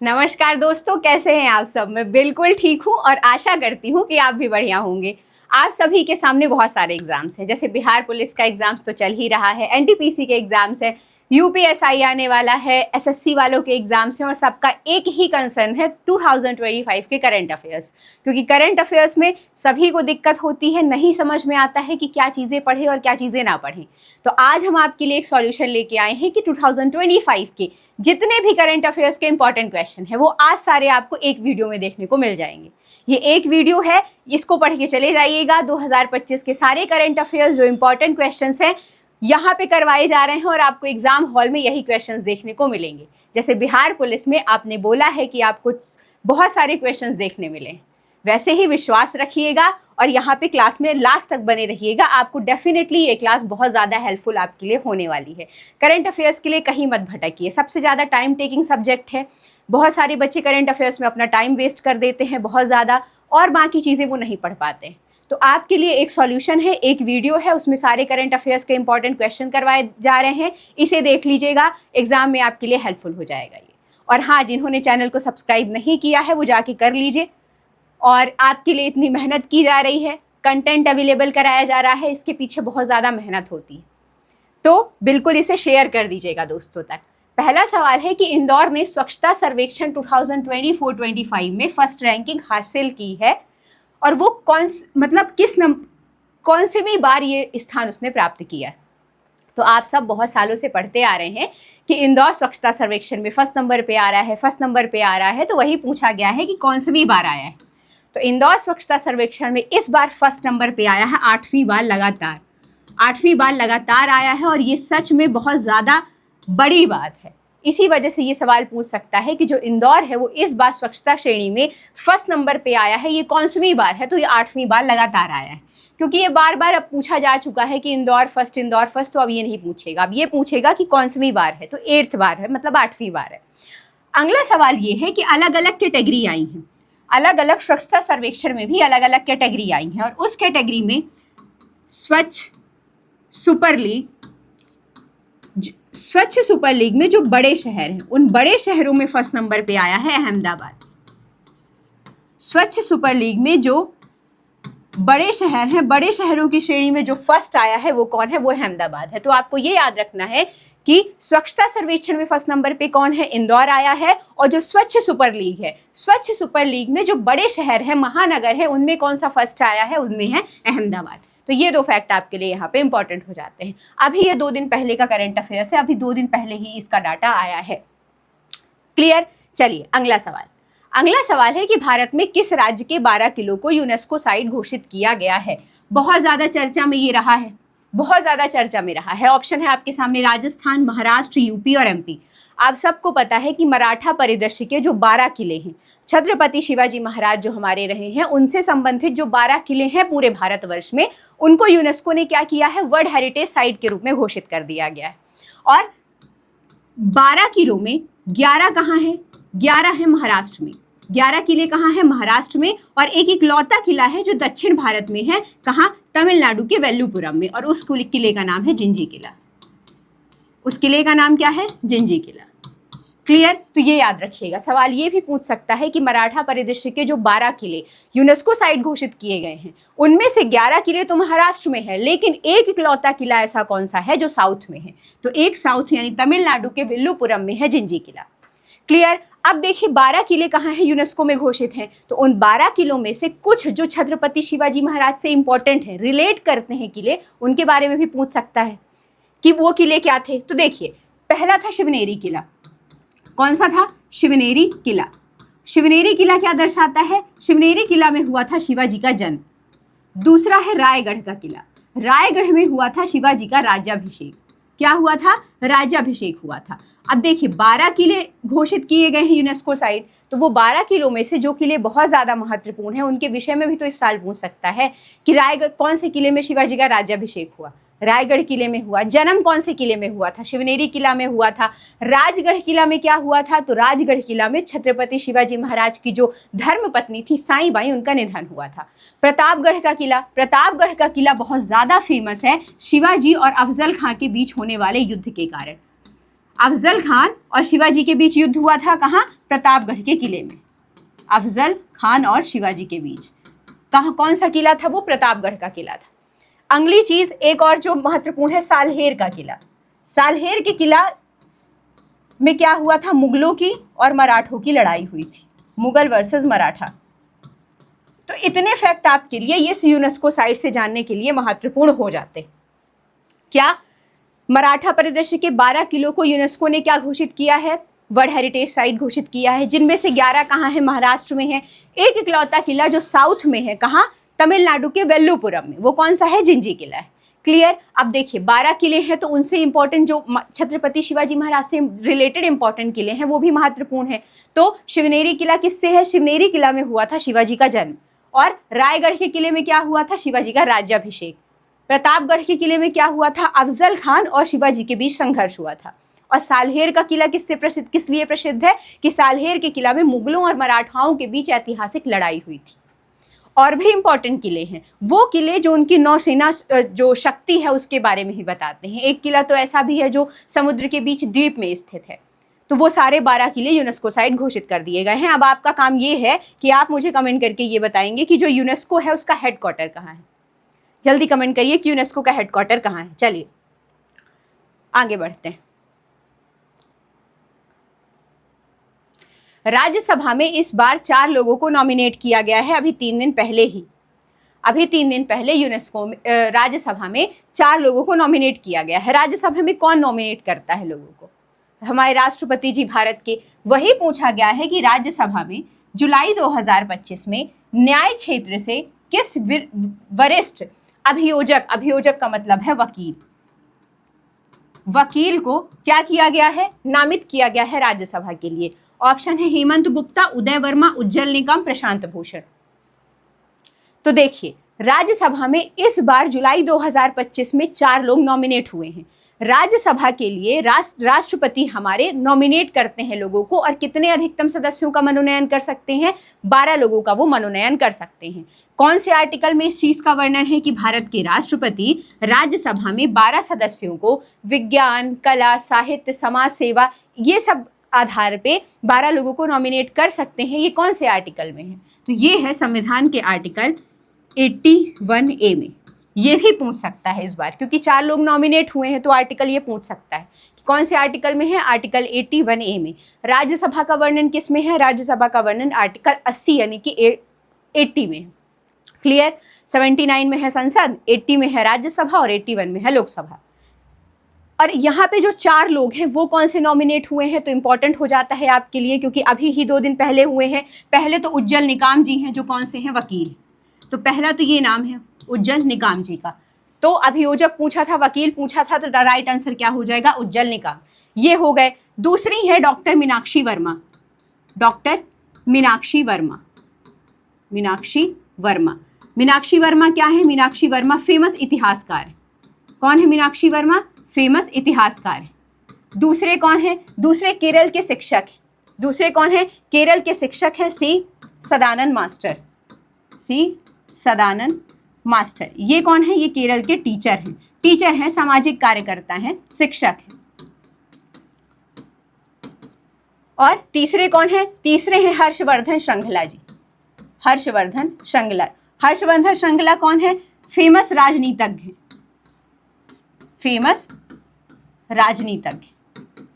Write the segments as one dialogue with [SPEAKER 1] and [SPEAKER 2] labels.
[SPEAKER 1] नमस्कार दोस्तों, कैसे हैं आप सब। मैं बिल्कुल ठीक हूँ और आशा करती हूँ कि आप भी बढ़िया होंगे। आप सभी के सामने बहुत सारे एग्जाम्स हैं, जैसे बिहार पुलिस का एग्जाम्स तो चल ही रहा है, एनटीपीसी के एग्जाम्स हैं, यूपीएसआई आने वाला है, एसएससी वालों के एग्जाम्स हैं और सबका एक ही कंसर्न है 2025 के करंट अफेयर्स। क्योंकि करंट अफेयर्स में सभी को दिक्कत होती है, नहीं समझ में आता है कि क्या चीज़ें पढ़ें और क्या चीज़ें ना पढ़ें। तो आज हम आपके लिए एक सॉल्यूशन लेके आए हैं कि 2025 के जितने भी करंट अफेयर्स के इंपॉर्टेंट क्वेश्चन है वो आज सारे आपको एक वीडियो में देखने को मिल जाएंगे। ये एक वीडियो है, इसको पढ़ के चले जाइएगा। 2025 के सारे करंट अफेयर्स जो इंपॉर्टेंट क्वेश्चंस हैं यहाँ पे करवाए जा रहे हैं और आपको एग्जाम हॉल में यही क्वेश्चंस देखने को मिलेंगे। जैसे बिहार पुलिस में आपने बोला है कि आपको बहुत सारे क्वेश्चंस देखने मिले, वैसे ही विश्वास रखिएगा और यहाँ पे क्लास में लास्ट तक बने रहिएगा। आपको डेफिनेटली ये क्लास बहुत ज़्यादा हेल्पफुल आपके लिए होने वाली है। करंट अफेयर्स के लिए कहीं मत भटकिए, सबसे ज़्यादा टाइम टेकिंग सब्जेक्ट है। बहुत सारे बच्चे करंट अफेयर्स में अपना टाइम वेस्ट कर देते हैं बहुत ज़्यादा और बाकी चीज़ें वो नहीं पढ़ पाते हैं। तो आपके लिए एक सॉल्यूशन है, एक वीडियो है, उसमें सारे करंट अफेयर्स के इंपॉर्टेंट क्वेश्चन करवाए जा रहे हैं। इसे देख लीजिएगा, एग्जाम में आपके लिए हेल्पफुल हो जाएगा ये। और हाँ, जिन्होंने चैनल को सब्सक्राइब नहीं किया है वो जाके कर लीजिए। और आपके लिए इतनी मेहनत की जा रही है, कंटेंट अवेलेबल कराया जा रहा है, इसके पीछे बहुत ज़्यादा मेहनत होती है, तो बिल्कुल इसे शेयर कर दीजिएगा दोस्तों तक। पहला सवाल है कि इंदौर ने स्वच्छता सर्वेक्षण 2024-25 में फर्स्ट रैंकिंग हासिल की है और वो कौन से भी बार ये स्थान उसने प्राप्त किया है। तो आप सब बहुत सालों से पढ़ते आ रहे हैं कि इंदौर स्वच्छता सर्वेक्षण में फर्स्ट नंबर पे आ रहा है, फर्स्ट नंबर पे आ रहा है, तो वही पूछा गया है कि कौन सी भी बार आया है। तो इंदौर स्वच्छता सर्वेक्षण में इस बार फर्स्ट नंबर पे आया है, 8वीं बार लगातार आया है और ये सच में बहुत ज़्यादा बड़ी बात है। इसी वजह से ये सवाल पूछ सकता है कि जो इंदौर है वो इस बार स्वच्छता श्रेणी में फर्स्ट नंबर पे आया है, ये कौनसवीं बार है। तो ये 8वीं बार लगातार आया है, क्योंकि ये बार बार अब पूछा जा चुका है कि इंदौर फर्स्ट, तो अब ये नहीं पूछेगा, अब ये पूछेगा कि कौनसवीं बार है। तो 8th बार है, मतलब 8वीं बार है। अगला सवाल ये है कि अलग अलग कैटेगरी आई हैं, अलग अलग स्वच्छता सर्वेक्षण में भी अलग अलग कैटेगरी आई हैं और उस कैटेगरी में स्वच्छ सुपर लीग में जो बड़े शहर हैं उन बड़े शहरों में फर्स्ट नंबर पे आया है अहमदाबाद। स्वच्छ सुपर लीग में जो बड़े शहर हैं, बड़े शहरों की श्रेणी में जो फर्स्ट आया है वो कौन है, वो अहमदाबाद है। तो आपको ये याद रखना है कि स्वच्छता सर्वेक्षण में फर्स्ट नंबर पे कौन है, इंदौर आया है। और जो स्वच्छ सुपर लीग है, स्वच्छ सुपर लीग में जो बड़े शहर हैं, महानगर है, उनमें कौन सा फर्स्ट आया है, उनमें है अहमदाबाद। तो ये दो फैक्ट आपके लिए यहाँ पे इंपॉर्टेंट हो जाते हैं। अभी ये 2 दिन पहले का करंट अफेयर्स है, अभी 2 दिन पहले ही इसका डाटा आया है। क्लियर। चलिए अगला सवाल है कि भारत में किस राज्य के 12 किलो को यूनेस्को साइट घोषित किया गया है। बहुत ज़्यादा चर्चा में ये रहा है, बहुत ज़्यादा चर्चा में रहा है। ऑप्शन है आपके सामने राजस्थान, महाराष्ट्र, यूपी और एमपी। आप सबको पता है कि मराठा परिदृश्य के जो 12 किले हैं, छत्रपति शिवाजी महाराज जो हमारे रहे हैं, उनसे संबंधित जो 12 किले हैं पूरे भारतवर्ष में, उनको यूनेस्को ने क्या किया है, वर्ल्ड हेरिटेज साइट के रूप में घोषित कर दिया गया है। और 12 किलों में 11 कहाँ है, 11 है महाराष्ट्र में। 11 किले कहाँ है, महाराष्ट्र में। और एक इकलौता किला है जो दक्षिण भारत में है, कहाँ, तमिलनाडु के वेल्लुपुरम में। और उस किले का नाम है जिंजी किला। उस किले का नाम क्या है, जिंजी किला। क्लियर। तो ये याद रखिएगा। सवाल ये भी पूछ सकता है कि मराठा परिदृश्य के जो 12 किले यूनेस्को साइट घोषित किए गए हैं उनमें से 11 किले तो महाराष्ट्र में है, लेकिन एक इकलौता किला ऐसा कौन सा है जो साउथ में है। तो एक साउथ यानी तमिलनाडु के वेल्लुपुरम में है जिंजी किला। क्लियर। अब देखिए 12 किले कहाँ हैं, यूनेस्को में घोषित हैं। तो उन 12 किलों में से कुछ जो छत्रपति शिवाजी महाराज से इंपॉर्टेंट है, रिलेट करते हैं किले, उनके बारे में भी पूछ सकता है कि वो किले क्या थे। तो देखिए पहला था शिवनेरी किला। कौन सा था, शिवनेरी किला। शिवनेरी किला क्या दर्शाता है, शिवनेरी किला में हुआ था शिवाजी का जन्म। दूसरा है रायगढ़ का किला। रायगढ़ में हुआ था शिवाजी का राज्याभिषेक। क्या हुआ था, राज्याभिषेक हुआ था। अब देखिए 12 किले घोषित किए गए हैं यूनेस्को साइट, तो वो 12 किलों में से जो किले बहुत ज़्यादा महत्वपूर्ण हैं उनके विषय में भी तो इस साल पूछ सकता है कि रायगढ़ कौन से किले में शिवाजी का राज्याभिषेक हुआ, रायगढ़ किले में हुआ। जन्म कौन से किले में हुआ था, शिवनेरी किला में हुआ था। राजगढ़ किला में क्या हुआ था, तो राजगढ़ किला में छत्रपति शिवाजी महाराज की जो धर्म पत्नी थी साईबाई, उनका निधन हुआ था। प्रतापगढ़ का किला बहुत ज़्यादा फेमस है शिवाजी और अफजल खां के बीच होने वाले युद्ध के कारण। अफजल खान और शिवाजी के बीच युद्ध हुआ था कहाँ? प्रतापगढ़ के किले में। अफजल खान और शिवाजी के बीच कहाँ, कौन सा किला था वो? प्रतापगढ़ का किला था। अगली चीज एक और जो महत्वपूर्ण है, सालहेर का किला। सालहेर के किला में क्या हुआ था? मुगलों की और मराठों की लड़ाई हुई थी, मुगल वर्सेस मराठा। तो इतने फैक्ट आपके लिए ये यूनेस्को साइट से जानने के लिए महत्वपूर्ण हो जाते। क्या मराठा परिदृश्य के 12 किलों को यूनेस्को ने क्या घोषित किया है? वर्ल्ड हेरिटेज साइट घोषित किया है, जिनमें से 11 कहाँ है? महाराष्ट्र में है। एक इकलौता किला जो साउथ में है, कहाँ? तमिलनाडु के वेल्लुपुरम में। वो कौन सा है? जिंजी किला है। क्लियर? अब देखिए 12 किले हैं, तो उनसे इंपॉर्टेंट जो छत्रपति शिवाजी महाराज से रिलेटेड इंपॉर्टेंट किले हैं वो भी महत्वपूर्ण है। तो शिवनेरी किला किससे है? शिवनेरी किला में हुआ था शिवाजी का जन्म। और रायगढ़ के किले में क्या हुआ था? शिवाजी का राज्याभिषेक। प्रतापगढ़ के किले में क्या हुआ था? अफजल खान और शिवाजी के बीच संघर्ष हुआ था। और सालहेर का किला किससे प्रसिद्ध, किस लिए प्रसिद्ध है? कि सालहेर के किला में मुगलों और मराठाओं के बीच ऐतिहासिक लड़ाई हुई थी। और भी इंपॉर्टेंट किले हैं, वो किले जो उनकी नौसेना जो शक्ति है उसके बारे में ही बताते हैं। एक किला तो ऐसा भी है जो समुद्र के बीच द्वीप में स्थित है। तो वो सारे 12 किले यूनेस्को साइट घोषित कर दिए गए हैं। अब आपका काम ये है कि आप मुझे कमेंट करके ये बताएंगे कि जो यूनेस्को है उसका हेडक्वार्टर कहाँ है। जल्दी कमेंट करिए कि यूनेस्को का हेडक्वार्टर कहाँ है। चलिए आगे बढ़ते हैं। राज्यसभा में इस बार 4 लोगों को नॉमिनेट किया गया है। अभी 3 दिन पहले यूनेस्को में राज्यसभा में 4 लोगों को नॉमिनेट किया गया है। राज्यसभा में कौन नॉमिनेट करता है लोगों को? हमारे राष्ट्रपति जी भारत के। वही पूछा गया है कि राज्यसभा में जुलाई 2025 में न्याय क्षेत्र से किस वरिष्ठ अभियोजक का मतलब है वकील को क्या किया गया है? नामित किया गया है राज्यसभा के लिए। ऑप्शन है हेमंत गुप्ता, उदय वर्मा, उज्जवल निकम, प्रशांत भूषण। तो देखिए राज्यसभा में इस बार जुलाई 2025 में 4 लोग नॉमिनेट हुए हैं। राज्यसभा के लिए राष्ट्रपति हमारे नॉमिनेट करते हैं लोगों को, और कितने अधिकतम सदस्यों का मनोनयन कर सकते हैं? 12 लोगों का वो मनोनयन कर सकते हैं। कौन से आर्टिकल में इस चीज का वर्णन है कि भारत के राष्ट्रपति राज्यसभा में 12 सदस्यों को विज्ञान, कला, साहित्य, समाज सेवा, ये सब आधार पे 12 लोगों को नॉमिनेट कर सकते हैं। ये कौन से आर्टिकल में है? तो ये है संविधान के आर्टिकल 81A में। ये भी पूछ सकता है इस बार, क्योंकि 4 लोग नॉमिनेट हुए हैं तो आर्टिकल ये पूछ सकता है कि कौन से आर्टिकल में है? आर्टिकल 81A में। राज्यसभा का वर्णन किस में है? राज्यसभा का वर्णन आर्टिकल 80 यानी कि 80 में है। क्लियर? 79 में है संसद, 80 में है राज्यसभा और 81 में है लोकसभा। और यहाँ पे जो 4 लोग हैं वो कौन से नॉमिनेट हुए हैं? तो इंपॉर्टेंट हो जाता है आपके लिए, क्योंकि अभी ही 2 दिन पहले हुए हैं। पहले तो उज्जवल निकाम जी हैं, जो कौन से हैं? वकील। तो पहला तो ये नाम है उज्जवल निकाम जी का। तो अभियोजक पूछा था, वकील पूछा था, तो राइट आंसर क्या हो जाएगा? उज्जवल निकाम। ये हो गए। दूसरी है डॉक्टर मीनाक्षी वर्मा। डॉक्टर मीनाक्षी वर्मा। मीनाक्षी वर्मा क्या है? मीनाक्षी वर्मा फेमस इतिहासकार है। कौन है मीनाक्षी वर्मा? फेमस इतिहासकार है। दूसरे कौन है? दूसरे केरल के शिक्षक हैं। दूसरे कौन है? केरल के शिक्षक हैं सी सदानंद मास्टर। ये कौन है? ये केरल के टीचर हैं, सामाजिक कार्यकर्ता हैं, शिक्षक हैं। और तीसरे कौन है? तीसरे हैं हर्षवर्धन श्रृंगला जी। हर्षवर्धन श्रृंगला कौन है? फेमस राजनीतज्ञ।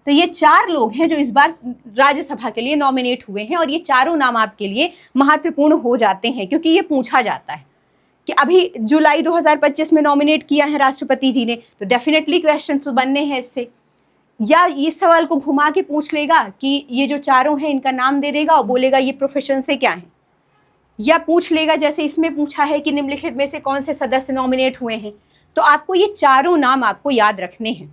[SPEAKER 1] तो ये 4 लोग हैं जो इस बार राज्यसभा के लिए नॉमिनेट हुए हैं, और ये चारों नाम आपके लिए महत्वपूर्ण हो जाते हैं, क्योंकि ये पूछा जाता है कि अभी जुलाई 2025 में नॉमिनेट किया है राष्ट्रपति जी ने, तो डेफिनेटली क्वेश्चन तो बनने हैं इससे। या इस सवाल को घुमा के पूछ लेगा कि ये जो चारों हैं इनका नाम दे देगा और बोलेगा ये प्रोफेशन से क्या है। या पूछ लेगा जैसे इसमें पूछा है कि निम्नलिखित में से कौन से सदस्य नॉमिनेट हुए हैं। तो आपको ये चारों नाम आपको याद रखने हैं।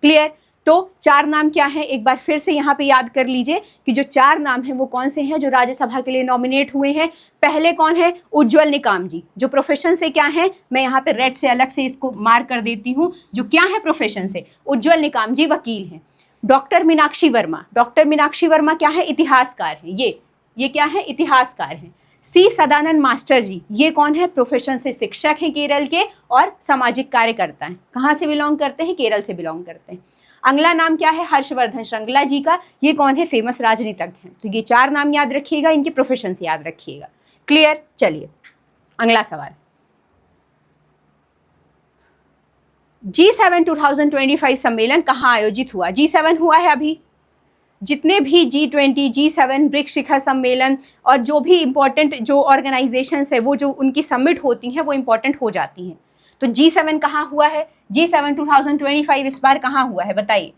[SPEAKER 1] क्लियर? तो 4 नाम क्या है? एक बार फिर से यहाँ पे याद कर लीजिए कि जो 4 नाम हैं वो कौन से हैं जो राज्यसभा के लिए नॉमिनेट हुए हैं। पहले कौन है? उज्जवल निकाम जी, जो प्रोफेशन से क्या है, मैं यहाँ पे रेड से अलग से इसको मार्क कर देती हूँ, जो क्या है प्रोफेशन से। उज्जवल निकाम जी वकील हैं। डॉक्टर मीनाक्षी वर्मा क्या है? इतिहासकार है। ये क्या है? इतिहासकार हैं। सी सदानंद मास्टर जी, ये कौन है? प्रोफेशन से शिक्षक हैं केरल के और सामाजिक कार्यकर्ता हैं। कहाँ से बिलोंग करते हैं? केरल से बिलोंग करते हैं। अगला नाम क्या है? हर्षवर्धन श्रृंगला जी का, ये कौन है? फेमस राजनीतिज्ञ हैं। तो ये 4 नाम याद रखिएगा, इनके प्रोफेशन से याद रखिएगा। क्लियर? चलिए अगला सवाल। G7 2025 सम्मेलन कहाँ आयोजित हुआ? G7 हुआ है अभी। जितने भी G20, G7, ब्रिक्स शिखर सम्मेलन और जो भी इम्पोर्टेंट जो ऑर्गेनाइजेशंस है वो जो उनकी समिट होती हैं वो इम्पोर्टेंट हो जाती हैं। तो G7 कहाँ हुआ है? G7 2025 इस बार कहाँ हुआ है बताइए?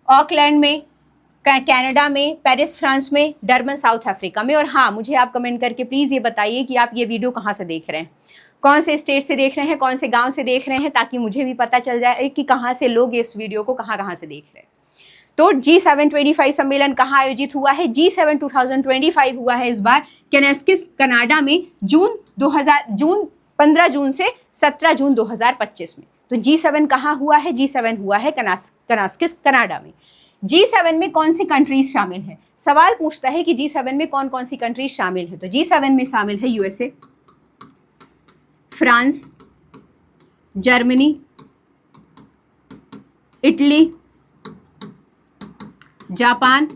[SPEAKER 1] ऑकलैंड में, कनाडा में, पेरिस फ्रांस में, डरबन साउथ अफ्रीका में। और हाँ, मुझे आप कमेंट करके प्लीज़ ये बताइए कि आप ये वीडियो कहाँ से देख रहे हैं, कौन से स्टेट से देख रहे हैं, कौन से गांव से देख रहे हैं, ताकि मुझे भी पता चल जाए कि कहाँ से लोग इस वीडियो को कहाँ से देख रहे हैं। तो G7 25 सम्मेलन कहाँ आयोजित हुआ है? G7 2025 हुआ है इस बार केनेस्किस कनाडा में जून 15 जून से 17 जून 2025 में। तो G7 कहाँ हुआ है? G7 हुआ है केनेस्किस कनाडा में। G7 में कौन सी कंट्रीज शामिल हैं? सवाल पूछता है कि G7 में कौन कौन सी कंट्रीज शामिल है। तो G7 में शामिल है USA, France, Germany, Italy, Japan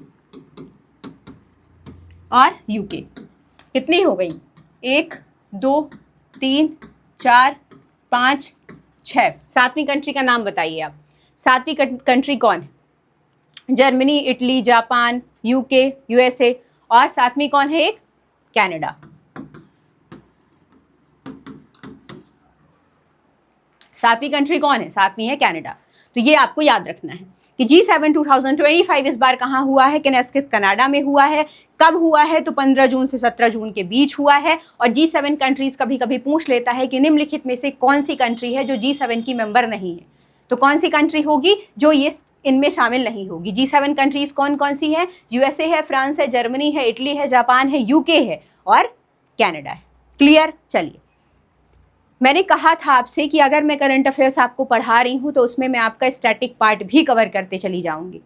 [SPEAKER 1] और यूके। कितनी हो गई? 1 2 3 4 5 6। 7वीं कंट्री का नाम बताइए आप। 7वीं कंट्री कौन है? Germany, Italy, Japan, UK, USA और 7वीं कौन है? एक कनाडा। 7वीं कंट्री कौन है? 7वीं है कनाडा। तो ये आपको याद रखना है कि G7 2025 इस बार कहाँ हुआ है? केनेस्किस कनाडा में हुआ है। कब हुआ है? तो 15 जून से 17 जून के बीच हुआ है। और G7 कंट्रीज कभी कभी पूछ लेता है कि निम्नलिखित में से कौन सी कंट्री है जो G7 की मेंबर नहीं है। तो कौन सी कंट्री होगी जो ये इनमें शामिल नहीं होगी? G7 कंट्रीज कौन कौन सी है? USA है, फ्रांस है, जर्मनी है, इटली है, जापान है, यूके है और कनाडा है। क्लियर? चलिए, मैंने कहा था आपसे कि अगर मैं करंट अफेयर्स आपको पढ़ा रही हूँ तो उसमें मैं आपका स्टैटिक पार्ट भी कवर करते चली जाऊँगी।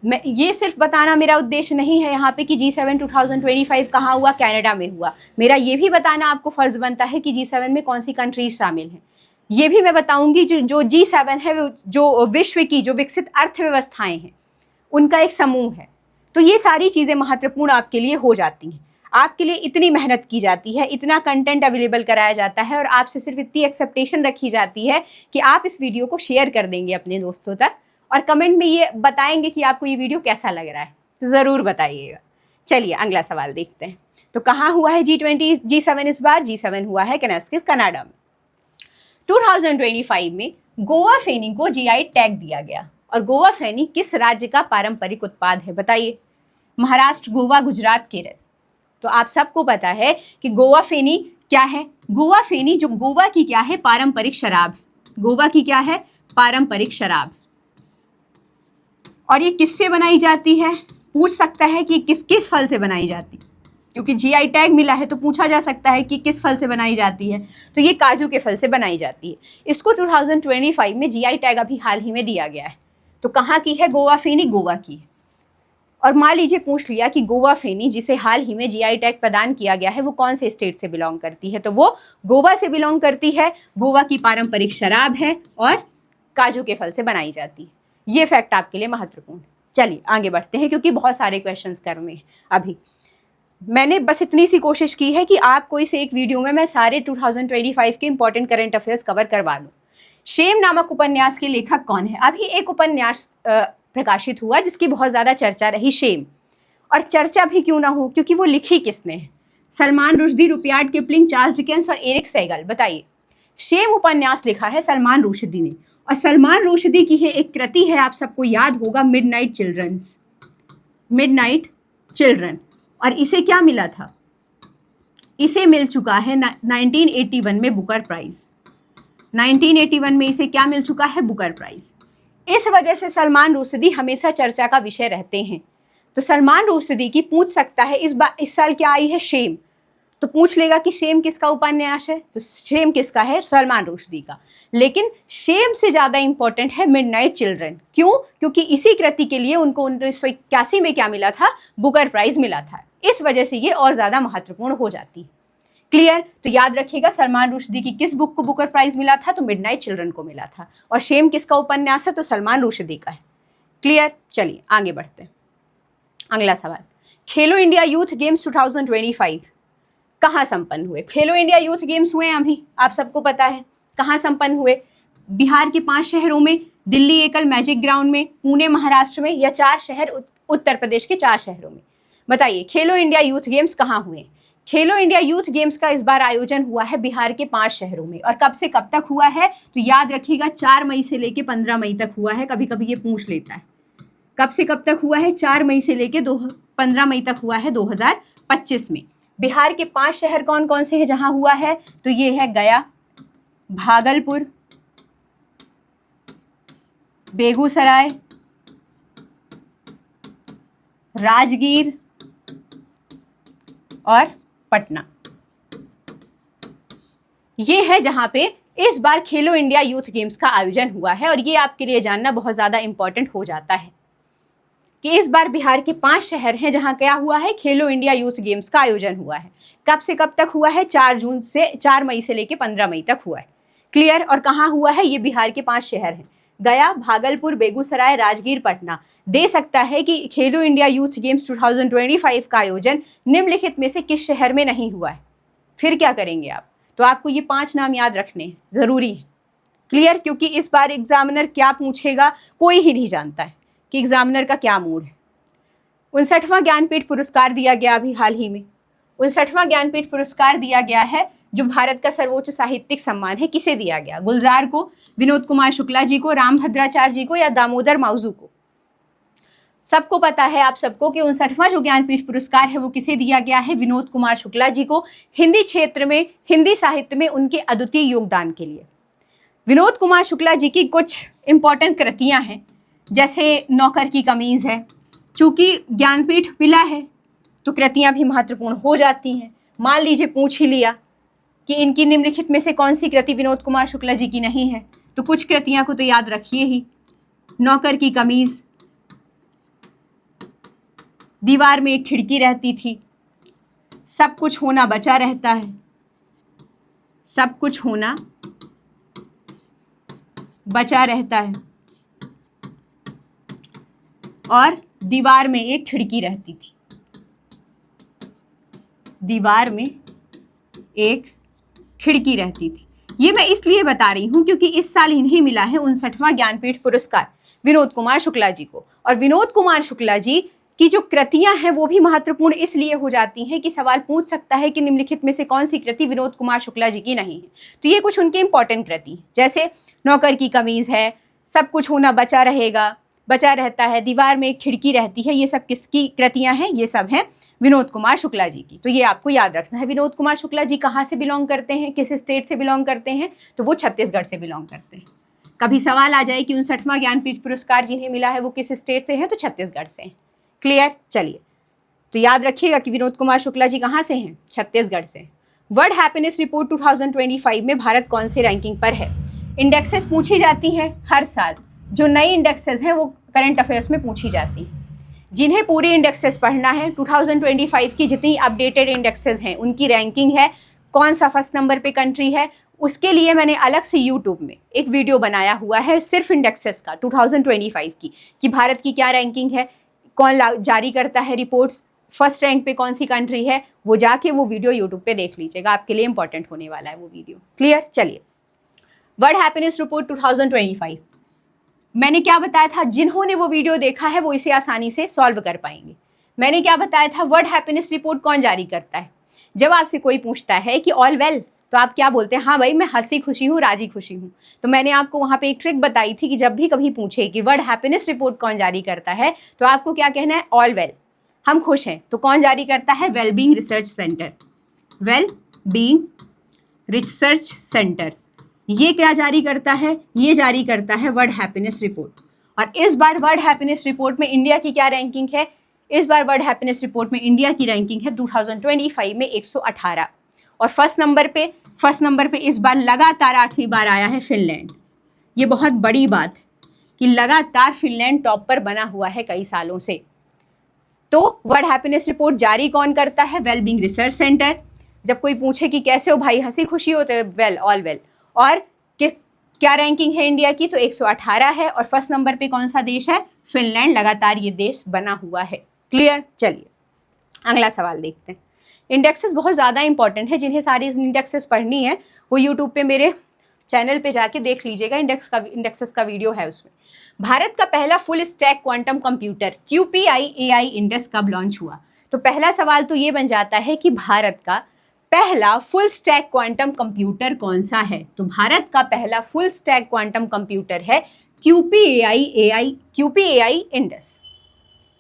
[SPEAKER 1] मैं ये सिर्फ बताना मेरा उद्देश्य नहीं है यहाँ पे कि G7 2025 कहाँ हुआ? कनाडा में हुआ। मेरा ये भी बताना आपको फ़र्ज़ बनता है कि G7 में कौन सी कंट्रीज शामिल हैं। ये भी मैं बताऊँगी जो G7 है जो विश्व की जो विकसित अर्थव्यवस्थाएँ हैं उनका एक समूह है। तो ये सारी चीज़ें महत्वपूर्ण आपके लिए हो जाती हैं। आपके लिए इतनी मेहनत की जाती है, इतना कंटेंट अवेलेबल कराया जाता है और आपसे सिर्फ इतनी एक्सेप्टेशन रखी जाती है कि आप इस वीडियो को शेयर कर देंगे अपने दोस्तों तक और कमेंट में ये बताएंगे कि आपको ये वीडियो कैसा लग रहा है। तो ज़रूर बताइएगा। चलिए अगला सवाल देखते हैं। तो कहाँ हुआ है G7 इस बार? G7 हुआ है केनेस्किस कनाडा में। 2025 में गोवा फेनी को GI टैग दिया गया। और गोवा फेनी किस राज्य का पारंपरिक उत्पाद है बताइए? महाराष्ट्र, गोवा, गुजरात, केरल। तो आप सबको पता है कि गोवा फेनी क्या है? गोवा फेनी जो गोवा की क्या है? पारंपरिक शराब। गोवा की क्या है? पारंपरिक शराब। और ये किससे बनाई जाती है? पूछ सकता है कि किस किस फल से बनाई जाती है, क्योंकि GI टैग मिला है तो पूछा जा सकता है कि किस फल से बनाई जाती है। तो ये काजू के फल से बनाई जाती है। इसको 2025 में GI टैग अभी हाल ही में दिया गया है। तो कहाँ की है गोवा फेनी? गोवा की है। और मान लीजिए पूछ लिया कि गोवा फेनी जिसे हाल ही में GI टैग प्रदान किया गया है वो कौन से स्टेट से बिलोंग करती है? तो वो गोवा से बिलोंग करती है। गोवा की पारंपरिक शराब है और काजू के फल से बनाई जाती है। ये फैक्ट आपके लिए महत्वपूर्ण है। चलिए आगे बढ़ते हैं क्योंकि बहुत सारे क्वेश्चंस करने हैं। अभी मैंने बस इतनी सी कोशिश की है कि आपको इस एक वीडियो में मैं सारे 2025 के इंपॉर्टेंट करंट अफेयर्स कवर करवा लूँ। शेम नामक उपन्यास के लेखक कौन है? अभी एक उपन्यास प्रकाशित हुआ जिसकी बहुत ज़्यादा चर्चा रही, शेम। और चर्चा भी क्यों ना हो, क्योंकि वो लिखी किसने है? Salman Rushdie, Rudyard Kipling, Charles Dickens और एरिक सेगल। बताइए, शेम उपन्यास लिखा है सलमान रुश्दी ने। और सलमान रुश्दी की है एक कृति है, आप सबको याद होगा, मिडनाइट चिल्ड्रन। और इसे क्या मिला था? इसे मिल चुका है 1981 में बुकर प्राइज। 1981 में इसे क्या मिल चुका है? Booker prize. इस वजह से सलमान रुश्दी हमेशा चर्चा का विषय रहते हैं। तो सलमान रुश्दी की पूछ सकता है इस साल क्या आई है? शेम। तो पूछ लेगा कि शेम किसका उपन्यास है, तो शेम किसका है, सलमान रुश्दी का। लेकिन शेम से ज़्यादा इंपॉर्टेंट है मिडनाइट चिल्ड्रन। क्यों? क्योंकि इसी कृति के लिए उनको 1981 में क्या मिला था, बुकर प्राइज मिला था। इस वजह से ये और ज़्यादा महत्वपूर्ण हो जाती है। क्लियर? तो याद रखिएगा सलमान रुश्दी की किस बुक को बुकर प्राइज मिला था, तो मिडनाइट चिल्ड्रन को मिला था। और शेम किसका उपन्यास है, तो सलमान रुश्दी का है। क्लियर? चलिए आगे बढ़ते हैं। अगला सवाल, खेलो इंडिया यूथ गेम्स 2025 कहाँ संपन्न हुए? खेलो इंडिया यूथ गेम्स हुए अभी, आप सबको पता है। कहाँ संपन्न हुए? बिहार के 5 शहरों में, दिल्ली एकल मैजिक ग्राउंड में, पुणे महाराष्ट्र में, या 4 शहर उत्तर प्रदेश के 4 शहरों में? बताइए खेलो इंडिया यूथ गेम्स कहाँ हुए? खेलो इंडिया यूथ गेम्स का इस बार आयोजन हुआ है बिहार के 5 शहरों में। और कब से कब तक हुआ है, तो याद रखिएगा 4 मई से लेके 15 मई तक हुआ है। कभी कभी ये पूछ लेता है कब से कब तक हुआ है, 4 मई से लेके 15 मई तक हुआ है 2025 में। बिहार के 5 शहर कौन कौन से हैं जहां हुआ है, तो ये है गया, भागलपुर, बेगूसराय, राजगीर और पटना। ये है जहां पे इस बार खेलो इंडिया यूथ गेम्स का आयोजन हुआ है। और ये आपके लिए जानना बहुत ज्यादा इंपॉर्टेंट हो जाता है कि इस बार बिहार के 5 शहर हैं जहां क्या हुआ है, खेलो इंडिया यूथ गेम्स का आयोजन हुआ है। कब से कब तक हुआ है, 4 मई से लेके 15 मई तक हुआ है। क्लियर? और कहाँ हुआ है, ये बिहार के 5 शहर हैं, गया, भागलपुर, बेगूसराय, राजगीर, पटना। दे सकता है कि खेलो इंडिया यूथ गेम्स 2025 का आयोजन निम्नलिखित में से किस शहर में नहीं हुआ है? फिर क्या करेंगे आप? तो आपको ये 5 नाम याद रखने हैं, जरूरी है। क्लियर? क्योंकि इस बार एग्जामिनर क्या पूछेगा कोई ही नहीं जानता है कि एग्जामिनर का क्या मूड है। 59वां ज्ञानपीठ पुरस्कार दिया गया अभी हाल ही में। 59वां ज्ञानपीठ पुरस्कार दिया गया है जो भारत का सर्वोच्च साहित्यिक सम्मान है। किसे दिया गया? गुलजार को, विनोद कुमार शुक्ला जी को, रामभद्राचार्य जी को, या दामोदर माउजू को? सबको पता है आप सबको कि 59वां जो ज्ञानपीठ पुरस्कार है वो किसे दिया गया है? विनोद कुमार शुक्ला जी को, हिंदी क्षेत्र में, हिंदी साहित्य में उनके अद्वितीय योगदान के लिए। विनोद कुमार शुक्ला जी की कुछ इंपॉर्टेंट कृतियां हैं, जैसे नौकर की कमीज है। चूंकि ज्ञानपीठ मिला है तो कृतियां भी महत्वपूर्ण हो जाती हैं। मान लीजिए पूछ ही लिया कि इनकी निम्नलिखित में से कौन सी कृति विनोद कुमार शुक्ला जी की नहीं है, तो कुछ कृतियां को तो याद रखिए ही। नौकर की कमीज, दीवार में एक खिड़की रहती थी, सब कुछ होना बचा रहता है, सब कुछ होना बचा रहता है, और दीवार में एक खिड़की रहती थी। दीवार में एक खिड़की रहती थी। ये मैं इसलिए बता रही हूं क्योंकि इस साल इन्हें मिला है 59वां ज्ञानपीठ पुरस्कार, विनोद कुमार शुक्ला जी को। और विनोद कुमार शुक्ला जी की जो कृतियां हैं वो भी महत्वपूर्ण इसलिए हो जाती हैं कि सवाल पूछ सकता है कि निम्नलिखित में से कौन सी कृति विनोद कुमार शुक्ला जी की नहीं है। तो ये कुछ उनके इंपॉर्टेंट कृति, जैसे नौकर की कमीज है, सब कुछ होना बचा रहता है, दीवार में एक खिड़की रहती है। ये सब किसकी कृतियां हैं? ये सब हैं विनोद कुमार शुक्ला जी की। तो ये आपको याद रखना है। विनोद कुमार शुक्ला जी कहाँ से बिलोंग करते हैं, किस स्टेट से बिलोंग करते हैं? तो वो छत्तीसगढ़ से बिलोंग करते हैं। कभी सवाल आ जाए कि 59वां ज्ञानपीठ पुरस्कार जिन्हें मिला है वो किस स्टेट से हैं, तो छत्तीसगढ़ से हैं। क्लियर? चलिए, तो याद रखिएगा कि विनोद कुमार शुक्ला जी कहाँ से हैं? छत्तीसगढ़ से। वर्ल्ड हैप्पीनेस रिपोर्ट 2025 में भारत कौन से रैंकिंग पर है? इंडेक्सेस पूछी जाती हैं हर साल। जो नई इंडेक्सेस हैं वो करंट अफेयर्स में पूछी जाती हैं। जिन्हें पूरी इंडेक्सेस पढ़ना है, 2025 की जितनी अपडेटेड इंडेक्सेस हैं उनकी रैंकिंग है, कौन सा फर्स्ट नंबर पे कंट्री है, उसके लिए मैंने अलग से यूट्यूब में एक वीडियो बनाया हुआ है सिर्फ इंडेक्सेस का 2025 की, कि भारत की क्या रैंकिंग है, कौन जारी करता है रिपोर्ट्स, फर्स्ट रैंक पे कौन सी कंट्री है। वो जाके वो वीडियो यूट्यूब पे देख लीजिएगा, आपके लिए इंपॉर्टेंट होने वाला है वो वीडियो। क्लियर? चलिए, वर्ल्ड हैप्पीनेस रिपोर्ट 2025 मैंने क्या बताया था? जिन्होंने वो वीडियो देखा है वो इसे आसानी से सॉल्व कर पाएंगे। मैंने क्या बताया था? वर्ल्ड हैप्पीनेस रिपोर्ट कौन जारी करता है? जब आपसे कोई पूछता है कि ऑल वेल, तो आप क्या बोलते हैं? हाँ भाई, मैं हंसी खुशी हूँ, राजी खुशी हूँ। तो मैंने आपको वहाँ पे एक ट्रिक बताई थी कि जब भी कभी पूछे कि वर्ल्ड हैप्पीनेस रिपोर्ट कौन जारी करता है, तो आपको क्या कहना है? ऑल वेल, हम खुश हैं। तो कौन जारी करता है? Well being research centre. Well being research centre ये क्या जारी करता है? ये जारी करता है वर्ल्ड हैप्पीनेस रिपोर्ट। और इस बार वर्ल्ड हैप्पीनेस रिपोर्ट में इंडिया की क्या रैंकिंग है? इस बार वर्ल्ड हैप्पीनेस रिपोर्ट में इंडिया की रैंकिंग है 2025 में 118 और फर्स्ट नंबर पे इस बार लगातार 8वीं बार आया है फिनलैंड। ये बहुत बड़ी बात कि लगातार फिनलैंड टॉप पर बना हुआ है कई सालों से। तो वर्ल्ड हैप्पीनेस रिपोर्ट जारी कौन करता है? Wellbeing research centre. जब कोई पूछे कि कैसे हो भाई, हंसी खुशी होते हैं, वेल ऑल वेल। और क्या रैंकिंग है इंडिया की? तो 118 है और फर्स्ट नंबर पे कौन सा देश है? फिनलैंड। लगातार ये देश बना हुआ है। क्लियर? चलिए अगला सवाल देखते हैं। इंडेक्सेस बहुत ज़्यादा इंपॉर्टेंट है, जिन्हें सारी इंडेक्सेस पढ़नी है वो यूट्यूब पे मेरे चैनल पे जाके देख लीजिएगा, इंडेक्सेस का वीडियो है उसमें। भारत का पहला full stack quantum computer QPI AI index कब लॉन्च हुआ? तो पहला सवाल तो ये बन जाता है कि भारत का पहला फुल स्टैक क्वांटम कंप्यूटर कौन सा है? तो भारत का पहला फुल स्टैक क्वांटम कंप्यूटर है QPAI इंडेक्स।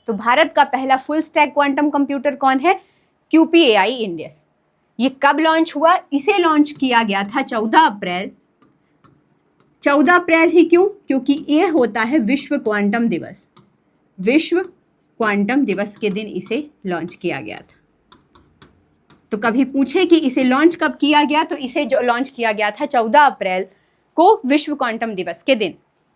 [SPEAKER 1] तो भारत का पहला फुल स्टैक क्वांटम कंप्यूटर कौन है? QPAI index. ये कब लॉन्च हुआ? इसे लॉन्च किया गया था 14 अप्रैल। 14 अप्रैल ही क्यों? क्योंकि ये होता है विश्व क्वांटम दिवस। विश्व क्वांटम दिवस के दिन इसे लॉन्च किया गया था। तो कभी पूछे कि इसे लॉन्च कब किया गया, तो इसे जो लॉन्च किया गया था 14 अप्रैल को विश्व क्वांटम दिवस के दिन।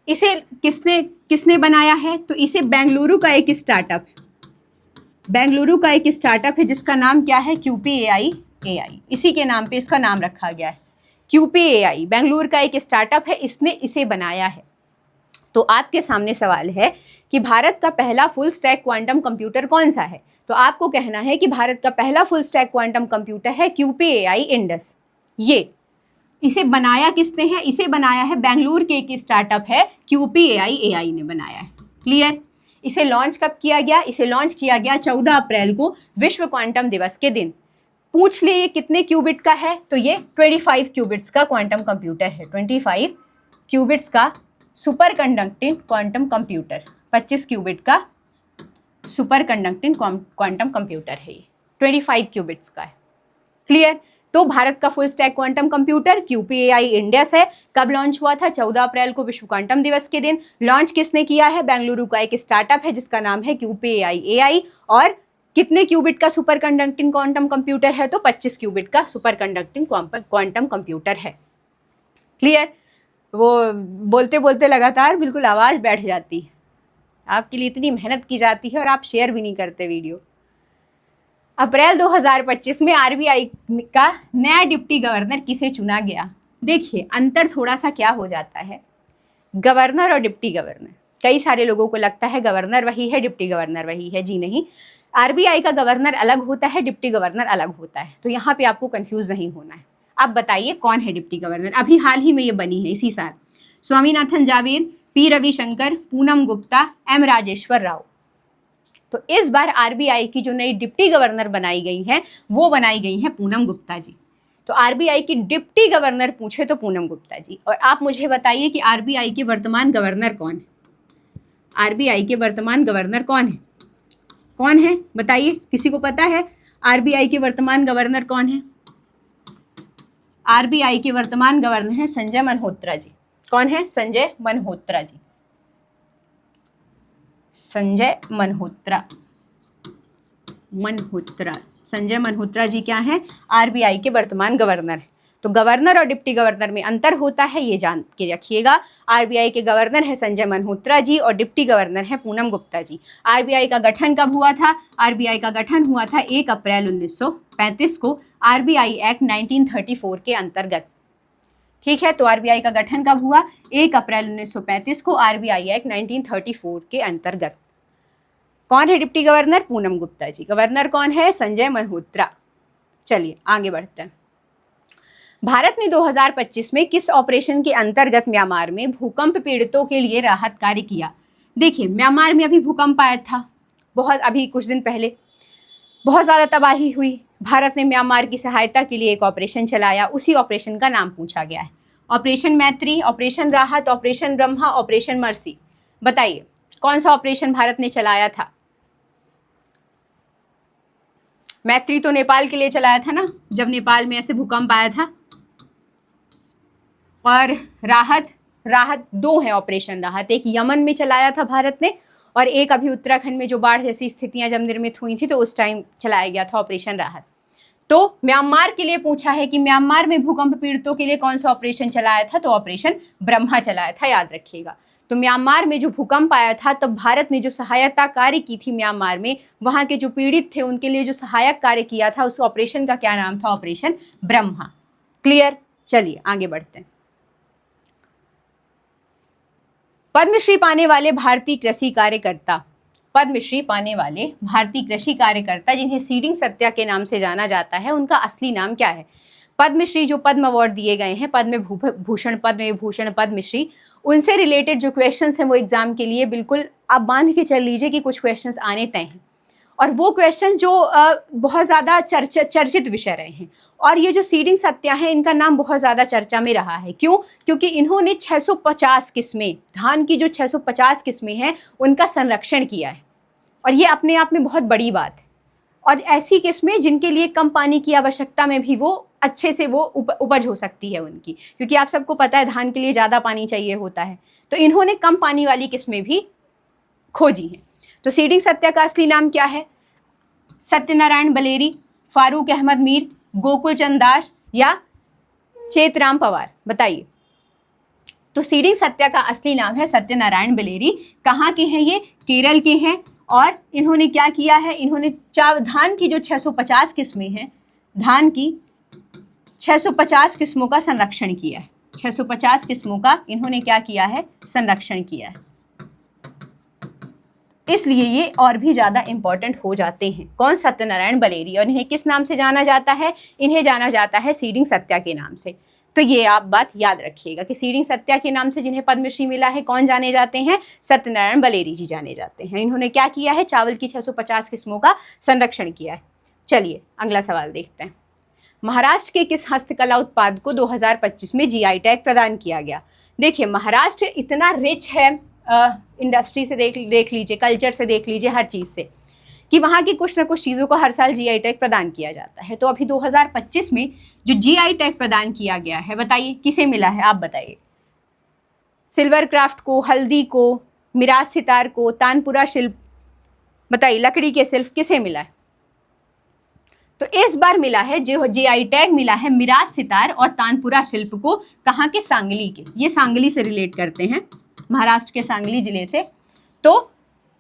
[SPEAKER 1] इसे किसने बनाया है? तो इसे बेंगलुरु का एक स्टार्टअप है। बेंगलुरु का एक स्टार्टअप है जिसका नाम क्या है? QPAI AI। इसी के नाम पे इसका नाम रखा गया है, QPAI। बेंगलुरु का एक स्टार्टअप है, इसने इसे बनाया है। तो आपके सामने सवाल है कि भारत का पहला फुल स्टैक क्वांटम कंप्यूटर कौन सा है? तो आपको कहना है कि भारत का पहला फुल स्टैक क्वांटम कंप्यूटर है QPAI इंडेक्स। ये इसे बनाया किसने है? इसे बनाया है बेंगलुरु के एक स्टार्टअप है, QPAI AI ने बनाया है। क्लियर? इसे लॉन्च कब किया गया? इसे लॉन्च किया गया 14 अप्रैल को विश्व क्वांटम दिवस के दिन। पूछ ले ये कितने क्यूबिट का है? तो ये 25 क्यूबिट्स का क्वांटम कंप्यूटर है। 25 क्यूबिट्स का superconducting quantum computer, 25 qubit का सुपर कंडक्टिंग क्वांटम कंप्यूटर है ये, 25 क्यूबिट्स का है। क्लियर? तो भारत का full stack quantum computer QPAI index है। कब लॉन्च हुआ था? 14 अप्रैल को विश्व क्वांटम दिवस के दिन। लॉन्च किसने किया है? बेंगलुरु का एक स्टार्टअप है जिसका नाम है QPAI AI। और कितने क्यूबिट का सुपर कंडक्टिंग क्वांटम कंप्यूटर है? तो 25 क्यूबिट का सुपर कंडक्टिंग क्वांटम कंप्यूटर है। क्लियर? वो बोलते बोलते लगातार बिल्कुल आवाज़ बैठ जाती है। आपके लिए इतनी मेहनत की जाती है और आप शेयर भी नहीं करते वीडियो। अप्रैल 2025 में RBI का नया डिप्टी गवर्नर किसे चुना गया? देखिए अंतर थोड़ा सा क्या हो जाता है, गवर्नर और डिप्टी गवर्नर। कई सारे लोगों को लगता है गवर्नर वही है, डिप्टी गवर्नर वही है। जी नहीं, RBI का गवर्नर अलग होता है, डिप्टी गवर्नर अलग होता है। तो यहाँ पे आपको कंफ्यूज नहीं होना है। आप बताइए कौन है डिप्टी गवर्नर? अभी हाल ही में ये बनी है, इसी साल। Swaminathan Javed, P Ravishankar, Poonam Gupta, M Rajeshwar Rao. तो इस बार RBI की जो नई डिप्टी गवर्नर बनाई गई है वो बनाई गई है पूनम गुप्ता जी। तो RBI की डिप्टी गवर्नर पूछे तो पूनम गुप्ता जी। और आप मुझे बताइए कि RBI के वर्तमान गवर्नर कौन है? RBI के वर्तमान गवर्नर कौन है? कौन है बताइए, किसी को पता है RBI के वर्तमान गवर्नर कौन है? RBI के वर्तमान गवर्नर है संजय मल्होत्रा जी। कौन है? संजय मल्होत्रा जी। संजय मल्होत्रा संजय मल्होत्रा जी क्या है? RBI के वर्तमान गवर्नर है। तो गवर्नर और डिप्टी गवर्नर में अंतर होता है, ये जान के रखिएगा। RBI के गवर्नर है संजय मल्होत्रा जी और डिप्टी गवर्नर है पूनम गुप्ता जी। RBI का गठन कब हुआ था? RBI का गठन हुआ था 1 अप्रैल 1935 को RBI एक्ट 1934 के अंतर्गत। ठीक है, तो RBI का गठन कब हुआ? 1 अप्रैल 1935 को RBI एक्ट 1934 के अंतर्गत। कौन है deputy governor? Poonam Gupta ji. Governor कौन है? संजय मल्होत्रा। चलिए आगे बढ़ते हैं। भारत ने 2025 में किस ऑपरेशन के अंतर्गत म्यांमार में भूकंप पीड़ितों के लिए राहत कार्य किया? देखिए म्यांमार में अभी भूकंप आया था, बहुत अभी कुछ दिन पहले, बहुत ज़्यादा तबाही हुई। भारत ने म्यांमार की सहायता के लिए एक ऑपरेशन चलाया, उसी ऑपरेशन का नाम पूछा गया है। ऑपरेशन मैत्री, ऑपरेशन राहत, ऑपरेशन ब्रह्मा, ऑपरेशन मर्सी। बताइए कौन सा ऑपरेशन भारत ने चलाया था? मैत्री तो नेपाल के लिए चलाया था ना, जब नेपाल में ऐसे भूकंप आया था। और राहत 2 है ऑपरेशन राहत। एक यमन में चलाया था भारत ने और एक अभी उत्तराखंड में जो बाढ़ जैसी स्थितियां जब निर्मित हुई थी तो उस टाइम चलाया गया था ऑपरेशन राहत। तो म्यांमार के लिए पूछा है कि म्यांमार में भूकंप पीड़ितों के लिए कौन सा ऑपरेशन चलाया था, तो ऑपरेशन ब्रह्मा चलाया था, याद रखिएगा। तो म्यांमार में जो भूकंप आया था तब भारत ने जो सहायता कार्य की थी म्यांमार में, वहां के जो पीड़ित थे उनके लिए जो सहायक कार्य किया था, उस ऑपरेशन का क्या नाम था, ऑपरेशन ब्रह्मा। क्लियर, चलिए आगे बढ़ते हैं। पद्मश्री पाने वाले भारतीय कृषि कार्यकर्ता, पद्मश्री पाने वाले भारतीय कृषि कार्यकर्ता जिन्हें सीडिंग सत्या के नाम से जाना जाता है, उनका असली नाम क्या है? पद्मश्री जो पद्म अवार्ड दिए गए हैं, पद्म भूषण, पद्म विभूषण, पद्मश्री, उनसे रिलेटेड जो क्वेश्चंस हैं वो एग्जाम के लिए बिल्कुल आप मान के चल लीजिए कि कुछ क्वेश्चंस आने तय हैं, और वो क्वेश्चन जो बहुत ज़्यादा चर्चित विषय रहे हैं। और ये जो सीडिंग सत्या है इनका नाम बहुत ज़्यादा चर्चा में रहा है। क्यों? क्योंकि इन्होंने 650 किस्में, धान की जो 650 किस्में हैं उनका संरक्षण किया है, और ये अपने आप में बहुत बड़ी बात है। और ऐसी किस्में जिनके लिए कम पानी की आवश्यकता में भी वो अच्छे से वो उपज हो सकती है उनकी, क्योंकि आप सबको पता है धान के लिए ज़्यादा पानी चाहिए होता है, तो इन्होंने कम पानी वाली किस्में भी खोजी हैं। तो सीडिंग सत्या का असली नाम क्या है? सत्यनारायण बलेरी, फारूक अहमद मीर, गोकुल चंद दास या चेतराम पवार, बताइए। तो सीडिंग सत्या का असली नाम है सत्यनारायण बलेरी। कहाँ के हैं ये? केरल के हैं। और इन्होंने क्या किया है? इन्होंने धान की जो 650 किस्में हैं, धान की 650 किस्मों का संरक्षण किया है। 650 किस्मों का इन्होंने क्या किया है? संरक्षण किया है। इसलिए ये और भी ज़्यादा इंपॉर्टेंट हो जाते हैं। कौन? सत्यनारायण बलेरी। और इन्हें किस नाम से जाना जाता है? इन्हें जाना जाता है सीडिंग सत्या के नाम से। तो ये आप बात याद रखिएगा कि सीडिंग सत्या के नाम से जिन्हें पद्मश्री मिला है कौन जाने जाते हैं? सत्यनारायण बलेरी जी जाने जाते हैं। इन्होंने क्या किया है? चावल की 650 किस्मों का संरक्षण किया है। चलिए अगला सवाल देखते हैं। महाराष्ट्र के किस हस्तकला उत्पाद को 2025 में जीआई टैग प्रदान किया गया? देखिए महाराष्ट्र इतना रिच है इंडस्ट्री से देख लीजिए, कल्चर से देख लीजिए, हर चीज़ से, कि वहाँ की कुछ ना कुछ चीज़ों को हर साल जीआई टैग प्रदान किया जाता है। तो अभी 2025 में जो जीआई टैग प्रदान किया गया है, बताइए किसे मिला है? आप बताइए। सिल्वर क्राफ्ट को, हल्दी को, मिराज सितार को, तानपुरा शिल्प, बताइए लकड़ी के शिल्प किसे मिला है? तो इस बार मिला है, जो जीआई टैग मिला है मिराज सितार और तानपुरा शिल्प को। कहाँ के? सांगली के। ये सांगली से रिलेट करते हैं, महाराष्ट्र के सांगली जिले से। तो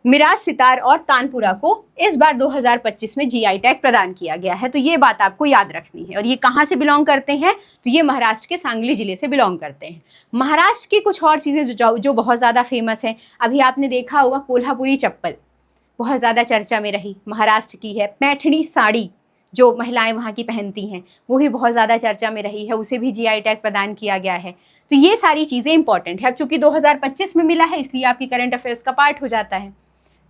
[SPEAKER 1] मिराज सितार और तानपुरा को इस बार 2025 में जीआई टैग प्रदान किया गया है। तो ये बात आपको याद रखनी है। और ये कहाँ से बिलोंग करते हैं? तो ये महाराष्ट्र के सांगली जिले से बिलोंग करते हैं। महाराष्ट्र की कुछ और चीज़ें जो बहुत ज़्यादा फेमस हैं, अभी आपने देखा होगा कोल्हापुरी चप्पल बहुत ज़्यादा चर्चा में रही, महाराष्ट्र की है। पैठणी साड़ी जो महिलाएं वहाँ की पहनती हैं वो भी बहुत ज़्यादा चर्चा में रही है, उसे भी जीआई टैग प्रदान किया गया है। तो ये सारी चीज़ें इंपॉर्टेंट है। अब चूंकि 2025 में मिला है इसलिए आपकी करंट अफेयर्स का पार्ट हो जाता है।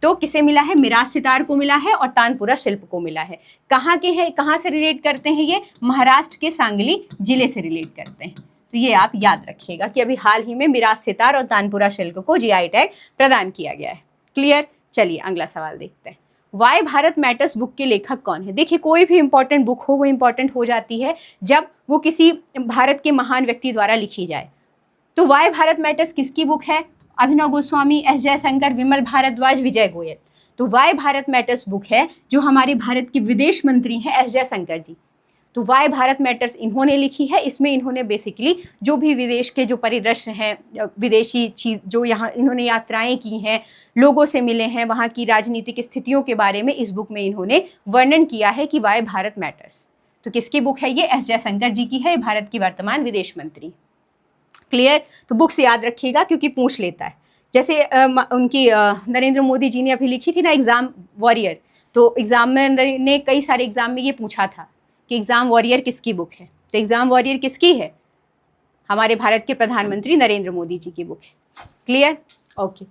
[SPEAKER 1] तो किसे मिला है? मिराज सितार को मिला है और तानपुरा शिल्प को मिला है। कहाँ के हैं, कहाँ से रिलेट करते हैं? ये महाराष्ट्र के सांगली जिले से रिलेट करते हैं। तो ये आप याद रखिएगा कि अभी हाल ही में मिराज सितार और तानपुरा शिल्प को जीआई टैग प्रदान किया गया है। क्लियर? चलिए अगला सवाल देखते हैं। वाई भारत मैटर्स बुक के लेखक कौन है? देखिए कोई भी इंपॉर्टेंट बुक हो वो इंपॉर्टेंट हो जाती है जब वो किसी भारत के महान व्यक्ति द्वारा लिखी जाए। तो वाई भारत मैटर्स किसकी बुक है? अभिनव गोस्वामी, एस जयशंकर, विमल भारद्वाज, विजय गोयल। तो वाई भारत मैटर्स बुक है जो हमारे भारत के विदेश मंत्री हैं एस जयशंकर जी। तो वाई भारत मैटर्स इन्होंने लिखी है। इसमें इन्होंने बेसिकली जो भी विदेश के जो परिदृश्य हैं, विदेशी चीज़ जो यहाँ इन्होंने यात्राएं की हैं, लोगों से मिले हैं, वहाँ की राजनीतिक स्थितियों के बारे में इस बुक में इन्होंने वर्णन किया है कि वाई भारत मैटर्स। तो किसकी बुक है ये? एस जयशंकर जी की है, भारत की वर्तमान विदेश मंत्री। क्लियर? तो बुक्स याद रखिएगा क्योंकि पूछ लेता है। जैसे उनकी नरेंद्र मोदी जी ने अभी लिखी थी ना एग्ज़ाम वॉरियर, तो एग्ज़ाम में ने कई सारे एग्ज़ाम में ये पूछा था कि एग्ज़ाम वॉरियर किसकी बुक है? तो एग्ज़ाम वॉरियर किसकी है? हमारे भारत के प्रधानमंत्री नरेंद्र मोदी जी की बुक है। क्लियर? ओके।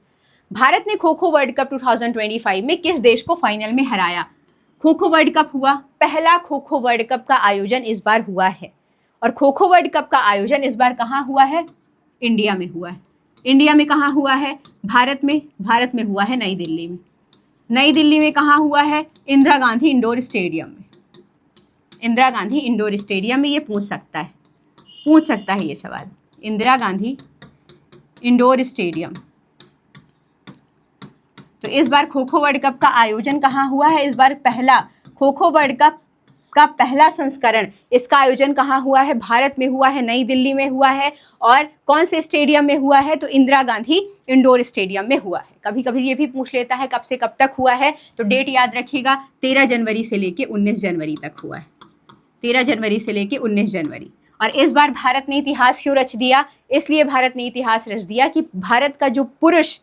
[SPEAKER 1] भारत ने खो खो वर्ल्ड कप 2025 में किस देश को फाइनल में हराया? खो खो वर्ल्ड कप हुआ, पहला खो खो वर्ल्ड कप का आयोजन इस बार हुआ है। और खो खो वर्ल्ड कप का आयोजन इस बार कहाँ हुआ है? इंडिया में हुआ है। इंडिया में कहाँ हुआ है? भारत में। भारत में हुआ है नई दिल्ली में। नई दिल्ली में कहाँ हुआ है? इंदिरा गांधी इंडोर स्टेडियम में। इंदिरा गांधी इंडोर स्टेडियम में। ये पूछ सकता है ये सवाल। Indira Gandhi indoor stadium. तो तो इस बार खो खो वर्ल्ड कप का आयोजन कहाँ हुआ है? इस बार पहला खो खो वर्ल्ड कप का पहला संस्करण, इसका आयोजन कहाँ हुआ है? भारत में हुआ है, नई दिल्ली में हुआ है। और कौन से स्टेडियम में हुआ है? तो इंदिरा गांधी इंडोर स्टेडियम में हुआ है। कभी कभी ये भी पूछ लेता है कब से कब तक हुआ है, तो डेट याद रखिएगा, 13 जनवरी से लेके 19 जनवरी तक हुआ है। 13 जनवरी से लेके 19 जनवरी। और इस बार भारत ने इतिहास क्यों रच दिया? इसलिए भारत ने इतिहास रच दिया कि भारत का जो पुरुष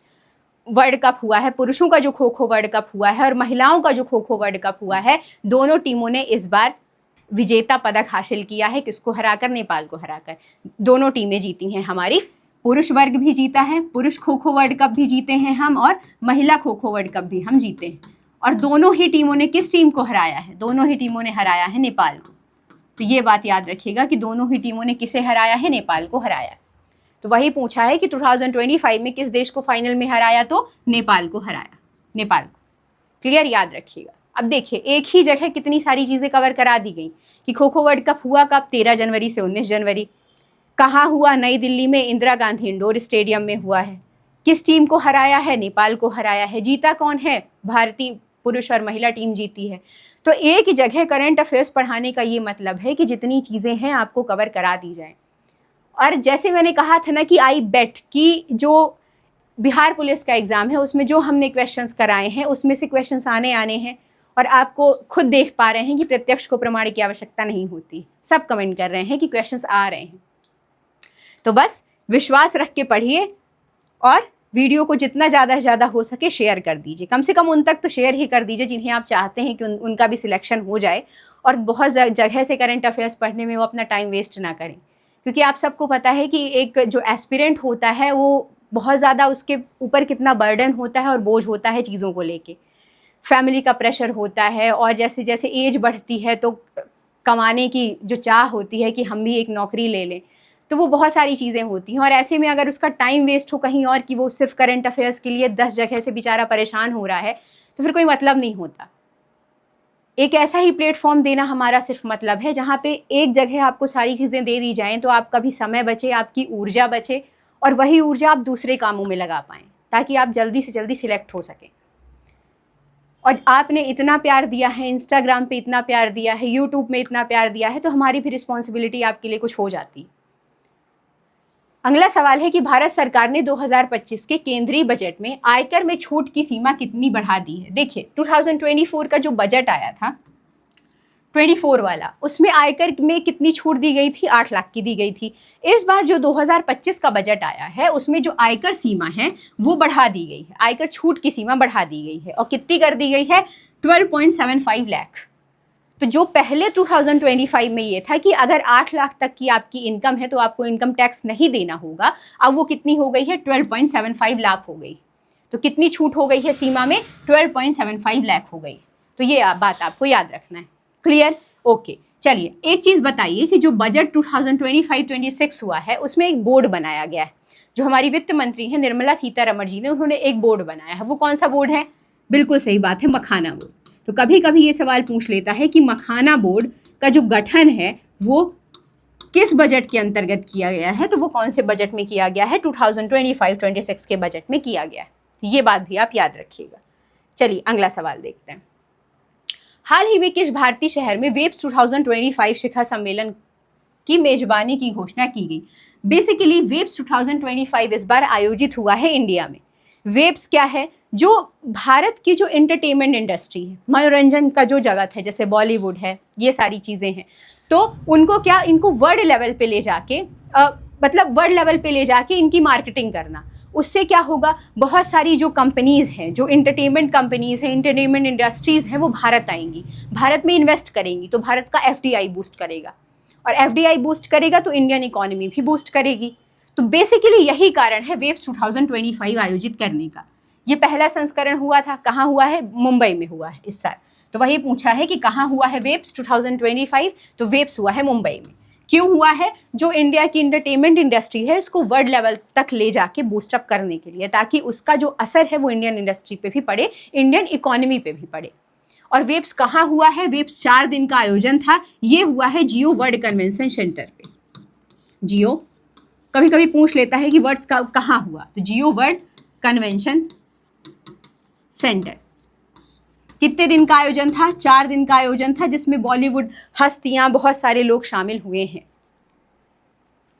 [SPEAKER 1] वर्ल्ड कप हुआ है, पुरुषों का जो खो खो वर्ल्ड कप हुआ है और महिलाओं का जो खो खो वर्ल्ड कप हुआ है, दोनों टीमों ने इस बार विजेता पदक हासिल किया है। किसको हराकर? नेपाल को हराकर। दोनों टीमें जीती हैं हमारी, पुरुष वर्ग भी जीता है, पुरुष खो खो वर्ल्ड कप भी जीते हैं हम, और महिला खो खो वर्ल्ड कप भी हम जीते हैं। और दोनों ही टीमों ने किस टीम को हराया है? दोनों ही टीमों ने हराया है नेपाल को। तो ये बात याद रखिएगा कि दोनों ही टीमों ने किसे हराया है? नेपाल को हराया। तो वही पूछा है कि 2025 में किस देश को फाइनल में हराया? तो नेपाल को हराया, नेपाल को। क्लियर? याद रखिएगा। अब देखिए, एक ही जगह कितनी सारी चीज़ें कवर करा दी गई कि खो खो वर्ल्ड कप हुआ कब? 13 जनवरी से 19 जनवरी। कहाँ हुआ? नई दिल्ली में इंदिरा गांधी इंडोर स्टेडियम में हुआ है। किस टीम को हराया है? नेपाल को हराया है। जीता कौन है? भारतीय पुरुष और महिला टीम जीती है। तो एक जगह करंट अफेयर्स पढ़ाने का ये मतलब है कि जितनी चीज़ें हैं आपको कवर करा दी जाए। और जैसे मैंने कहा था ना कि आई बेट कि जो बिहार पुलिस का एग्ज़ाम है उसमें जो हमने क्वेश्चंस कराए हैं उसमें से क्वेश्चंस आने हैं, और आपको खुद देख पा रहे हैं कि प्रत्यक्ष को प्रमाण की आवश्यकता नहीं होती। सब कमेंट कर रहे हैं कि क्वेश्चंस आ रहे हैं। तो बस विश्वास रख के पढ़िए और वीडियो को जितना ज़्यादा से ज़्यादा हो सके शेयर कर दीजिए। कम से कम उन तक तो शेयर ही कर दीजिए जिन्हें आप चाहते हैं कि उनका भी सिलेक्शन हो जाए, और बहुत जगह से करंट अफेयर्स पढ़ने में वो अपना टाइम वेस्ट ना करें। क्योंकि आप सबको पता है कि एक जो एस्पिरेंट होता है वो बहुत ज़्यादा उसके ऊपर कितना बर्डन होता है और बोझ होता है चीज़ों को लेके। फैमिली का प्रेशर होता है, और जैसे जैसे एज बढ़ती है तो कमाने की जो चाह होती है कि हम भी एक नौकरी ले लें, तो वो बहुत सारी चीज़ें होती हैं। और ऐसे में अगर उसका टाइम वेस्ट हो कहीं और कि वो सिर्फ करंट अफेयर्स के लिए 10 जगह से बेचारा परेशान हो रहा है, तो फिर कोई मतलब नहीं होता। एक ऐसा ही प्लेटफॉर्म देना हमारा सिर्फ मतलब है जहाँ पे एक जगह आपको सारी चीज़ें दे दी जाएं तो आपका भी समय बचे, आपकी ऊर्जा बचे, और वही ऊर्जा आप दूसरे कामों में लगा पाएँ ताकि आप जल्दी से जल्दी सिलेक्ट हो सकें। और आपने इतना प्यार दिया है, इंस्टाग्राम पे इतना प्यार दिया है, यूट्यूब में इतना प्यार दिया है, तो हमारी भी रिस्पॉन्सिबिलिटी आपके लिए कुछ हो जाती। अगला सवाल है कि भारत सरकार ने 2025 के केंद्रीय बजट में आयकर में छूट की सीमा कितनी बढ़ा दी है? देखिए, 2024 का जो बजट आया था 24 वाला, उसमें आयकर में कितनी छूट दी गई थी? 8 लाख की दी गई थी। इस बार जो 2025 का बजट आया है उसमें जो आयकर सीमा है वो बढ़ा दी गई है, आयकर छूट की सीमा बढ़ा दी गई है। और कितनी कर दी गई है? 12.75 लाख। तो जो पहले 2025 में ये था कि अगर 8 लाख तक की आपकी इनकम है तो आपको इनकम टैक्स नहीं देना होगा, अब वो कितनी हो गई है? 12.75 लाख हो गई। तो कितनी छूट हो गई है सीमा में? 12.75 लाख हो गई। तो ये बात आपको याद रखना है। क्लियर? ओके। चलिए, एक चीज़ बताइए कि जो बजट 2025-26 हुआ है उसमें एक बोर्ड बनाया गया है। जो हमारी वित्त मंत्री हैं निर्मला सीतारमण जी ने, उन्होंने एक बोर्ड बनाया है। वो कौन सा बोर्ड है? बिल्कुल सही बात है, मखाना बोर्ड। तो कभी कभी ये सवाल पूछ लेता है कि मखाना बोर्ड का जो गठन है वो किस बजट के अंतर्गत किया गया है? तो वो कौन से बजट में किया गया है? 2025-26 के बजट में किया गया है। तो ये बात भी आप याद रखिएगा। चलिए अगला सवाल देखते हैं। हाल ही में किस भारतीय शहर में वेब्स 2025 शिखर सम्मेलन की मेजबानी की घोषणा की गई? बेसिकली वेब्स 2025 इस बार आयोजित हुआ है इंडिया में। वेब्स क्या है? जो भारत की जो एंटरटेनमेंट इंडस्ट्री है, मनोरंजन का जो जगत है, जैसे बॉलीवुड है, ये सारी चीज़ें हैं, तो उनको क्या, इनको वर्ल्ड लेवल पे ले जाके मतलब वर्ल्ड लेवल पे ले जाके इनकी मार्केटिंग करना। उससे क्या होगा? बहुत सारी जो कंपनीज़ हैं, जो एंटरटेनमेंट कंपनीज़ हैं, एंटरटेनमेंट इंडस्ट्रीज़ हैं, वो भारत आएंगी, भारत में इन्वेस्ट करेंगी, तो भारत का FDI बूस्ट करेगा, और FDI बूस्ट करेगा तो इंडियन इकोनॉमी भी बूस्ट करेगी। तो बेसिकली यही कारण है वेब्स 2025 आयोजित करने का। ये पहला संस्करण हुआ था, कहाँ हुआ है? मुंबई में हुआ है इस साल। तो वही पूछा है कि कहाँ हुआ है वेब्स 2025? तो वेब्स हुआ है मुंबई में। क्यों हुआ है? जो इंडिया की एंटरटेनमेंट इंडस्ट्री है इसको वर्ल्ड लेवल तक ले जाके बूस्टअप करने के लिए, ताकि उसका जो असर है वो इंडियन इंडस्ट्री पे भी पड़े, इंडियन इकोनॉमी पे भी पड़े। और वेब्स कहाँ हुआ है? वेब्स 4 दिन का आयोजन था। ये हुआ है जियो वर्ल्ड कन्वेंशन सेंटर पे। जियो कभी कभी पूछ लेता है कि वर्ड्स का कहाँ हुआ, तो जियो वर्ल्ड कन्वेंशन सेंटर। कितने दिन का आयोजन था? 4 दिन का आयोजन था, जिसमें बॉलीवुड हस्तियां, बहुत सारे लोग शामिल हुए हैं।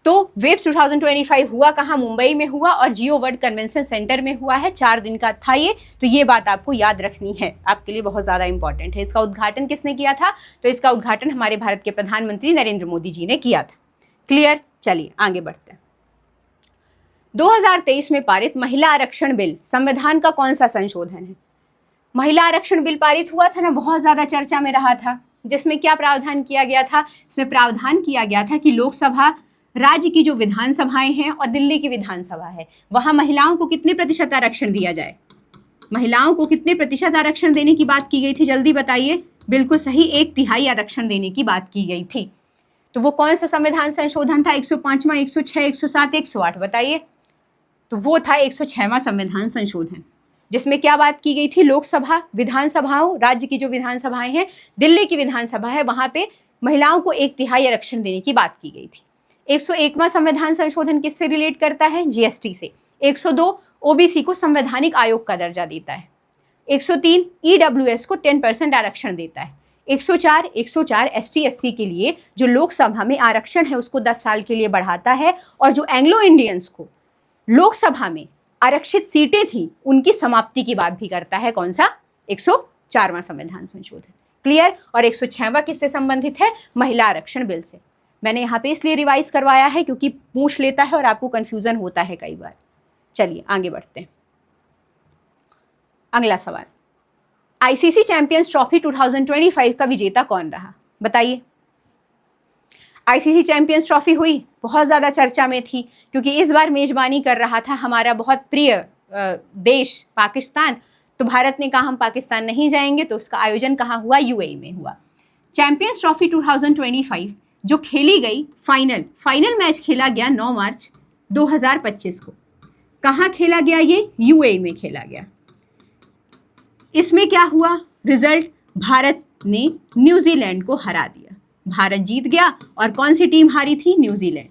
[SPEAKER 1] तो वेव्स 2025 हुआ कहाँ? मुंबई में हुआ और जियो वर्ल्ड कन्वेंशन सेंटर में हुआ है। 4 दिन का था ये, तो ये बात आपको याद रखनी है, आपके लिए बहुत ज़्यादा इंपॉर्टेंट है। इसका उद्घाटन किसने किया था? तो इसका उद्घाटन हमारे भारत के प्रधानमंत्री नरेंद्र मोदी जी ने किया था। क्लियर? चलिए आगे बढ़ते हैं। 2023 में पारित महिला आरक्षण बिल संविधान का कौन सा संशोधन है? महिला आरक्षण बिल पारित हुआ था ना, बहुत ज़्यादा चर्चा में रहा था, जिसमें क्या प्रावधान किया गया था? इसमें प्रावधान किया गया था कि लोकसभा, राज्य की जो विधानसभाएं हैं और दिल्ली की विधानसभा है, वहां महिलाओं को कितने प्रतिशत आरक्षण दिया जाए? महिलाओं को कितने प्रतिशत आरक्षण देने की बात की गई थी? जल्दी बताइए। बिल्कुल सही, 1/3 आरक्षण देने की बात की गई थी। तो वो कौन सा संविधान संशोधन था? 105वां, 106, 107, 108, बताइए। तो वो था 106वां संविधान संशोधन, जिसमें क्या बात की गई थी? लोकसभा, विधानसभाओं, राज्य की जो विधानसभाएं हैं, दिल्ली की विधानसभा है, वहां पे महिलाओं को 1/3 आरक्षण देने की बात की गई थी। 101वां संविधान संशोधन किससे रिलेट करता है? जीएसटी से। 102 ओबीसी को संवैधानिक आयोग का दर्जा देता है। 103 ईडब्ल्यूएस को 10% आरक्षण देता है। 104 एसटी एससी के लिए जो लोकसभा में आरक्षण है उसको 10 साल के लिए बढ़ाता है, और जो एंग्लो इंडियंस को लोकसभा में आरक्षित सीटें थी उनकी समाप्ति की बात भी करता है। कौन सा? 104वां संविधान संशोधन। क्लियर? और 106वां किससे संबंधित है? महिला आरक्षण बिल से। मैंने यहाँ पे इसलिए रिवाइज करवाया है क्योंकि पूछ लेता है और आपको कंफ्यूजन होता है कई बार। चलिए आगे बढ़ते हैं। अगला सवाल, आईसीसी चैंपियंस ट्रॉफी 2025 का विजेता कौन रहा? बताइए। आईसीसी चैंपियंस ट्रॉफी हुई, बहुत ज़्यादा चर्चा में थी, क्योंकि इस बार मेजबानी कर रहा था हमारा बहुत प्रिय देश पाकिस्तान। तो भारत ने कहा हम पाकिस्तान नहीं जाएंगे, तो उसका आयोजन कहाँ हुआ? यूएई में हुआ। चैंपियंस ट्रॉफी 2025 जो खेली गई, फाइनल मैच खेला गया 9 मार्च 2025 को। कहाँ खेला गया? ये यूएई में खेला गया। इसमें क्या हुआ रिजल्ट? भारत ने न्यूजीलैंड को हरा दिया। भारत जीत गया, और कौन सी टीम हारी थी? न्यूजीलैंड।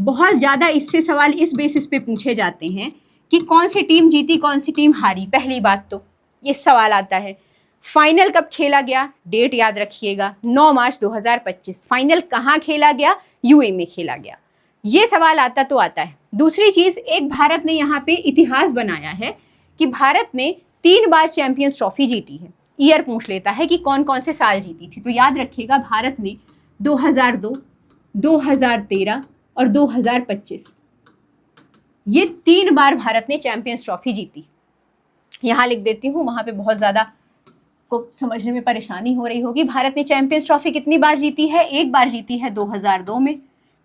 [SPEAKER 1] बहुत ज़्यादा इससे सवाल इस बेसिस पे पूछे जाते हैं कि कौन सी टीम जीती, कौन सी टीम हारी। पहली बात तो ये सवाल आता है। फाइनल कब खेला गया? डेट याद रखिएगा, 9 मार्च 2025। फाइनल कहाँ खेला गया? यूएई में खेला गया। ये सवाल आता तो आता है। दूसरी चीज़, एक भारत ने यहाँ पे इतिहास बनाया है कि भारत ने 3 बार चैंपियंस ट्रॉफी जीती है। ईयर पूछ लेता है कि कौन कौन से साल जीती थी, तो याद रखिएगा भारत ने 2002, 2013 और 2025, ये 3 बार भारत ने चैंपियंस ट्रॉफी जीती। यहाँ लिख देती हूँ, वहाँ पे बहुत ज़्यादा को समझने में परेशानी हो रही होगी। भारत ने चैंपियंस ट्रॉफी कितनी बार जीती है? 1 बार जीती है 2002 में,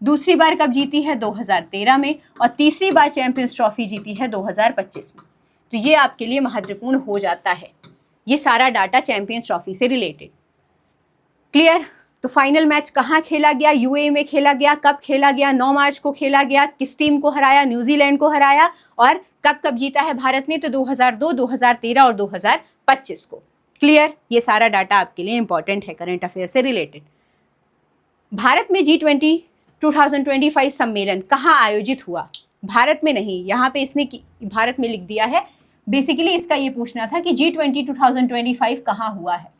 [SPEAKER 1] दूसरी बार कब जीती है? 2013 में, और तीसरी बार चैंपियंस ट्रॉफी जीती है 2025 में। तो ये आपके लिए महत्वपूर्ण हो जाता है, ये सारा डाटा चैंपियंस ट्रॉफी से रिलेटेड। क्लियर? तो फाइनल मैच कहाँ खेला गया? यूएई में खेला गया। कब खेला गया? 9 मार्च को खेला गया। किस टीम को हराया? न्यूजीलैंड को हराया। और कब कब जीता है भारत ने? तो 2002, 2013 और 2025 को। क्लियर? ये सारा डाटा आपके लिए इंपॉर्टेंट है, करंट अफेयर से रिलेटेड। भारत में G20 2025 सम्मेलन कहाँ आयोजित हुआ? भारत में नहीं, यहाँ पे इसने भारत में लिख दिया है। बेसिकली इसका ये पूछना था कि G20 2025 कहाँ हुआ है।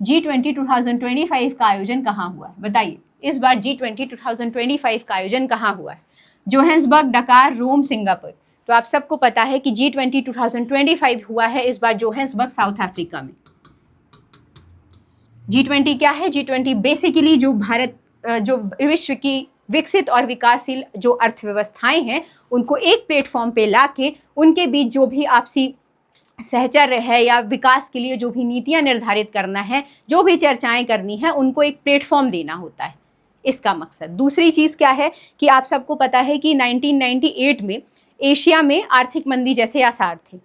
[SPEAKER 1] G20 2025 का आयोजन कहाँ हुआ है? बताइए, इस बार G20 2025 का आयोजन कहाँ हुआ है? जोहान्सबर्ग, डकार, रोम, सिंगापुर। तो आप सबको पता है कि G20 2025 हुआ है इस बार जोहान्सबर्ग, साउथ अफ्रीका में। G20 क्या है? G20 बेसिकली जो भारत, जो विश्व की विकसित और विकासशील जो अर्थव्यवस्थाएं हैं उनको एक प्लेटफॉर्म पे लाके उनके बीच जो भी आपसी सहचर्य है या विकास के लिए जो भी नीतियां निर्धारित करना है, जो भी चर्चाएं करनी है, उनको एक प्लेटफॉर्म देना होता है, इसका मकसद। दूसरी चीज़ क्या है कि आप सबको पता है कि 1998 में एशिया में आर्थिक मंदी जैसे आसार थे,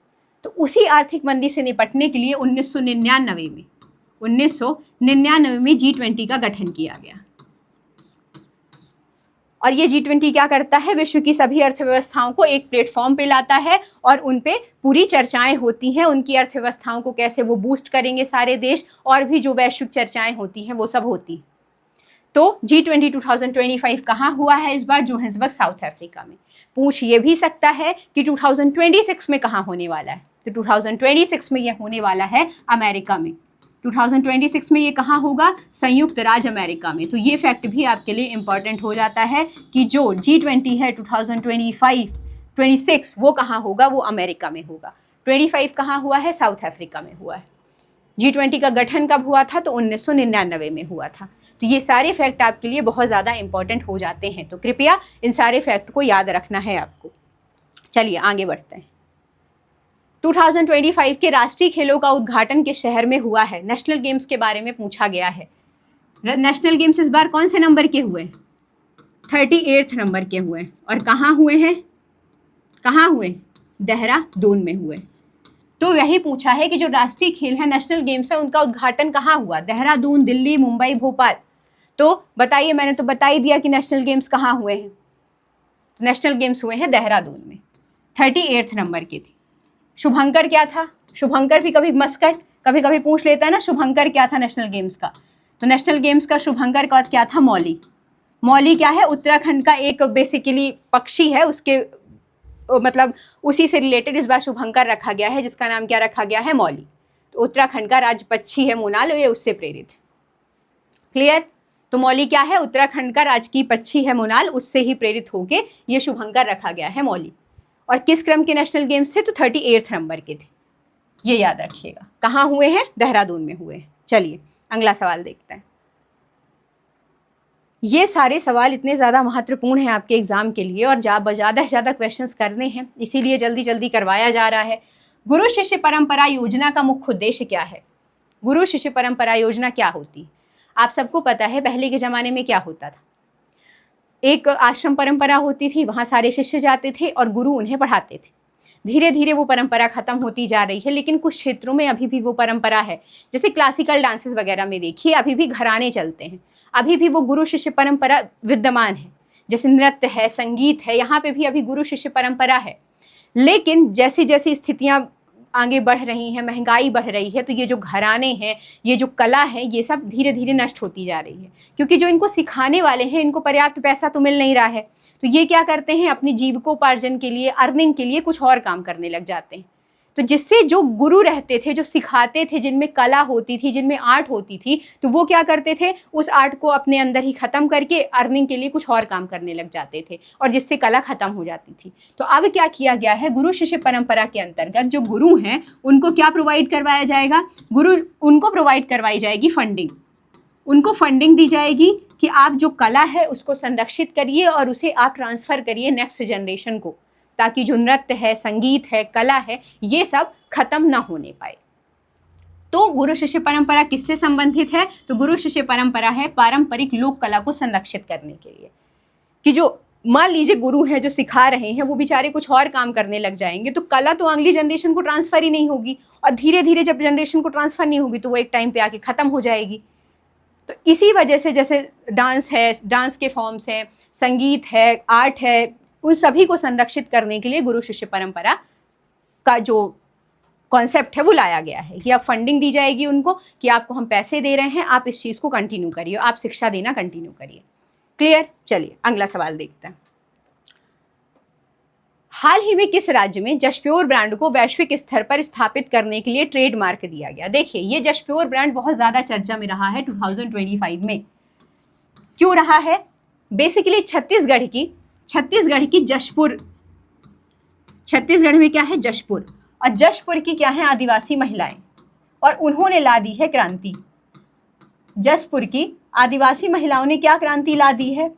[SPEAKER 1] तो उसी आर्थिक मंदी से निपटने के लिए 1999 में G20 का गठन किया गया। और ये G20 क्या करता है? विश्व की सभी अर्थव्यवस्थाओं को एक प्लेटफॉर्म पे लाता है और उन पे पूरी चर्चाएं होती हैं, उनकी अर्थव्यवस्थाओं को कैसे वो बूस्ट करेंगे सारे देश, और भी जो वैश्विक चर्चाएं होती हैं वो सब होती हैं। तो G20 2025 कहाँ हुआ है इस बार? जोहान्सबर्ग, साउथ अफ्रीका में। पूछ ये भी सकता है कि 2026 में कहाँ होने वाला है, तो 2026 में ये होने वाला है अमेरिका में। 2026 में ये कहाँ होगा? संयुक्त राज्य अमेरिका में। तो ये फैक्ट भी आपके लिए इम्पॉर्टेंट हो जाता है कि जो G20 है 2026 वो कहाँ होगा? वो अमेरिका में होगा। 25 कहाँ हुआ है? साउथ अफ्रीका में हुआ है। G20 का गठन कब हुआ था? तो 1999 में हुआ था। तो ये सारे फैक्ट आपके लिए बहुत ज़्यादा इंपॉर्टेंट हो जाते हैं, तो कृपया इन सारे फैक्ट को याद रखना है आपको। चलिए आगे बढ़ते हैं। 2025 के राष्ट्रीय खेलों का उद्घाटन किस शहर में हुआ है? नेशनल गेम्स के बारे में पूछा गया है। नेशनल गेम्स इस बार कौन से नंबर के हुए? 38 नंबर के हुए। और कहाँ हुए हैं? कहाँ हुए? देहरादून में हुए। तो यही पूछा है कि जो राष्ट्रीय खेल है, नेशनल गेम्स है, उनका उद्घाटन कहाँ हुआ? देहरादून, दिल्ली, मुंबई, भोपाल। तो बताइए, मैंने तो बता ही दिया कि नेशनल गेम्स कहाँ हुए हैं। तो नेशनल गेम्स हुए हैं देहरादून में। 38 नंबर की थी। शुभंकर क्या था? शुभंकर भी कभी मस्कट कभी कभी पूछ लेता है ना, शुभंकर क्या था नेशनल गेम्स का? तो नेशनल गेम्स का शुभंकर का क्या था? मौली। मौली क्या है? उत्तराखंड का एक बेसिकली पक्षी है, उसके मतलब उसी से रिलेटेड इस बार शुभंकर रखा गया है, जिसका नाम क्या रखा गया है? मौली। तो उत्तराखंड का राज्य पक्षी है मोनाल, ये उससे प्रेरित। क्लियर? तो मौली क्या है? उत्तराखंड का राजकीय पक्षी है मोनाल, उससे ही प्रेरित होके ये शुभंकर रखा गया है मौली। और किस क्रम के नेशनल गेम्स थे? तो 38 नंबर के थे, ये याद रखिएगा। कहाँ हुए हैं? देहरादून में हुए हैं। चलिए अगला सवाल देखते हैं। ये सारे सवाल इतने ज़्यादा महत्वपूर्ण हैं आपके एग्जाम के लिए और ज़्यादा से ज़्यादा क्वेश्चंस करने हैं, इसीलिए जल्दी जल्दी करवाया जा रहा है। गुरु शिष्य परंपरा योजना का मुख्य उद्देश्य क्या है? गुरु शिष्य परंपरा योजना क्या होती है? आप सबको पता है पहले के ज़माने में क्या होता था। एक आश्रम परंपरा होती थी, वहाँ सारे शिष्य जाते थे और गुरु उन्हें पढ़ाते थे। धीरे धीरे वो परंपरा खत्म होती जा रही है, लेकिन कुछ क्षेत्रों में अभी भी वो परंपरा है। जैसे क्लासिकल डांसेस वगैरह में देखिए, अभी भी घराने चलते हैं, अभी भी वो गुरु शिष्य परंपरा विद्यमान है। जैसे नृत्य है, संगीत है, यहाँ पे भी अभी गुरु शिष्य परंपरा है। लेकिन जैसे जैसे स्थितियाँ आगे बढ़ रही हैं, महंगाई बढ़ रही है, तो ये जो घराने हैं, ये जो कला है, ये सब धीरे धीरे नष्ट होती जा रही है, क्योंकि जो इनको सिखाने वाले हैं, इनको पर्याप्त पैसा तो मिल नहीं रहा है। तो ये क्या करते हैं? अपनी जीविकोपार्जन के लिए, अर्निंग के लिए कुछ और काम करने लग जाते हैं। तो जिससे जो गुरु रहते थे, जो सिखाते थे, जिनमें कला होती थी, जिनमें आर्ट होती थी, तो वो क्या करते थे? उस आर्ट को अपने अंदर ही खत्म करके अर्निंग के लिए कुछ और काम करने लग जाते थे, और जिससे कला खत्म हो जाती थी। तो अब क्या किया गया है? गुरु शिष्य परंपरा के अंतर्गत जो गुरु हैं उनको क्या प्रोवाइड करवाया जाएगा? उनको प्रोवाइड करवाई जाएगी फंडिंग। उनको फंडिंग दी जाएगी कि आप जो कला है उसको संरक्षित करिए और उसे आप ट्रांसफ़र करिए नेक्स्ट जनरेशन को, ताकि जो नृत्य है, संगीत है, कला है, ये सब खत्म ना होने पाए। तो गुरु शिष्य परंपरा किससे संबंधित है? तो गुरु शिष्य परंपरा है पारंपरिक लोक कला को संरक्षित करने के लिए। कि जो मान लीजिए गुरु हैं जो सिखा रहे हैं, वो बेचारे कुछ और काम करने लग जाएंगे, तो कला तो अगली जनरेशन को ट्रांसफ़र ही नहीं होगी, और धीरे धीरे जब जनरेशन को ट्रांसफ़र नहीं होगी तो वो एक टाइम पे आके ख़त्म हो जाएगी। तो इसी वजह से जैसे डांस है, डांस के फॉर्म्स हैं, संगीत है, आर्ट है, उन सभी को संरक्षित करने के लिए गुरु शिष्य परंपरा का जो कॉन्सेप्ट है वो लाया गया है कि आप फंडिंग दी जाएगी उनको, कि आपको हम पैसे दे रहे हैं, आप इस चीज़ को कंटिन्यू करिए, आप शिक्षा देना कंटिन्यू करिए। क्लियर? चलिए अगला सवाल देखते हैं। हाल ही में किस राज्य में जशप्योर ब्रांड को वैश्विक स्तर पर स्थापित करने के लिए ट्रेडमार्क दिया गया? देखिए, ये जशप्योर ब्रांड बहुत ज़्यादा चर्चा में रहा है 2025 में। क्यों रहा है? बेसिकली छत्तीसगढ़ की जशपुर, छत्तीसगढ़ में क्या है? जशपुर। और जशपुर की क्या है? आदिवासी महिलाएं, और उन्होंने ला दी है क्रांति। जशपुर की आदिवासी महिलाओं ने क्या क्रांति ला दी है?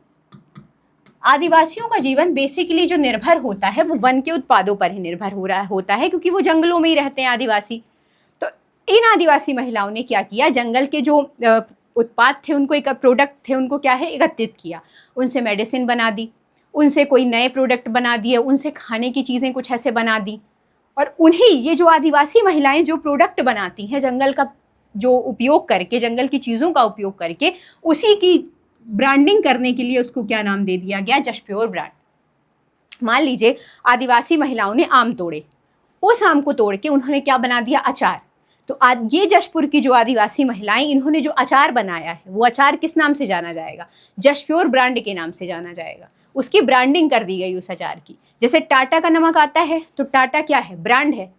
[SPEAKER 1] आदिवासियों का जीवन बेसिकली जो निर्भर होता है वो वन के उत्पादों पर ही निर्भर हो रहा होता है, क्योंकि वो जंगलों में ही रहते हैं आदिवासी। तो इन आदिवासी महिलाओं ने क्या किया? जंगल के जो उत्पाद थे, उनको एक प्रोडक्ट थे, उनको क्या है? एकत्रित किया, उनसे मेडिसिन बना दी, उनसे कोई नए प्रोडक्ट बना दिए, उनसे खाने की चीज़ें कुछ ऐसे बना दी, और उन्हीं ये जो आदिवासी महिलाएं जो प्रोडक्ट बनाती हैं जंगल का जो उपयोग करके, जंगल की चीज़ों का उपयोग करके, उसी की ब्रांडिंग करने के लिए उसको क्या नाम दे दिया गया? जशप्योर ब्रांड। मान लीजिए आदिवासी महिलाओं ने आम तोड़े, उस आम को तोड़ के उन्होंने क्या बना दिया? अचार। तो ये जशपुर की जो आदिवासी महिलाएं, इन्होंने जो अचार बनाया है, वो अचार किस नाम से जाना जाएगा? जशप्योर ब्रांड के नाम से जाना जाएगा। उसकी ब्रांडिंग कर दी गई उस अचार की। जैसे टाटा का नमक आता है, तो टाटा क्या है? ब्रांड है।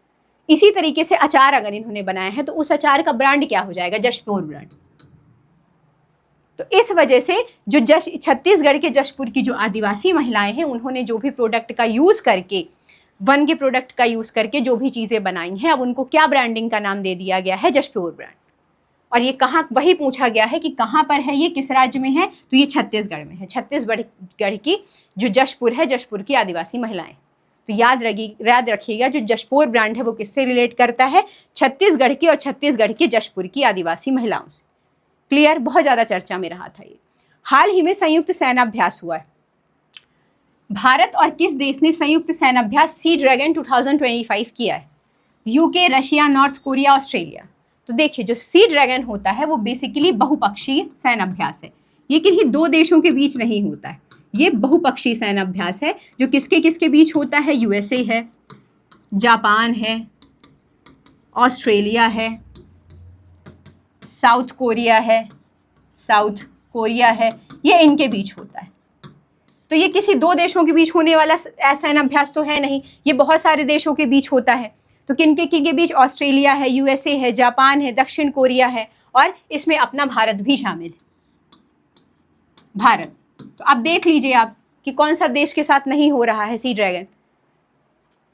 [SPEAKER 1] इसी तरीके से अचार अगर इन्होंने बनाया है तो उस अचार का ब्रांड क्या हो जाएगा? जशपुर ब्रांड। तो इस वजह से जो छत्तीसगढ़ के जशपुर की जो आदिवासी महिलाएं हैं उन्होंने जो भी प्रोडक्ट का यूज़ करके, वन के प्रोडक्ट का यूज़ करके जो भी चीज़ें बनाई हैं, अब उनको क्या ब्रांडिंग का नाम दे दिया गया है? जशपुर ब्रांड। और ये कहाँ, वही पूछा गया है कि कहाँ पर है ये, किस राज्य में है? तो ये छत्तीसगढ़ में है। छत्तीसगढ़ की जो जशपुर है, जशपुर की आदिवासी महिलाएं। तो याद रखिएगा जो जशपुर ब्रांड है वो किससे रिलेट करता है? छत्तीसगढ़ की, और छत्तीसगढ़ की जशपुर की आदिवासी महिलाओं से। क्लियर? बहुत ज़्यादा चर्चा में रहा था ये। हाल ही में संयुक्त सैन्याभ्यास हुआ है। भारत और किस देश ने संयुक्त सैन्याभ्यास सी ड्रैगन 2025 किया है? UK, Russia, north Korea, Australia. तो देखिए जो सी ड्रैगन होता है वो बेसिकली बहुपक्षीय सैन्याभ्यास है। ये किसी दो देशों के बीच नहीं होता है, ये बहुपक्षीय सैन्याभ्यास है जो किसके किसके बीच होता है? यूएसए है, जापान है, ऑस्ट्रेलिया है, साउथ कोरिया है, ये इनके बीच होता है। तो ये किसी दो देशों के बीच होने वाला सैन्याभ्यास तो है नहीं, ये बहुत सारे देशों के बीच होता है। तो किनके बीच? ऑस्ट्रेलिया है, यूएसए है, जापान है, दक्षिण कोरिया है, और इसमें अपना भारत भी शामिल है। भारत। तो अब देख लीजिए आप कि कौन सा देश के साथ नहीं हो रहा है सी ड्रैगन।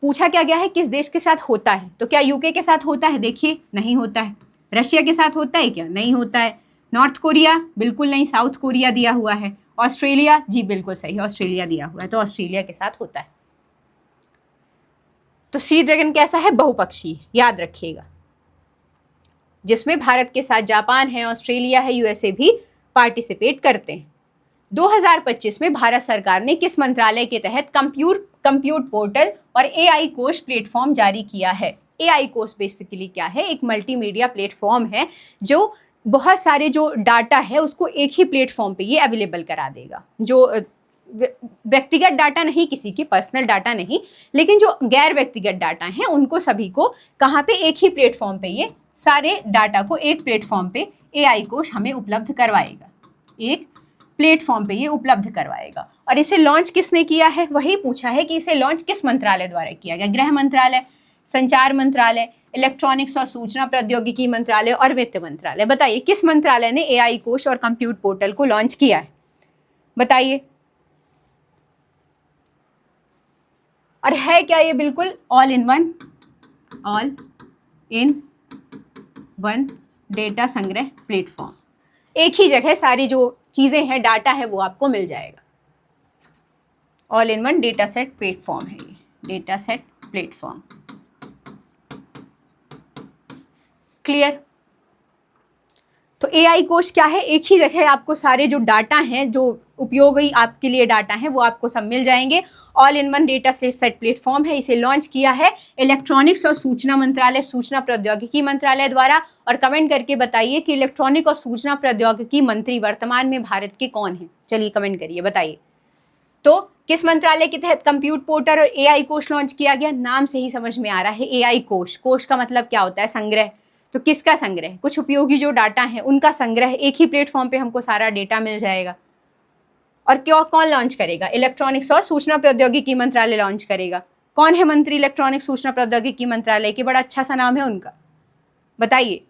[SPEAKER 1] पूछा क्या गया है? किस देश के साथ होता है? तो क्या यूके के साथ होता है? देखिए नहीं होता है। रशिया के साथ होता है क्या? नहीं होता है। North Korea? बिल्कुल नहीं, साउथ कोरिया दिया हुआ है। ऑस्ट्रेलिया? जी बिल्कुल सही, ऑस्ट्रेलिया दिया हुआ है, तो ऑस्ट्रेलिया के साथ होता है। तो सी ड्रैगन कैसा है? बहुपक्षीय, याद रखिएगा, जिसमें भारत के साथ जापान है, ऑस्ट्रेलिया है, यूएसए भी पार्टिसिपेट करते हैं। 2025 में भारत सरकार ने किस मंत्रालय के तहत कंप्यूट पोर्टल और एआई कोश प्लेटफॉर्म जारी किया है? एआई कोश बेसिकली क्या है? एक मल्टीमीडिया प्लेटफॉर्म है जो बहुत सारे जो डाटा है उसको एक ही प्लेटफॉर्म पे ये अवेलेबल करा देगा। जो व्यक्तिगत डाटा नहीं, किसी की पर्सनल डाटा नहीं, लेकिन जो गैर व्यक्तिगत डाटा हैं उनको सभी को कहाँ पे? एक ही प्लेटफॉर्म पे ये सारे डाटा को एक प्लेटफॉर्म पे एआई कोश हमें उपलब्ध करवाएगा, एक प्लेटफॉर्म पे ये उपलब्ध करवाएगा। और इसे लॉन्च किसने किया है? वही पूछा है कि इसे लॉन्च किस मंत्रालय द्वारा किया गया? गृह मंत्रालय, संचार मंत्रालय, इलेक्ट्रॉनिक्स और सूचना प्रौद्योगिकी मंत्रालय और वित्त मंत्रालय। बताइए किस मंत्रालय ने एआई कोश और कंप्यूट पोर्टल को लॉन्च किया है? बताइए। और है क्या ये? बिल्कुल ऑल इन वन डेटा संग्रह प्लेटफॉर्म। एक ही जगह सारी जो चीजें हैं, डाटा है, वो आपको मिल जाएगा। All in one data set platform है ये, डेटा सेट प्लेटफॉर्म। क्लियर? तो एआई कोश क्या है? एक ही जगह आपको सारे जो डाटा हैं, जो उपयोगी आपके लिए डाटा हैं, वो आपको सब मिल जाएंगे। All in one data set platform है। इसे लॉन्च किया है इलेक्ट्रॉनिक्स और सूचना मंत्रालय, सूचना प्रौद्योगिकी मंत्रालय द्वारा। और कमेंट करके बताइए कि इलेक्ट्रॉनिक और सूचना प्रौद्योगिकी मंत्री वर्तमान में भारत के कौन हैं? चलिए कमेंट करिए, बताइए। तो किस मंत्रालय के तहत कंप्यूट पोर्टल और एआई कोश लॉन्च किया गया? नाम से ही समझ में आ रहा है, एआई कोश। कोश का मतलब क्या होता है? संग्रह। तो किसका संग्रह? कुछ उपयोगी जो डाटा है उनका संग्रह। एक ही प्लेटफॉर्म पे हमको सारा डेटा मिल जाएगा। और क्यों, कौन लॉन्च करेगा? इलेक्ट्रॉनिक्स और सूचना प्रौद्योगिकी मंत्रालय लॉन्च करेगा। कौन है मंत्री इलेक्ट्रॉनिक्स सूचना प्रौद्योगिकी मंत्रालय के? बड़ा अच्छा सा नाम है उनका, बताइए।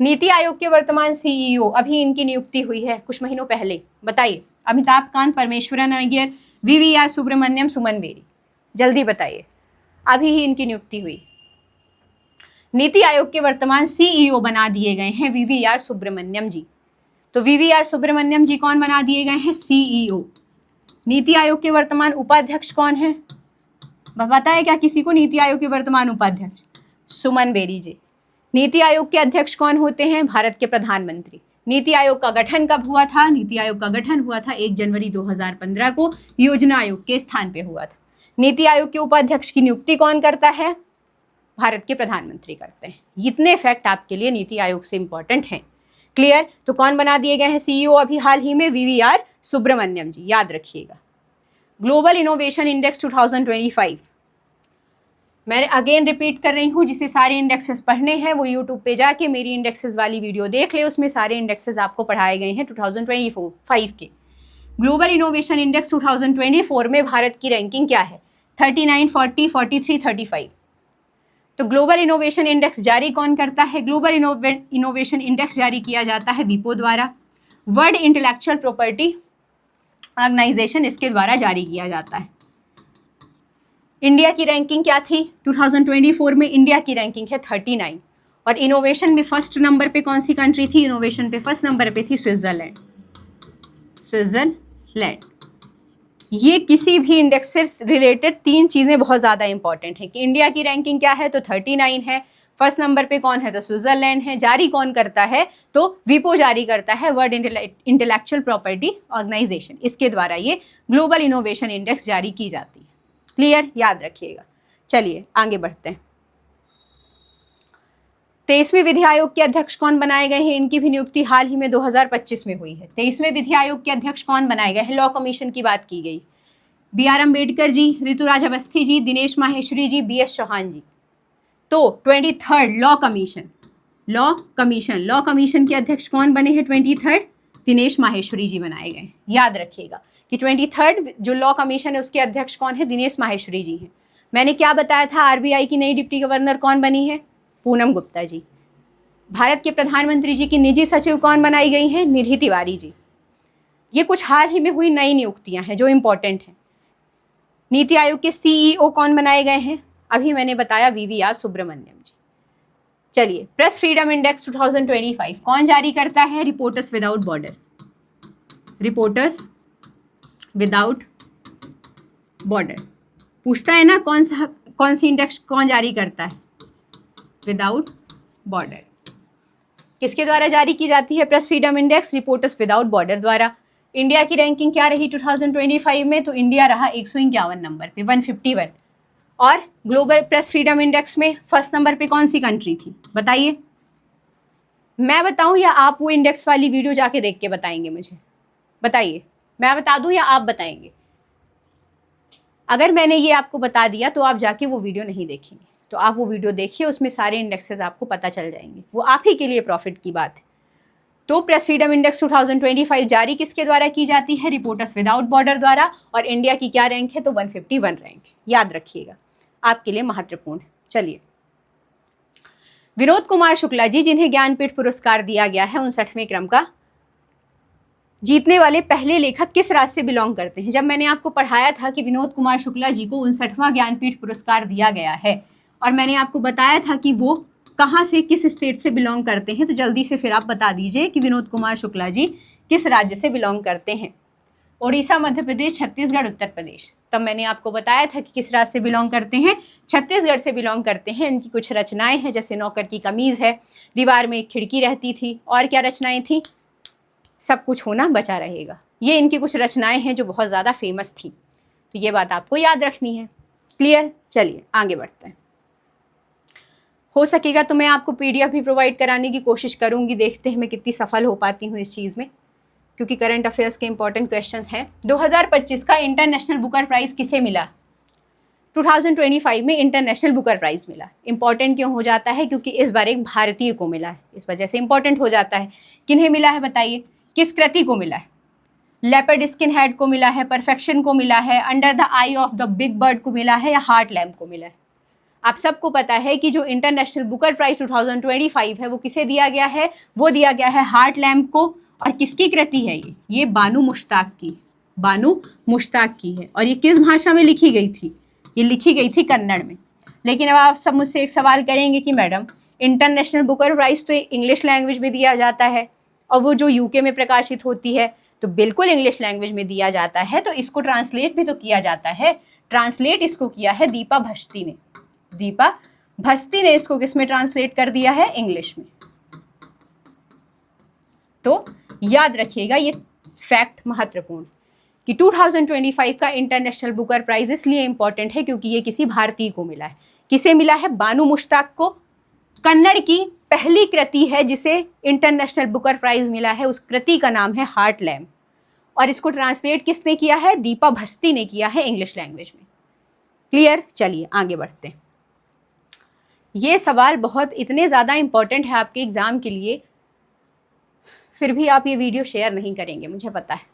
[SPEAKER 1] नीति आयोग के वर्तमान सीईओ, अभी इनकी नियुक्ति हुई है कुछ महीनों पहले, बताइए। अमिताभ कांत, परमेश्वरन अय्यर, वीवीआर सुब्रमण्यम, सुमन बेरी। जल्दी बताइए, अभी ही इनकी नियुक्ति हुई। नीति आयोग के वर्तमान सीईओ बना दिए गए हैं वीवीआर सुब्रमण्यम जी। तो वीवीआर सुब्रमण्यम जी कौन बना दिए गए हैं? सीईओ। नीति आयोग के वर्तमान उपाध्यक्ष कौन है? पता है क्या किसी को नीति आयोग के वर्तमान उपाध्यक्ष? सुमन बेरी जी। नीति आयोग के अध्यक्ष कौन होते हैं? भारत के प्रधानमंत्री। नीति आयोग का गठन कब हुआ था? नीति आयोग का गठन हुआ था 1 जनवरी 2015 को, योजना आयोग के स्थान पे हुआ था। नीति आयोग के उपाध्यक्ष की नियुक्ति कौन करता है? भारत के प्रधानमंत्री करते हैं। इतने फैक्ट आपके लिए नीति आयोग से इंपॉर्टेंट हैं। क्लियर? तो कौन बना दिए गए हैं सीईओ अभी हाल ही में? वीवीआर सुब्रमण्यम जी, याद रखिएगा। ग्लोबल इनोवेशन इंडेक्स 2025, मैं अगेन रिपीट कर रही हूँ, जिसे सारे इंडेक्सेस पढ़ने हैं वो यूट्यूब पे जाके मेरी इंडेक्सेस वाली वीडियो देख ले, उसमें सारे इंडेक्सेस आपको पढ़ाए गए हैं 2025 के। ग्लोबल इनोवेशन इंडेक्स 2024 में भारत की रैंकिंग क्या है? 39, 40, 43, 35। तो ग्लोबल इनोवेशन इंडेक्स जारी कौन करता है? ग्लोबल इनोवेशन इंडेक्स जारी किया जाता है विपो द्वारा। वर्ल्ड इंटेलेक्चुअल प्रॉपर्टी ऑर्गेनाइजेशन इसके द्वारा जारी किया जाता है। इंडिया की रैंकिंग क्या थी 2024 में? इंडिया की रैंकिंग है 39 और इनोवेशन में फर्स्ट नंबर पे कौन सी कंट्री थी? इनोवेशन पे फर्स्ट नंबर पे थी स्विट्जरलैंड। स्विट्जरलैंड। ये किसी भी इंडेक्स से रिलेटेड तीन चीज़ें बहुत ज़्यादा इंपॉर्टेंट हैं कि इंडिया की रैंकिंग क्या है तो 39 है, फर्स्ट नंबर पे कौन है तो स्विट्जरलैंड है, जारी कौन करता है तो विपो जारी करता है, वर्ल्ड इंटेलेक्चुअल प्रॉपर्टी ऑर्गेनाइजेशन, इसके द्वारा ये ग्लोबल इनोवेशन इंडेक्स जारी की जाती है। क्लियर, याद रखिएगा। चलिए आगे बढ़ते हैं। 23वें विधि आयोग के अध्यक्ष कौन बनाए गए हैं? इनकी भी नियुक्ति हाल ही में 2025 में हुई है। 23वें विधि आयोग के अध्यक्ष कौन बनाए गए हैं? लॉ कमीशन की बात की गई। BR अम्बेडकर जी, ऋतुराज अवस्थी जी, दिनेश माहेश्वरी जी, BS चौहान जी। तो 23rd लॉ कमीशन के अध्यक्ष कौन बने हैं? 23rd दिनेश माहेश्वरी जी बनाए गए। याद रखिएगा कि 23rd जो लॉ कमीशन है उसके अध्यक्ष कौन है? दिनेश माहेश्वरी जी हैं। मैंने क्या बताया था? RBI की नई डिप्टी गवर्नर कौन बनी है? पूनम गुप्ता जी। भारत के प्रधानमंत्री जी की निजी सचिव कौन बनाई गई हैं? निधि तिवारी जी। ये कुछ हाल ही में हुई नई नियुक्तियां हैं जो इंपॉर्टेंट हैं। नीति आयोग के CEO कौन बनाए गए हैं? अभी मैंने बताया VVR सुब्रमण्यम जी। चलिए, प्रेस फ्रीडम इंडेक्स 2025 कौन जारी करता है? Reporters without border. Reporters without border पूछता है ना, कौन सी इंडेक्स कौन जारी करता है? Without border. किसके द्वारा जारी की जाती है press freedom index? Reporters without border द्वारा। इंडिया की रैंकिंग क्या रही 2025 में? तो इंडिया रहा 151 नंबर पे, 151। और ग्लोबल प्रेस फ्रीडम इंडेक्स में फर्स्ट नंबर पे कौन सी कंट्री थी? बताइए। मैं बताऊं या आप वो इंडेक्स वाली वीडियो जाके देख के बताएंगे मुझे? बताइए, मैं बता दूं या आप बताएंगे? अगर मैंने ये आपको बता दिया तो आप जाके वो वीडियो नहीं देखेंगे, तो आप वो वीडियो देखिए, उसमें सारे इंडेक्सेस आपको पता चल जाएंगे, वो आप ही के लिए प्रॉफिट की बात है। तो प्रेस फ्रीडम इंडेक्स 2025 जारी किसके द्वारा की जाती है? रिपोर्टर्स विदाउट बॉर्डर द्वारा। और इंडिया की क्या रैंक है? तो 151 रैंक। याद रखिएगा, आपके लिए महत्वपूर्ण है। चलिए, विनोद कुमार शुक्ला जी, जिन्हें ज्ञानपीठ पुरस्कार दिया गया है, 59वें क्रम का जीतने वाले पहले लेखक किस राज्य से बिलोंग करते हैं? जब मैंने आपको पढ़ाया था कि विनोद कुमार शुक्ला जी को 59वां ज्ञानपीठ पुरस्कार दिया गया है और मैंने आपको बताया था कि वो कहाँ से, किस स्टेट से बिलोंग करते हैं, तो जल्दी से फिर आप बता दीजिए कि विनोद कुमार शुक्ला जी किस राज्य से बिलोंग करते हैं? ओडिशा, मध्य प्रदेश, छत्तीसगढ़, उत्तर प्रदेश। तब मैंने आपको बताया था कि किस राज्य से बिलोंग करते हैं? छत्तीसगढ़ से बिलोंग करते हैं। इनकी कुछ रचनाएं हैं, जैसे नौकर की कमीज है, दीवार में एक खिड़की रहती थी, और क्या रचनाएं थी? सब कुछ होना बचा रहेगा। ये इनकी कुछ रचनाएं हैं जो बहुत ज़्यादा फेमस थी, तो ये बात आपको याद रखनी है। क्लियर? चलिए आगे बढ़ते हैं। हो सकेगा तो मैं आपको PDF भी प्रोवाइड कराने की कोशिश करूंगी, देखते हैं मैं कितनी सफल हो पाती हूँ इस चीज़ में, क्योंकि करंट अफेयर्स के इंपॉर्टेंट क्वेश्चंस हैं। 2025 का इंटरनेशनल बुकर प्राइज़ किसे मिला? 2025 में इंटरनेशनल बुकर प्राइज़ मिला। इंपॉर्टेंट क्यों हो जाता है? क्योंकि इस बार एक भारतीय को मिला है, इस वजह से इंपॉर्टेंट हो जाता है। किन्हें मिला है बताइए? किस कृति को मिला है? लेपर्ड स्किन हेड को मिला है, परफेक्शन को मिला है, under the I of the big bird को मिला है, या हार्ट लैम्प को मिला है? आप सबको पता है कि जो इंटरनेशनल बुकर प्राइज 2025 है वो किसे दिया गया है? वो दिया गया है हार्ट लैम्प को। और किसकी कृति है ये बानू मुश्ताक की, बानू मुश्ताक की है। और ये किस भाषा में लिखी गई थी? ये लिखी गई थी कन्नड़ में। लेकिन अब आप सब मुझसे एक सवाल करेंगे कि मैडम, इंटरनेशनल बुकर प्राइज तो इंग्लिश लैंग्वेज में दिया जाता है और वो जो UK में प्रकाशित होती है, तो बिल्कुल इंग्लिश लैंग्वेज में दिया जाता है, तो इसको ट्रांसलेट भी तो किया जाता है। ट्रांसलेट इसको किया है दीपा भस्ती ने। दीपा भस्ती ने इसको किस में ट्रांसलेट कर दिया है? इंग्लिश में। तो याद रखिएगा, ये फैक्ट महत्वपूर्ण कि 2025 का इंटरनेशनल बुकर प्राइज इसलिए इंपॉर्टेंट है क्योंकि ये किसी भारतीय को मिला है। किसे मिला है? बानू मुश्ताक को। कन्नड़ की पहली कृति है जिसे इंटरनेशनल बुकर प्राइज मिला है, उस कृति का नाम है हार्ट लैम्प, और इसको ट्रांसलेट किसने किया है? दीपा भस्ती ने किया है इंग्लिश लैंग्वेज में। क्लियर? चलिए आगे बढ़ते हैं। ये सवाल बहुत इतने ज़्यादा इंपॉर्टेंट है आपके एग्ज़ाम के लिए, फिर भी आप ये वीडियो शेयर नहीं करेंगे, मुझे पता है।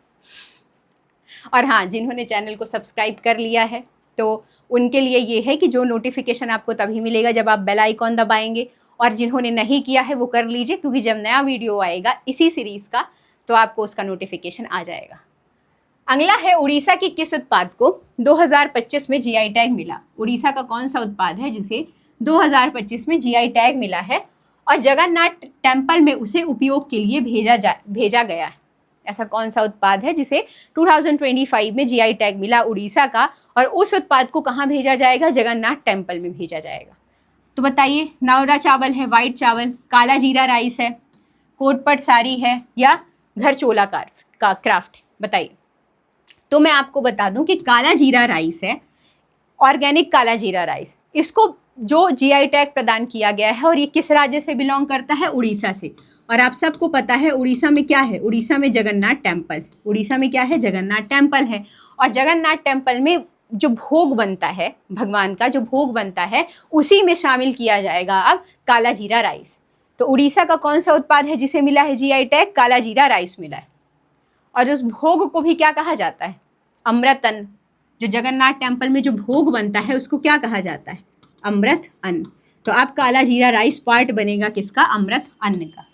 [SPEAKER 1] और हाँ, जिन्होंने चैनल को सब्सक्राइब कर लिया है तो उनके लिए ये है कि जो नोटिफिकेशन आपको तभी मिलेगा जब आप बेल आइकॉन दबाएंगे, और जिन्होंने नहीं किया है वो कर लीजिए, क्योंकि जब नया वीडियो आएगा इसी सीरीज़ का तो आपको उसका नोटिफिकेशन आ जाएगा। अगला है, उड़ीसा की किस उत्पाद को 2025 में जीआई टैग मिला? उड़ीसा का कौन सा उत्पाद है जिसे 2025 में जीआई टैग मिला है और जगन्नाथ टेम्पल में उसे उपयोग के लिए भेजा गया है? ऐसा कौन सा उत्पाद है जिसे 2025 में जीआई टैग मिला उड़ीसा का, और उस उत्पाद को कहाँ भेजा जाएगा? जगन्नाथ टेम्पल में भेजा जाएगा। तो बताइए, नावरा चावल है, वाइट चावल, काला जीरा राइस है, कोटपट साड़ी है, या घर चोला क्राफ्ट? बताइए। तो मैं आपको बता दूं कि काला जीरा राइस है, ऑर्गेनिक काला जीरा राइस, इसको जो जीआई टैग प्रदान किया गया है, और ये किस राज्य से बिलोंग करता है? उड़ीसा से। और आप सबको पता है उड़ीसा में क्या है? उड़ीसा में जगन्नाथ टेम्पल। उड़ीसा में क्या है? जगन्नाथ टेम्पल है। और जगन्नाथ टेम्पल में जो भोग बनता है, भगवान का जो भोग बनता है, उसी में शामिल किया जाएगा अब काला जीरा राइस। तो उड़ीसा का कौन सा उत्पाद है जिसे मिला है जीआई टैग? काला जीरा राइस मिला है। और उस भोग को भी क्या कहा जाता है? अमृत अन्न। जो जगन्नाथ टेम्पल में जो भोग बनता है उसको क्या कहा जाता है? अमृत अन्न। तो अब काला जीरा राइस पार्ट बनेगा किसका? अमृत अन्न का।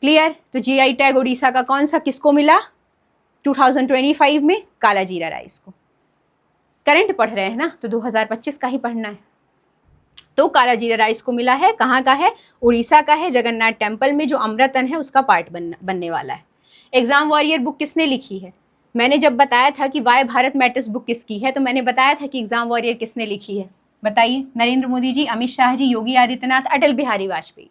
[SPEAKER 1] क्लियर? तो जीआई टैग उड़ीसा का कौन सा किसको मिला 2025 में? काला जीरा राइस को। करंट पढ़ रहे हैं ना, तो 2025 का ही पढ़ना है। तो काला जीरा राइस को मिला है, कहाँ का है? उड़ीसा का है। जगन्नाथ टेम्पल में जो अमृत अन्न है उसका पार्ट बनने वाला है। एग्जाम वॉरियर बुक किसने लिखी है? मैंने जब बताया था कि वाई भारत मैटर्स बुक किसकी है, तो मैंने बताया था कि एग्जाम वॉरियर किसने लिखी है? बताइए। नरेंद्र मोदी जी, अमित शाह जी, योगी आदित्यनाथ, अटल बिहारी वाजपेयी।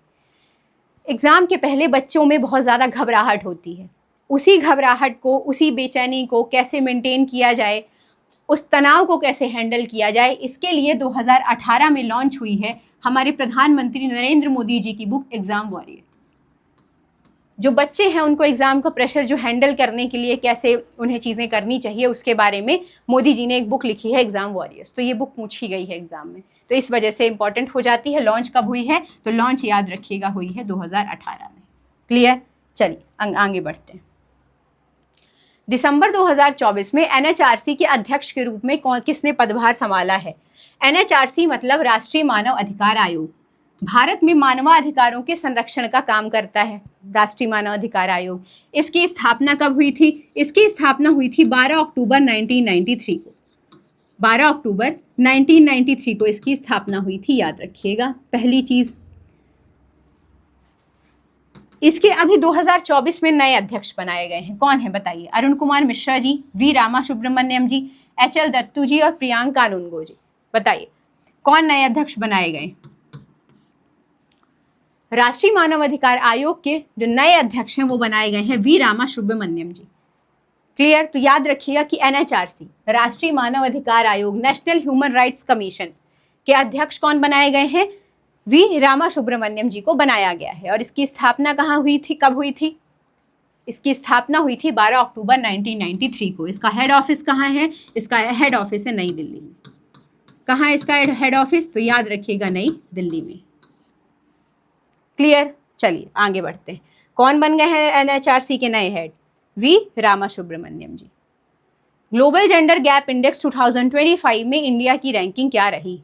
[SPEAKER 1] एग्ज़ाम के पहले बच्चों में बहुत ज़्यादा घबराहट होती है। उसी घबराहट को, उसी बेचैनी को कैसे मेंटेन किया जाए, उस तनाव को कैसे हैंडल किया जाए, इसके लिए 2018 में लॉन्च हुई है हमारे प्रधानमंत्री नरेंद्र मोदी जी की बुक एग्ज़ाम वॉरियर। जो बच्चे हैं उनको एग्ज़ाम का प्रेशर जो हैंडल करने के लिए कैसे उन्हें चीज़ें करनी चाहिए, उसके बारे में मोदी जी ने एक बुक लिखी है, एग्ज़ाम वॉरियर्स। तो ये बुक पूछी गई है एग्ज़ाम में, तो इस वजह से इंपॉर्टेंट हो जाती है। लॉन्च कब हुई है? तो लॉन्च याद रखिएगा हुई है 2018 में। क्लियर? चलिए आगे बढ़ते हैं। दिसंबर 2024 में एनएचआरसी के अध्यक्ष के रूप में किसने पदभार संभाला है? एनएचआरसी मतलब राष्ट्रीय मानव अधिकार आयोग। भारत में मानवाधिकारों के संरक्षण का काम करता है राष्ट्रीय मानव अधिकार आयोग। इसकी स्थापना कब हुई थी? इसकी स्थापना हुई थी 12 अक्टूबर 1993 को। 12 अक्टूबर 1993 को इसकी स्थापना हुई थी, याद रखिएगा। पहली चीज, इसके अभी 2024 में नए अध्यक्ष बनाए गए हैं। कौन है बताइए? अरुण कुमार मिश्रा जी, वी रामा सुब्रमण्यम जी, एचएल दत्तू जी और प्रियांक कानूनगो जी। बताइए कौन नए अध्यक्ष बनाए गए? राष्ट्रीय मानव अधिकार आयोग के जो नए अध्यक्ष हैं वो बनाए गए हैं वी रामा सुब्रमण्यम जी। क्लियर? तो याद रखिएगा कि एनएचआरसी राष्ट्रीय मानव अधिकार आयोग, नेशनल ह्यूमन राइट्स कमीशन के अध्यक्ष कौन बनाए गए हैं? वी रामा सुब्रमण्यम जी को बनाया गया है। और इसकी स्थापना कहाँ हुई थी, कब हुई थी? इसकी स्थापना हुई थी 12 अक्टूबर 1993 को। इसका हेड ऑफिस कहाँ है? इसका हेड ऑफिस है नई दिल्ली में। कहाँ है इसका हेड ऑफिस? तो याद रखिएगा नई दिल्ली में। क्लियर? चलिए आगे बढ़ते हैं। कौन बन गए हैं एनएचआरसी के नए head? V Rama Subramaniam ji. Global gender gap index 2025 में इंडिया की रैंकिंग क्या रही?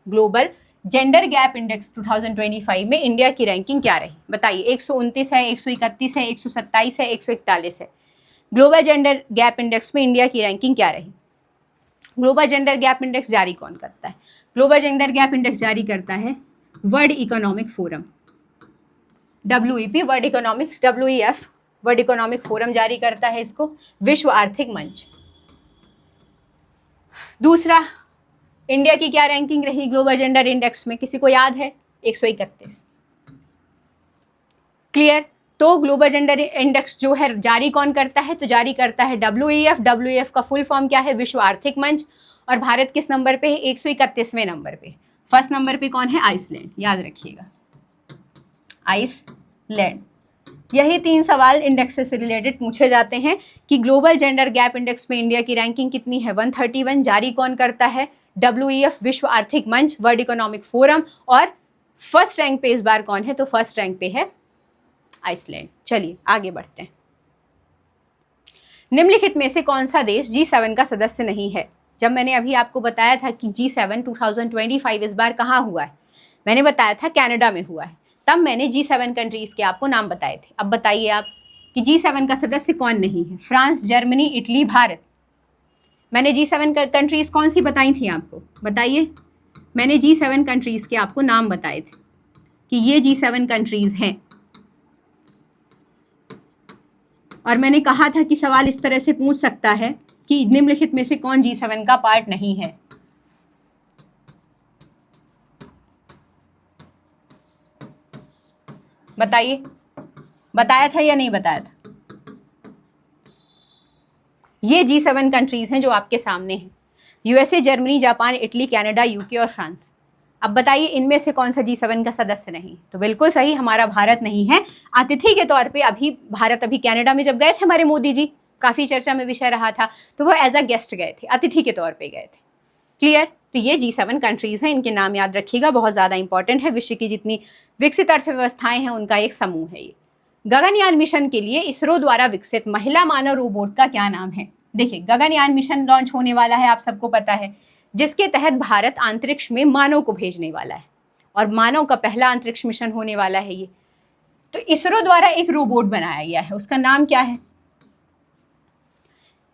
[SPEAKER 1] ग्लोबल जेंडर गैप इंडेक्स 2025 में इंडिया की रैंकिंग क्या रही? बताइए। 129 है, 131 है, 127 है, 141 है। ग्लोबल जेंडर गैप इंडेक्स में इंडिया की रैंकिंग क्या रही? ग्लोबल जेंडर गैप इंडेक्स जारी कौन करता है? ग्लोबल जेंडर गैप इंडेक्स जारी करता है world economic forum, WEP, world economic, WEF world economic forum जारी करता है इसको। विश्व आर्थिक मंच। दूसरा, इंडिया की क्या रैंकिंग रही ग्लोबल जेंडर इंडेक्स में? किसी को याद है? 131। क्लियर? तो ग्लोबल जेंडर इंडेक्स जो है जारी कौन करता है? तो जारी करता है WEF। WEF का फुल फॉर्म क्या है? विश्व आर्थिक मंच। और भारत किस नंबर पे है? 131वें नंबर पे। फर्स्ट नंबर पे कौन है? आइसलैंड। याद रखिएगा, आइसलैंड। यही 3 सवाल इंडेक्स से रिलेटेड पूछे जाते हैं कि ग्लोबल जेंडर गैप इंडेक्स में इंडिया की रैंकिंग कितनी है? 131। जारी कौन करता है? WEF, विश्व आर्थिक मंच, वर्ल्ड इकोनॉमिक फोरम। और फर्स्ट रैंक पे इस बार कौन है? तो फर्स्ट रैंक पे है आइसलैंड। चलिए आगे बढ़ते हैं। निम्नलिखित में से कौन सा देश G7 का सदस्य नहीं है? जब मैंने अभी आपको बताया था कि G7 2025 इस बार कहाँ हुआ है, मैंने बताया था कनाडा में हुआ है, तब मैंने G7 कंट्रीज़ के आपको नाम बताए थे। अब बताइए आप कि G7 का सदस्य कौन नहीं है? France, Germany, Italy, Bharat. मैंने G7 कंट्रीज़ कौन सी बताई थी आपको, बताइए। मैंने G7 कंट्रीज़ के आपको नाम बताए थे कि ये G7 कंट्रीज़ हैं, और मैंने कहा था कि सवाल इस तरह से पूछ सकता है कि निम्नलिखित में से कौन G7 का पार्ट नहीं है। बताइए, बताया था या नहीं बताया था? ये G7 कंट्रीज़ हैं जो आपके सामने हैं, USA, Germany, Japan, Italy, Canada, UK और फ्रांस। अब बताइए इनमें से कौन सा G7 का सदस्य नहीं? तो बिल्कुल सही, हमारा भारत नहीं है। अतिथि के तौर पे भारत अभी कनाडा में जब गए थे हमारे मोदी जी, काफ़ी चर्चा में विषय रहा था, तो वो एज अ गेस्ट गए थे, अतिथि के तौर पे गए थे। क्लियर? तो ये G7 कंट्रीज़ हैं, इनके नाम याद रखिएगा, बहुत ज़्यादा इंपॉर्टेंट है। विश्व की जितनी विकसित अर्थव्यवस्थाएं हैं उनका एक समूह है ये। गगनयान मिशन के लिए इसरो द्वारा विकसित महिला मानव रोबोट का क्या नाम है? देखिए, गगनयान मिशन लॉन्च होने वाला है, आप सबको पता है, जिसके तहत भारत अंतरिक्ष में मानव को भेजने वाला है, और मानव का पहला अंतरिक्ष मिशन होने वाला है ये। तो इसरो द्वारा एक रोबोट बनाया गया है, उसका नाम क्या है?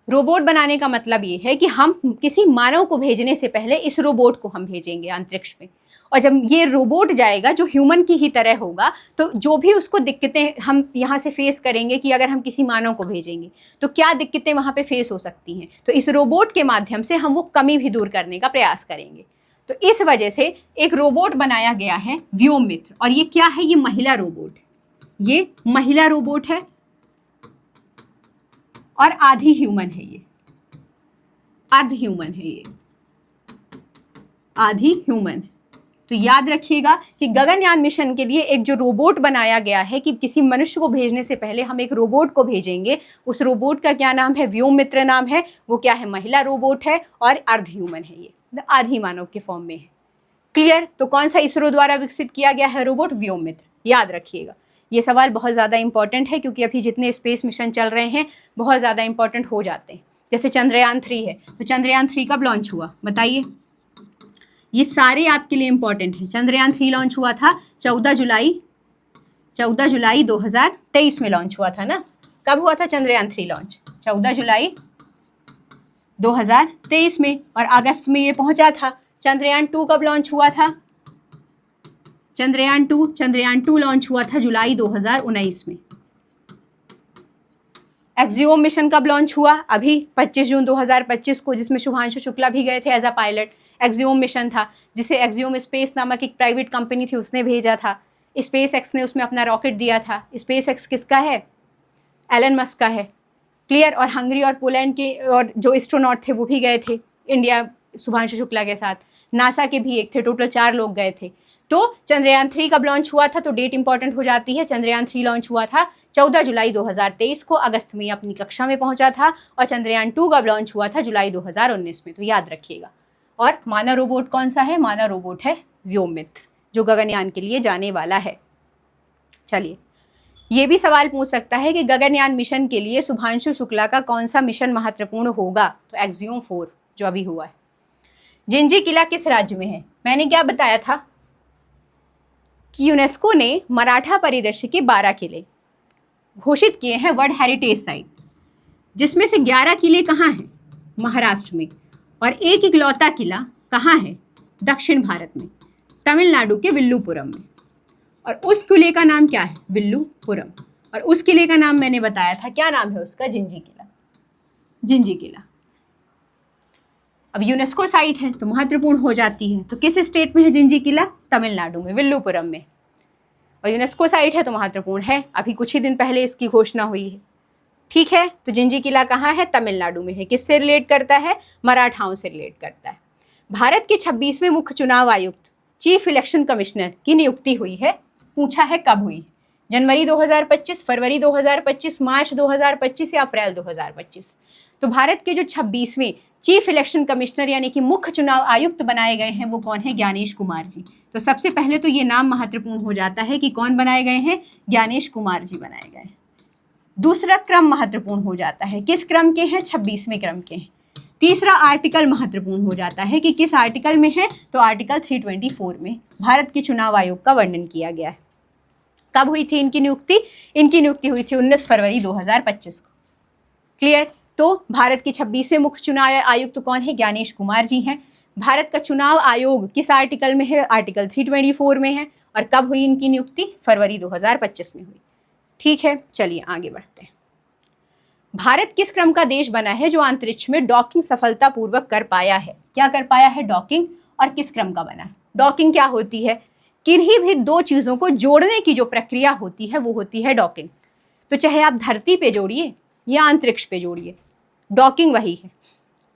[SPEAKER 1] रोबोट बनाने का मतलब ये है कि हम किसी मानव को भेजने से पहले इस रोबोट को हम भेजेंगे अंतरिक्ष में, और जब ये रोबोट जाएगा जो ह्यूमन की ही तरह होगा, तो जो भी उसको दिक्कतें हम यहाँ से फेस करेंगे कि अगर हम किसी मानव को भेजेंगे तो क्या दिक्कतें वहाँ पे फेस हो सकती हैं, तो इस रोबोट के माध्यम से हम वो कमी भी दूर करने का प्रयास करेंगे। तो इस वजह से एक रोबोट बनाया गया है व्योममित्र, और ये क्या है? ये महिला रोबोट, ये महिला रोबोट है और आधी ह्यूमन है, ये अर्ध ह्यूमन है, ये आधी ह्यूमन। तो याद रखिएगा कि गगनयान मिशन के लिए एक जो रोबोट बनाया गया है कि किसी मनुष्य को भेजने से पहले हम एक रोबोट को भेजेंगे, उस रोबोट का क्या नाम है? व्योममित्र नाम है। वो क्या है? महिला रोबोट है और अर्ध ह्यूमन है, ये आधी मानव के फॉर्म में है। क्लियर? तो कौन सा इसरो द्वारा विकसित किया गया है रोबोट? व्योममित्र। याद रखिएगा, ये सवाल बहुत ज़्यादा इंपॉर्टेंट है, क्योंकि अभी जितने स्पेस मिशन चल रहे हैं बहुत ज़्यादा इंपॉर्टेंट हो जाते हैं। जैसे चंद्रयान 3 है, तो चंद्रयान 3 कब लॉन्च हुआ, बताइए? ये सारे आपके लिए इंपॉर्टेंट हैं। चंद्रयान 3 लॉन्च हुआ था 14 जुलाई 2023 में लॉन्च हुआ था ना। कब हुआ था चंद्रयान 3 लॉन्च? 14 जुलाई 2023 में, और अगस्त में ये पहुंचा था। चंद्रयान 2 कब लॉन्च हुआ था? चंद्रयान 2 लॉन्च हुआ था जुलाई 2019 में। एक्सियोम मिशन कब लॉन्च हुआ? अभी 25 जून 2025 को, जिसमें शुभांशु शुक्ला भी गए थे as a pilot. Axiom mission था जिसे एक्सियोम स्पेस नामक एक प्राइवेट कंपनी थी उसने भेजा था। स्पेस एक्स ने उसमें अपना रॉकेट दिया था। स्पेस एक्स किसका है? एलन मस्क का है। क्लियर? और हंगरी और पोलैंड के और जो एस्ट्रोनॉट थे वो भी गए थे इंडिया शुभांशु शुक्ला के साथ। नासा के भी एक थे, टोटल 4 लोग गए थे। तो चंद्रयान 3 कब लॉन्च हुआ था? तो डेट इंपॉर्टेंट हो जाती है। चंद्रयान 3 लॉन्च हुआ था 14 जुलाई 2023 को, अगस्त में अपनी कक्षा में पहुंचा था। और चंद्रयान 2 कब लॉन्च हुआ था? जुलाई 2019 में। तो याद रखिएगा। और मानव रोबोट कौन सा है? मानव रोबोट है व्योममित्र, जो गगनयान के लिए जाने वाला है। चलिए, ये भी सवाल पूछ सकता है कि गगनयान मिशन के लिए शुभांशु शुक्ला का कौन सा मिशन महत्वपूर्ण होगा? तो एक्सियोम 4 जो अभी हुआ है। जिंजी किला किस राज्य में है? मैंने क्या बताया था कि यूनेस्को ने मराठा परिदृश्य के 12 किले घोषित किए हैं वर्ल्ड हेरिटेज साइट, जिसमें से 11 किले कहाँ हैं? महाराष्ट्र में। और एक इकलौता किला कहाँ है? दक्षिण भारत में, तमिलनाडु के विल्लुपुरम में। और उस किले का नाम क्या है? विल्लुपुरम। और उस किले का नाम मैंने बताया था, क्या नाम है उसका? जिंजी किला। जिंजी किला अब यूनेस्को साइट है तो महत्वपूर्ण हो जाती है। तो किस स्टेट में है जिंजी किला? तमिलनाडु में, विल्लुपुरम में। और यूनेस्को साइट है तो महत्वपूर्ण है। अभी कुछ ही दिन पहले इसकी घोषणा हुई है। ठीक है, तो जिंजी किला कहाँ है? तमिलनाडु में है। किससे रिलेट करता है? मराठाओं से रिलेट करता है। भारत के 26वें मुख्य चुनाव आयुक्त, चीफ इलेक्शन कमिश्नर की नियुक्ति हुई है। पूछा है कब हुई? जनवरी 2025, फरवरी 2025, मार्च 2025 या अप्रैल 2025। तो भारत के जो 26वें चीफ इलेक्शन कमिश्नर यानी कि मुख्य चुनाव आयुक्त बनाए गए हैं वो कौन है? ज्ञानेश कुमार जी। तो सबसे पहले तो ये नाम महत्वपूर्ण हो जाता है कि कौन बनाए गए हैं? ज्ञानेश कुमार जी बनाए गए हैं। दूसरा क्रम महत्वपूर्ण हो जाता है। किस क्रम के हैं? 26वें क्रम के हैं। तीसरा आर्टिकल महत्वपूर्ण हो जाता है कि किस आर्टिकल में है, तो आर्टिकल 324 में भारत के चुनाव आयोग का वर्णन किया गया है। कब हुई थी इनकी नियुक्ति? इनकी नियुक्ति हुई थी 19 फरवरी 2025 को। क्लियर? तो भारत के 26वें मुख्य चुनाव आयुक्त कौन है? ज्ञानेश कुमार जी हैं। भारत का चुनाव आयोग किस आर्टिकल में है? आर्टिकल 324 में है। और कब हुई इनकी नियुक्ति? फरवरी 2025 में हुई। ठीक है, चलिए आगे बढ़ते हैं। भारत किस क्रम का देश बना है जो अंतरिक्ष में डॉकिंग सफलतापूर्वक कर पाया है? क्या कर पाया है? डॉकिंग। और किस क्रम का बना है? डॉकिंग क्या होती है? किन्हीं भी दो चीजों को जोड़ने की जो प्रक्रिया होती है वो होती है डॉकिंग। तो चाहे आप धरती पे जोड़िए या अंतरिक्ष पे जोड़िए, डॉकिंग वही है।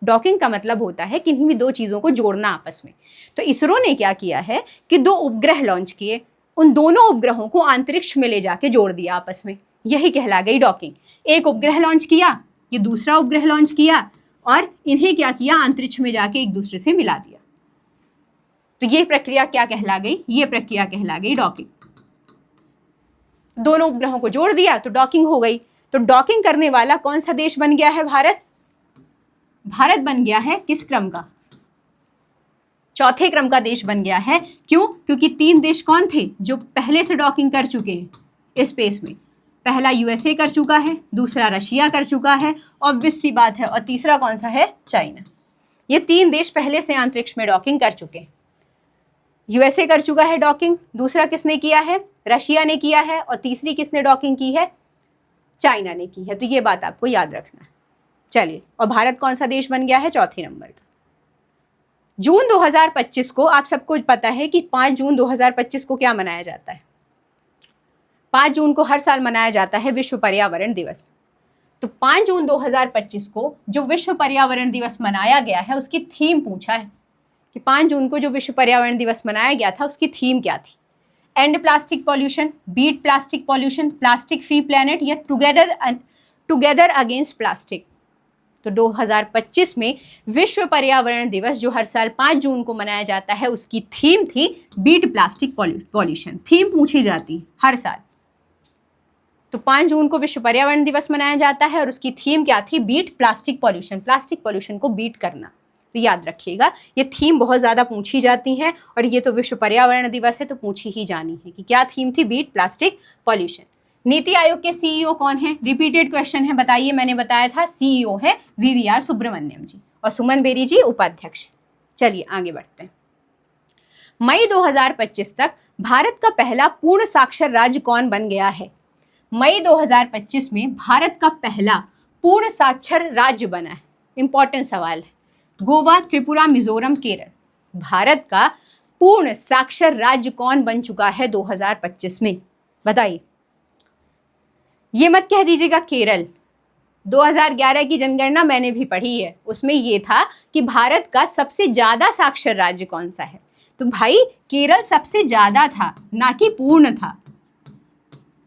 [SPEAKER 1] डॉकिंग का मतलब होता है किन्हीं भी दो चीजों को जोड़ना आपस में। तो इसरो ने क्या किया है कि 2 उपग्रह लॉन्च किए, उन दोनों उपग्रहों को अंतरिक्ष में ले जाके जोड़ दिया आपस में, यही कहला गई डॉकिंग। एक उपग्रह लॉन्च किया, ये दूसरा उपग्रह लॉन्च किया, और इन्हें क्या किया? अंतरिक्ष में जाके एक दूसरे से मिला दिया। तो ये प्रक्रिया क्या कहला गई? ये प्रक्रिया कहला गई डॉकिंग। दोनों उपग्रहों को जोड़ दिया तो डॉकिंग हो गई। तो डॉकिंग करने वाला कौन सा देश बन गया है? भारत। भारत बन गया है किस क्रम का? चौथे क्रम का देश बन गया है। क्यों? क्योंकि 3 देश कौन थे जो पहले से डॉकिंग कर चुके हैं स्पेस में? पहला यूएसए कर चुका है, दूसरा रशिया कर चुका है, ऑब्वियस सी बात है, और तीसरा कौन सा है? चाइना। ये 3 देश पहले से अंतरिक्ष में डॉकिंग कर चुके हैं। यूएसए कर चुका है डॉकिंग, दूसरा किसने किया है? रशिया ने किया है, और तीसरी किसने डॉकिंग की है? चाइना ने की है। तो ये बात आपको याद रखना है। चलिए, और भारत कौन सा देश बन गया है? चौथे नंबर का। जून 2025 को आप सबको पता है कि 5 जून 2025 को क्या मनाया जाता है? 5 जून को हर साल मनाया जाता है विश्व पर्यावरण दिवस। तो 5 जून 2025 को जो विश्व पर्यावरण दिवस मनाया गया है उसकी थीम पूछा है कि 5 जून को जो विश्व पर्यावरण दिवस मनाया गया था उसकी थीम क्या थी? And plastic pollution, beat plastic pollution, plastic free planet, या टुगेदर अगेंस्ट प्लास्टिक। तो 2025 में विश्व पर्यावरण दिवस जो हर साल 5 जून को मनाया जाता है उसकी थीम थी बीट प्लास्टिक पॉल्यूशन। थीम पूछी जाती हर साल। तो 5 जून को विश्व पर्यावरण दिवस मनाया जाता है और उसकी थीम क्या थी? Beat plastic pollution, plastic pollution को बीट करना। तो याद रखिएगा, ये थीम बहुत ज़्यादा पूछी जाती हैं, और ये तो विश्व पर्यावरण दिवस है तो पूछी ही जानी है कि क्या थीम थी? Beat plastic pollution. NITI Aayog के सीईओ कौन है? रिपीटेड क्वेश्चन है, बताइए। मैंने बताया था सीईओ है वीवीआर सुब्रमण्यम जी, और सुमन बेरी जी उपाध्यक्ष। चलिए आगे बढ़ते हैं। मई 2025 तक भारत का पहला पूर्ण साक्षर राज्य कौन बन गया है? मई 2025 में भारत का पहला पूर्ण साक्षर राज्य बना है। इंपॉर्टेंट सवाल है। गोवा, त्रिपुरा, मिजोरम, केरल। भारत का पूर्ण साक्षर राज्य कौन बन चुका है 2025 में? बताइए। ये मत कह दीजिएगा केरल। 2011 की जनगणना मैंने भी पढ़ी है, उसमें ये था कि भारत का सबसे ज्यादा साक्षर राज्य कौन सा है। तो भाई केरल सबसे ज्यादा था, ना कि पूर्ण था।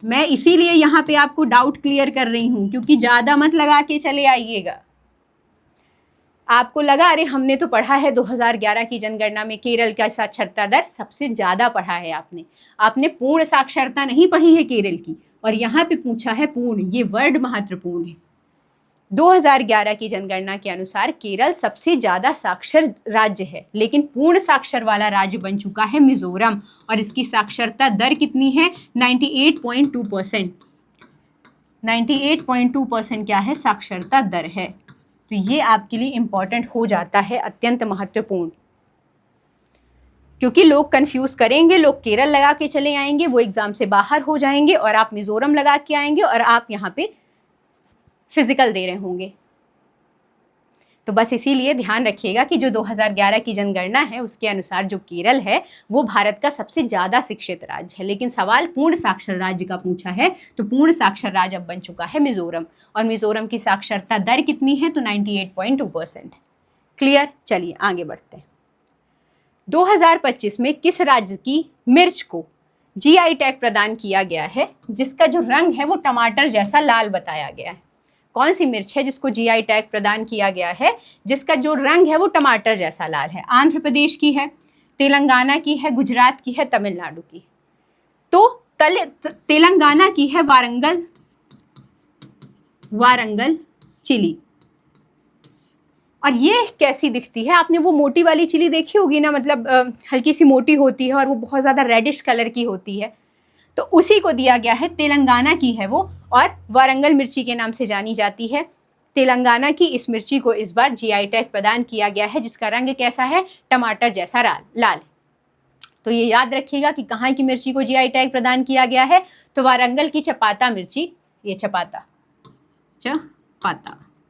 [SPEAKER 1] मैं इसीलिए यहाँ पे आपको डाउट क्लियर कर रही हूँ, क्योंकि ज्यादा मत लगा के चले आइएगा। आपको लगा अरे हमने तो पढ़ा है 2011 की जनगणना में केरल का साक्षरता दर सबसे ज्यादा पढ़ा है। आपने पूर्ण साक्षरता नहीं पढ़ी है केरल की, और यहाँ पे पूछा है पूर्ण। ये वर्ड महत्वपूर्ण है। 2011 की जनगणना के अनुसार केरल सबसे ज्यादा साक्षर राज्य है, लेकिन पूर्ण साक्षर वाला राज्य बन चुका है मिजोरम, और इसकी साक्षरता दर कितनी है? 98.2%। 98.2% क्या है? साक्षरता दर है। तो ये आपके लिए इंपॉर्टेंट हो जाता है, अत्यंत महत्वपूर्ण, क्योंकि लोग कंफ्यूज करेंगे। लोग केरल लगा के चले आएंगे, वो एग्जाम से बाहर हो जाएंगे, और आप मिजोरम लगा के आएंगे और आप यहाँ पे फिजिकल दे रहे होंगे। तो बस इसीलिए ध्यान रखिएगा कि जो 2011 की जनगणना है उसके अनुसार जो केरल है वो भारत का सबसे ज्यादा शिक्षित राज्य है, लेकिन सवाल पूर्ण साक्षर राज्य का पूछा है। तो पूर्ण साक्षर राज्य अब बन चुका है मिजोरम, और मिजोरम की साक्षरता दर कितनी है? तो 98.2%। क्लियर? चलिए आगे बढ़ते हैं। 2025 में किस राज्य की मिर्च को जीआई टैग प्रदान किया गया है जिसका जो रंग है वो टमाटर जैसा लाल बताया गया है? कौन सी मिर्च है जिसको जीआई टैग प्रदान किया गया है जिसका जो रंग है वो टमाटर जैसा लाल है? आंध्र प्रदेश की है, तेलंगाना की है, गुजरात की है, तमिलनाडु की? तो तेलंगाना की है वारंगल चिली, और ये कैसी दिखती है? आपने वो मोटी वाली चिली देखी होगी ना, मतलब हल्की सी मोटी होती है और वो बहुत ज़्यादा रेडिश कलर की होती है, तो उसी को दिया गया है। तेलंगाना की है वो, और वारंगल मिर्ची के नाम से जानी जाती है। तेलंगाना की इस मिर्ची को इस बार जीआई टैग प्रदान किया गया है, जिसका रंग कैसा है? टमाटर जैसा लाल। तो ये याद रखिएगा कि कहाँ की मिर्ची को जीआई टैग प्रदान किया गया है, तो वारंगल की चपाता मिर्ची, ये चपाता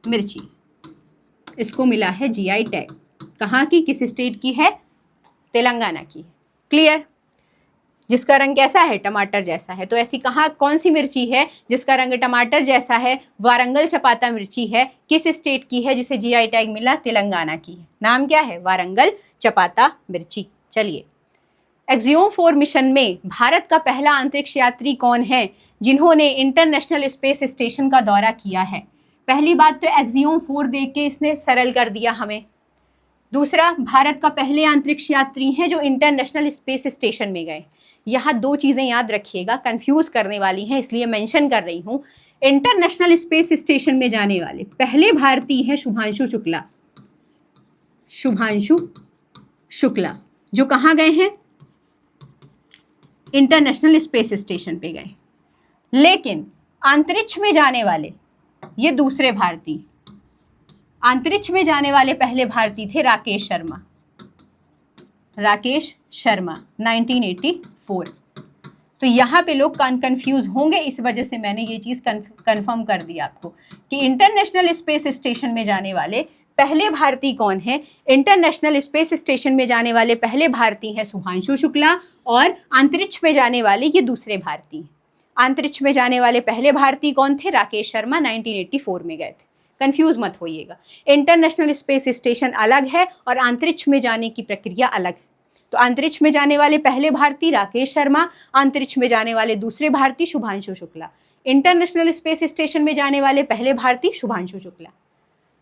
[SPEAKER 1] मिर्ची, इसको मिला है जीआई टैग। कहाँ की, किस स्टेट की है? तेलंगाना की। क्लियर? जिसका रंग कैसा है? टमाटर जैसा है। तो ऐसी कहाँ, कौन सी मिर्ची है जिसका रंग टमाटर जैसा है? वारंगल चपाता मिर्ची है। किस स्टेट की है जिसे जीआई टैग मिला? तेलंगाना की है। नाम क्या है? वारंगल चपाता मिर्ची। चलिए, एक्सियोम 4 मिशन में भारत का पहला अंतरिक्ष यात्री कौन है जिन्होंने इंटरनेशनल स्पेस स्टेशन का दौरा किया है? पहली बात तो एक्सियोम 4 देख के इसने सरल कर दिया हमें। दूसरा, भारत का पहले अंतरिक्ष यात्री हैं जो इंटरनेशनल स्पेस स्टेशन में गए। यहाँ दो चीज़ें याद रखिएगा, कंफ्यूज करने वाली हैं, इसलिए मेंशन कर रही हूँ। इंटरनेशनल स्पेस स्टेशन में जाने वाले पहले भारतीय हैं शुभांशु शुक्ला, जो कहाँ गए हैं? इंटरनेशनल स्पेस स्टेशन पे गए। लेकिन अंतरिक्ष में जाने वाले ये दूसरे भारतीय, अंतरिक्ष में जाने वाले पहले भारतीय थे राकेश शर्मा 1984। तो यहाँ पे लोग कंफ्यूज होंगे, इस वजह से मैंने ये चीज़ कंफर्म कर दी आपको कि इंटरनेशनल स्पेस स्टेशन में जाने वाले पहले भारतीय कौन है? इंटरनेशनल स्पेस स्टेशन में जाने वाले पहले भारतीय हैं शुभांशु शुक्ला, और अंतरिक्ष में जाने वाले ये दूसरे भारतीय। अंतरिक्ष में जाने वाले पहले भारतीय कौन थे? राकेश शर्मा 1984 में गए थे। कंफ्यूज मत होइएगा, इंटरनेशनल स्पेस स्टेशन अलग है और अंतरिक्ष में जाने की प्रक्रिया अलग है। तो अंतरिक्ष में जाने वाले पहले भारतीय राकेश शर्मा, अंतरिक्ष में जाने वाले दूसरे भारतीय Shubhanshu Shukla. International space station में जाने वाले पहले भारतीय शुभांशु शुक्ला।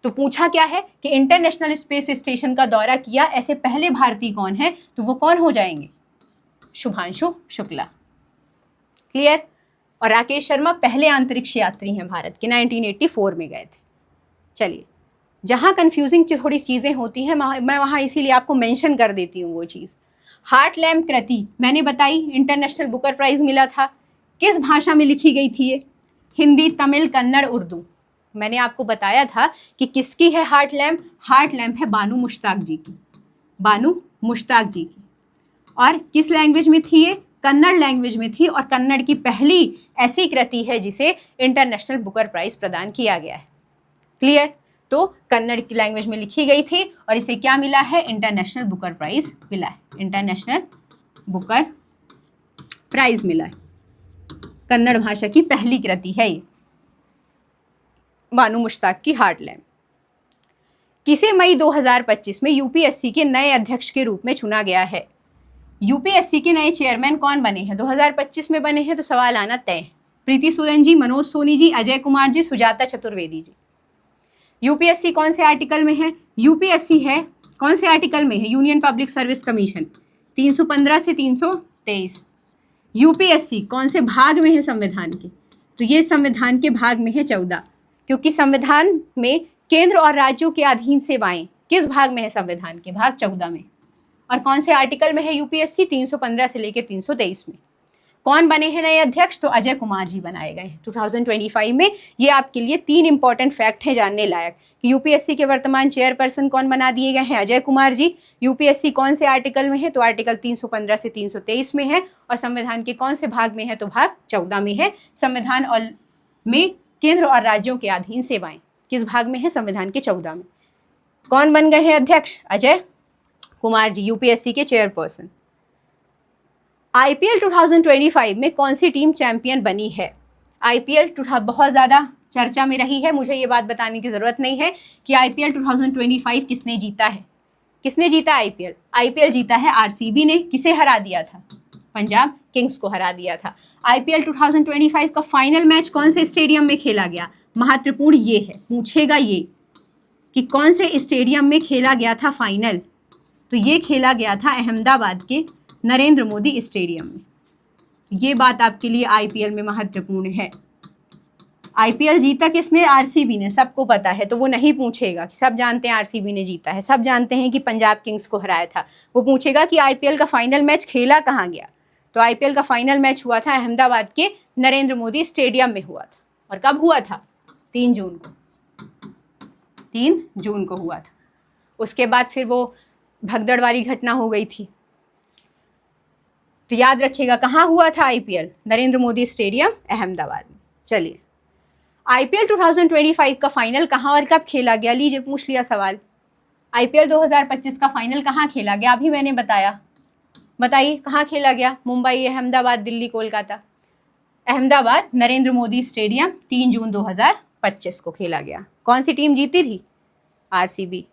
[SPEAKER 1] तो पूछा क्या है कि इंटरनेशनल स्पेस स्टेशन का दौरा किया ऐसे पहले भारतीय कौन है? तो वो कौन हो जाएंगे? शुभांशु शुक्ला। क्लियर? और राकेश शर्मा पहले अंतरिक्ष यात्री हैं भारत के, 1984 में गए थे। चलिए, जहाँ कंफ्यूजिंग थोड़ी चीज़ें होती हैं मैं वहाँ इसीलिए आपको मेंशन कर देती हूँ वो चीज़। हार्ट लैम्प कृति मैंने बताई, इंटरनेशनल बुकर प्राइज़ मिला था। किस भाषा में लिखी गई थी ये? हिंदी, तमिल, कन्नड़, उर्दू। मैंने आपको बताया था कि किसकी है हार्ट लैम्प? हार्ट लैम्प है बानू मुश्ताक जी की। और किस लैंग्वेज में थी ये? कन्नड़ लैंग्वेज में थी, और कन्नड़ की पहली ऐसी कृति है जिसे इंटरनेशनल बुकर प्राइज़ प्रदान किया गया है। क्लियर? तो कन्नड़ की लैंग्वेज में लिखी गई थी और इसे क्या मिला है? इंटरनेशनल बुकर प्राइज़ मिला है। इंटरनेशनल बुकर प्राइज़ मिला है। कन्नड़ भाषा की पहली कृति है ये, बानू मुश्ताक की हार्ट लैम्प। किसे मई 2025 में यूपीएससी के नए अध्यक्ष के रूप में चुना गया है? यूपीएससी के नए चेयरमैन कौन बने हैं? 2025 में बने हैं, तो सवाल आना तय है। प्रीति सूदन जी, मनोज सोनी जी, अजय कुमार जी, सुजाता चतुर्वेदी जी। यूपीएससी कौन से आर्टिकल में है? यूपीएससी है कौन से आर्टिकल में है? यूनियन पब्लिक सर्विस कमीशन 315 से 323। यूपीएससी कौन से भाग में है संविधान के? तो ये संविधान के भाग में है 14, क्योंकि संविधान में केंद्र और राज्यों के अधीन सेवाएं किस भाग में है? संविधान के भाग 14 में। और कौन से आर्टिकल में है यूपीएससी? 315 से लेकर 323 में। कौन बने हैं नए अध्यक्ष? तो अजय कुमार जी बनाए गए हैं 2025 में। ये आपके लिए 3 इंपॉर्टेंट फैक्ट हैं जानने लायक कि यूपीएससी के वर्तमान चेयरपर्सन कौन बना दिए गए हैं? अजय कुमार जी। यूपीएससी कौन से आर्टिकल में है? तो आर्टिकल 315 से 323 में है। और संविधान के कौन से भाग में है? तो भाग 14 में है। संविधान और में केंद्र और राज्यों के अधीन सेवाएं किस भाग में है? संविधान के 14 में। कौन बन गए हैं अध्यक्ष? अजय कुमार जी, यूपीएससी के चेयरपर्सन। आईपीएल 2025 में कौन सी टीम चैंपियन बनी है? आईपीएल बहुत ज़्यादा चर्चा में रही है, मुझे ये बात बताने की ज़रूरत नहीं है कि आईपीएल 2025 किसने जीता है। किसने जीता आईपीएल? आईपीएल जीता है आरसीबी ने। किसे हरा दिया था? पंजाब किंग्स को हरा दिया था। आईपीएल 2025 का फाइनल मैच कौन से स्टेडियम में खेला गया? महत्वपूर्ण ये है, पूछेगा ये कि कौन से स्टेडियम में खेला गया था फाइनल? तो ये खेला गया था अहमदाबाद के नरेंद्र मोदी स्टेडियम में। ये बात आपके लिए आईपीएल में महत्वपूर्ण है। आईपीएल जीता किसने? आरसीबी ने, सबको पता है, तो वो नहीं पूछेगा कि सब जानते हैं आरसीबी ने जीता है, सब जानते हैं कि पंजाब किंग्स को हराया था। वो पूछेगा कि आईपीएल का फाइनल मैच खेला कहाँ गया। तो आईपीएल का फाइनल मैच हुआ था अहमदाबाद के नरेंद्र मोदी स्टेडियम में हुआ था। और कब हुआ था? 3 जून को, 3 जून को हुआ था। उसके बाद फिर वो भगदड़ वाली घटना हो गई थी। तो याद रखिएगा कहाँ हुआ था आईपीएल? नरेंद्र मोदी स्टेडियम अहमदाबाद में। चलिए, आईपीएल 2025 का फाइनल कहाँ और कब खेला गया? लीजिए पूछ लिया सवाल। आईपीएल 2025 का फाइनल कहाँ खेला गया? अभी मैंने बताया, बताइए कहाँ खेला गया? मुंबई, अहमदाबाद, दिल्ली, कोलकाता? अहमदाबाद नरेंद्र मोदी स्टेडियम 3 जून 2025 को खेला गया। कौन सी टीम जीती थी? आरसीबी।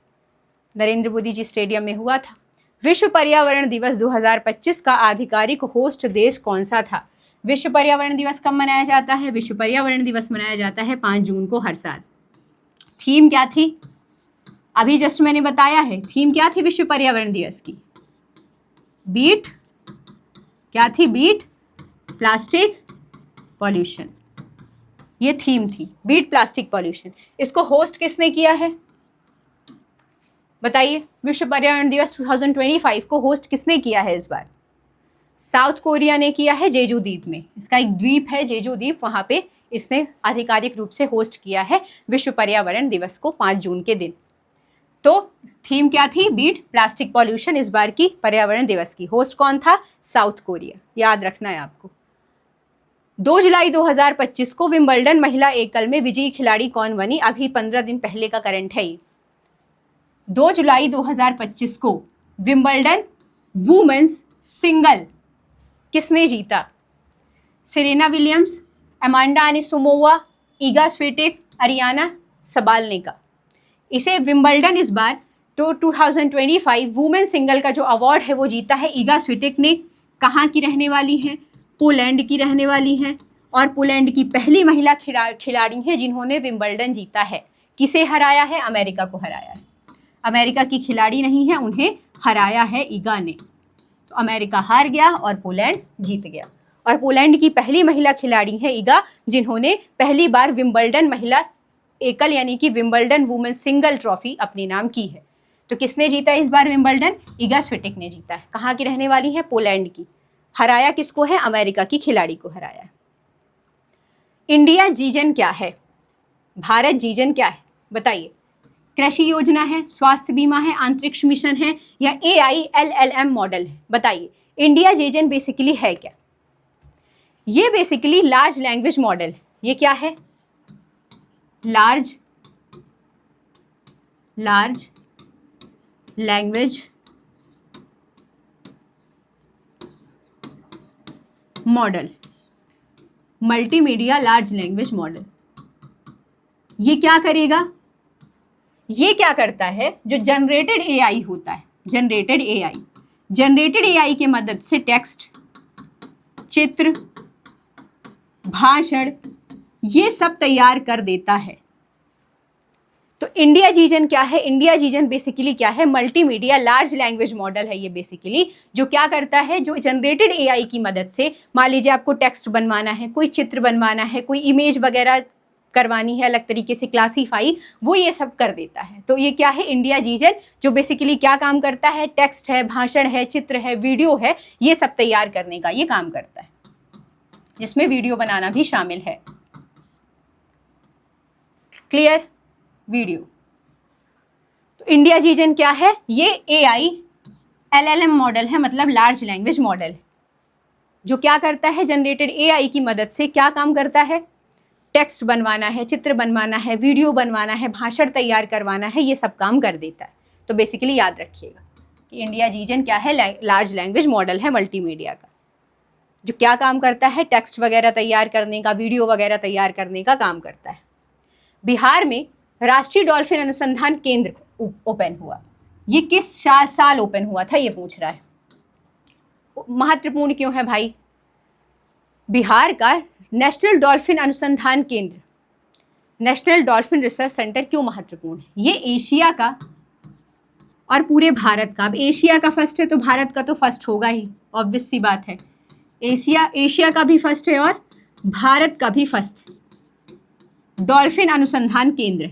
[SPEAKER 1] नरेंद्र मोदी जी स्टेडियम में हुआ था। विश्व पर्यावरण दिवस 2025 का आधिकारिक होस्ट देश कौन सा था? विश्व पर्यावरण दिवस कब मनाया जाता है? विश्व पर्यावरण दिवस मनाया जाता है 5 जून को हर साल। थीम क्या थी? अभी जस्ट मैंने बताया है, थीम क्या थी विश्व पर्यावरण दिवस की? बीट, क्या थी? बीट प्लास्टिक पॉल्यूशन, ये थीम थी, बीट प्लास्टिक पॉल्यूशन। इसको होस्ट किसने किया है बताइए? विश्व पर्यावरण दिवस 2025 को होस्ट किसने किया है इस बार? साउथ कोरिया ने किया है, जेजू द्वीप में। इसका एक द्वीप है जेजू द्वीप, वहाँ पे इसने आधिकारिक रूप से होस्ट किया है विश्व पर्यावरण दिवस को 5 जून के दिन। तो थीम क्या थी? बीट प्लास्टिक पॉल्यूशन इस बार की पर्यावरण दिवस की। होस्ट कौन था? साउथ कोरिया, याद रखना है आपको। 2 जुलाई 2025 को विंबलडन महिला एकल में विजयी खिलाड़ी कौन बनी? अभी 15 दिन पहले का करंट है ये। 2 जुलाई 2025 को विंबलडन वुमेन्स सिंगल किसने जीता? Serena Williams, Amanda Anisimova, Iga Swiatek, Aryna Sabalenka. इसे विंबलडन इस बार तो 2025 वुमेन सिंगल का जो अवार्ड है वो जीता है ईगा स्विटेक ने। कहाँ की रहने वाली हैं? पोलैंड की रहने वाली हैं, और पोलैंड की पहली महिला खिलाड़ी हैं जिन्होंने विंबलडन जीता है। किसे हराया है? अमेरिका को हराया है। अमेरिका की खिलाड़ी नहीं है, उन्हें हराया है ईगा ने। तो अमेरिका हार गया और पोलैंड जीत गया। और पोलैंड की पहली महिला खिलाड़ी है ईगा, जिन्होंने पहली बार विंबलडन महिला एकल यानी कि विंबलडन वुमेन सिंगल ट्रॉफी अपने नाम की है। तो किसने जीता इस बार विंबलडन? ईगा स्विटेक ने जीता है। कहाँ की रहने वाली है? पोलैंड की। हराया किसको है? अमेरिका की खिलाड़ी को हराया। इंडिया जीजन क्या है? भारत जीजन क्या है बताइए? कृषि योजना है, स्वास्थ्य बीमा है, अंतरिक्ष मिशन है, या AILLM मॉडल है? बताइए इंडिया जीजन बेसिकली है क्या? ये बेसिकली लार्ज लैंग्वेज मॉडल है। ये क्या है? Large language model, multimedia large language model. ये क्या करेगा? ये क्या करता है? जो जनरेटेड AI होता है, जनरेटेड AI की मदद से टेक्स्ट, चित्र, भाषण, ये सब तैयार कर देता है। तो इंडिया जीजन क्या है? इंडिया जीजन बेसिकली क्या है? मल्टीमीडिया लार्ज लैंग्वेज मॉडल है ये बेसिकली, जो क्या करता है? जो जनरेटेड AI की मदद से, मान लीजिए आपको टेक्स्ट बनवाना है, कोई चित्र बनवाना है, कोई इमेज वगैरह करवानी है अलग तरीके से क्लासीफाई, वो ये सब कर देता है। तो ये क्या है? इंडिया जीजन, जो बेसिकली क्या काम करता है? टेक्स्ट है, भाषण है, चित्र है, वीडियो है, ये सब तैयार करने का ये काम करता है, जिसमें वीडियो बनाना भी शामिल है। क्लियर? वीडियो। तो इंडिया जीजन क्या है? ये AILLM मॉडल है, मतलब लार्ज लैंग्वेज मॉडल, जो क्या करता है? जनरेटेड AI की मदद से क्या काम करता है? टेक्स्ट बनवाना है, चित्र बनवाना है, वीडियो बनवाना है, भाषण तैयार करवाना है, ये सब काम कर देता है। तो बेसिकली याद रखिएगा कि इंडिया जीजन क्या है? लार्ज लैंग्वेज मॉडल है मल्टीमीडिया का, जो क्या काम करता है? टेक्स्ट वगैरह तैयार करने का, वीडियो वगैरह तैयार करने का काम करता है। बिहार में राष्ट्रीय डॉल्फिन अनुसंधान केंद्र ओपन हुआ। ये किस साल ओपन हुआ था? ये पूछ रहा है। महत्वपूर्ण क्यों है भाई? बिहार का नेशनल डॉल्फिन अनुसंधान केंद्र, नेशनल डॉल्फिन रिसर्च सेंटर क्यों महत्वपूर्ण है? ये एशिया का और पूरे भारत का, अब एशिया का फर्स्ट है तो भारत का तो फर्स्ट होगा ही, ऑब्वियस सी बात है। एशिया का भी फर्स्ट है और भारत का भी फर्स्ट है। डॉल्फिन अनुसंधान केंद्र।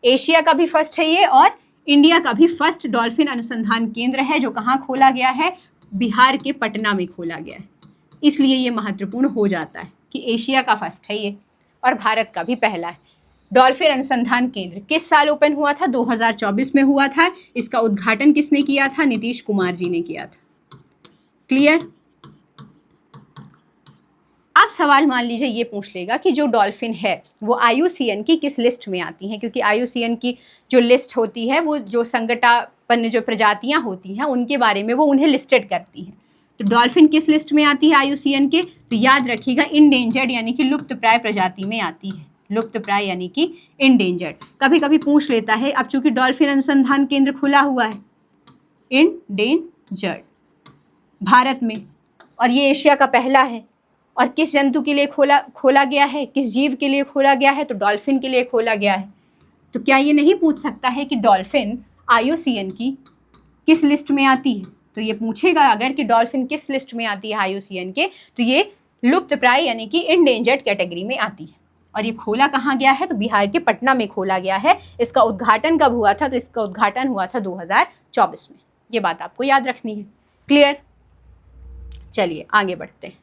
[SPEAKER 1] एशिया का भी फर्स्ट है ये और इंडिया का भी फर्स्ट डॉल्फिन अनुसंधान केंद्र है, जो कहाँ खोला गया है, बिहार के पटना में खोला गया है। इसलिए ये महत्वपूर्ण हो जाता है कि एशिया का फर्स्ट है ये और भारत का भी पहला है। डॉल्फिन अनुसंधान केंद्र किस साल ओपन हुआ था? 2024 में हुआ था। इसका उद्घाटन किसने किया था? नीतीश कुमार जी ने किया था। क्लियर? आप सवाल मान लीजिए ये पूछ लेगा कि जो डॉल्फिन है वो IUCN की किस लिस्ट में आती हैं, क्योंकि IUCN की जो लिस्ट होती है वो जो संकटापन्न जो प्रजातियां होती हैं उनके बारे में वो उन्हें लिस्टेड करती हैं। तो डॉल्फिन किस लिस्ट में आती है IUCN के? तो याद रखिएगा इंडेंजर्ड यानी कि लुप्त प्राय प्रजाति में आती है। लुप्त प्राय यानी कि इंडेंजर्ड। कभी कभी पूछ लेता है, अब चूंकि डॉल्फिन अनुसंधान केंद्र खुला हुआ है इंडेंजर्ड भारत में और ये एशिया का पहला है, और किस जंतु के लिए खोला गया है, किस जीव के लिए खोला गया है? तो डॉल्फिन के लिए खोला गया है। तो क्या ये नहीं पूछ सकता है कि डॉल्फिन IUCN की किस लिस्ट में आती है? तो ये पूछेगा अगर कि डॉल्फिन किस लिस्ट में आती है IUCN के, तो ये लुप्त प्राय यानी कि इंडेंजर्ड कैटेगरी में आती है। और ये खोला कहाँ गया है? तो बिहार के पटना में खोला गया है। इसका उद्घाटन कब हुआ था? तो इसका उद्घाटन हुआ था 2024 में। ये बात आपको याद रखनी है। क्लियर? चलिए आगे बढ़ते हैं।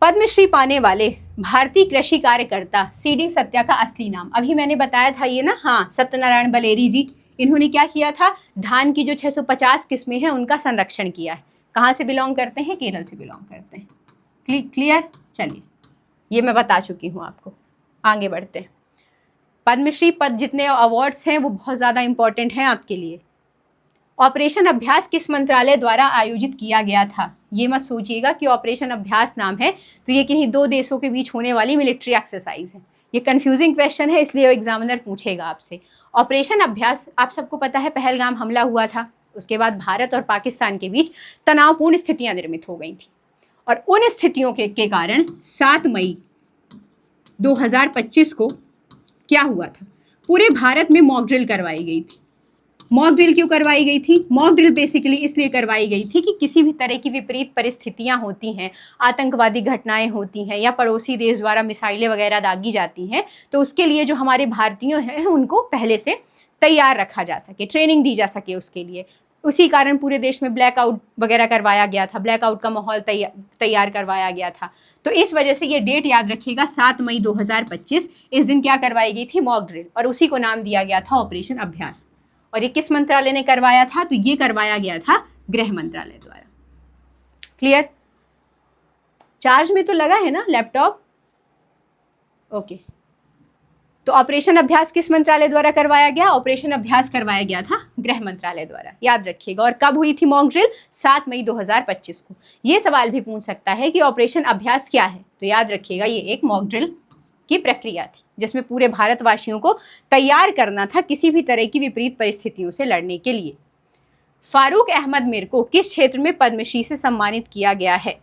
[SPEAKER 1] पद्मश्री पाने वाले भारतीय कृषि कार्यकर्ता CD सत्या का असली नाम, अभी मैंने बताया था ये ना, हाँ, सत्यनारायण बलेरी जी। इन्होंने क्या किया था? धान की जो 650 किस्में हैं उनका संरक्षण किया है। कहाँ से बिलोंग करते हैं? केरल से बिलोंग करते हैं। क्लियर? चलिए ये मैं बता चुकी हूँ आपको। आगे बढ़ते हैं। पद्मश्री पद जितने अवार्ड्स हैं वो बहुत ज़्यादा इंपॉर्टेंट हैं आपके लिए। ऑपरेशन अभ्यास किस मंत्रालय द्वारा आयोजित किया गया था? ये मत सोचिएगा कि ऑपरेशन अभ्यास नाम है तो ये किन्हीं दो देशों के बीच होने वाली मिलिट्री एक्सरसाइज है। ये कंफ्यूजिंग क्वेश्चन है, इसलिए एग्जामिनर पूछेगा आपसे। ऑपरेशन अभ्यास, आप सबको पता है पहलगाम हमला हुआ था, उसके बाद भारत और पाकिस्तान के बीच तनावपूर्ण स्थितियां निर्मित हो गई थी और उन स्थितियों के कारण 7 मई 2025 को क्या हुआ था? पूरे भारत में मॉक ड्रिल करवाई गई थी। मॉक ड्रिल क्यों करवाई गई थी? मॉक ड्रिल बेसिकली इसलिए करवाई गई थी कि किसी भी तरह की विपरीत परिस्थितियां होती हैं, आतंकवादी घटनाएं होती हैं या पड़ोसी देश द्वारा मिसाइलें वगैरह दागी जाती हैं, तो उसके लिए जो हमारे भारतीय हैं उनको पहले से तैयार रखा जा सके, ट्रेनिंग दी जा सके उसके लिए। उसी कारण पूरे देश में ब्लैकआउट वगैरह करवाया गया था, ब्लैकआउट का माहौल तैयार करवाया गया था। तो इस वजह से ये डेट याद रखिएगा, 7 मई 2025, इस दिन क्या करवाई गई थी? मॉक ड्रिल, और उसी को नाम दिया गया था ऑपरेशन अभ्यास। और ये किस मंत्रालय ने करवाया था? तो ये करवाया गया था गृह मंत्रालय द्वारा। क्लियर? चार्ज में तो लगा है ना लैपटॉप? ओके। तो ऑपरेशन अभ्यास किस मंत्रालय द्वारा करवाया गया? ऑपरेशन अभ्यास करवाया गया था गृह मंत्रालय द्वारा, याद रखिएगा। और कब हुई थी मॉक ड्रिल? 7 मई 2025 को। ये सवाल भी पूछ सकता है कि ऑपरेशन अभ्यास क्या है, तो याद रखिएगा ये एक मॉक ड्रिल की प्रक्रिया थी जिसमें पूरे भारतवासियों को तैयार करना था किसी भी तरह की विपरीत परिस्थितियों से लड़ने के लिए। फारूक अहमद मीर को किस क्षेत्र में पद्मश्री से सम्मानित किया गया है?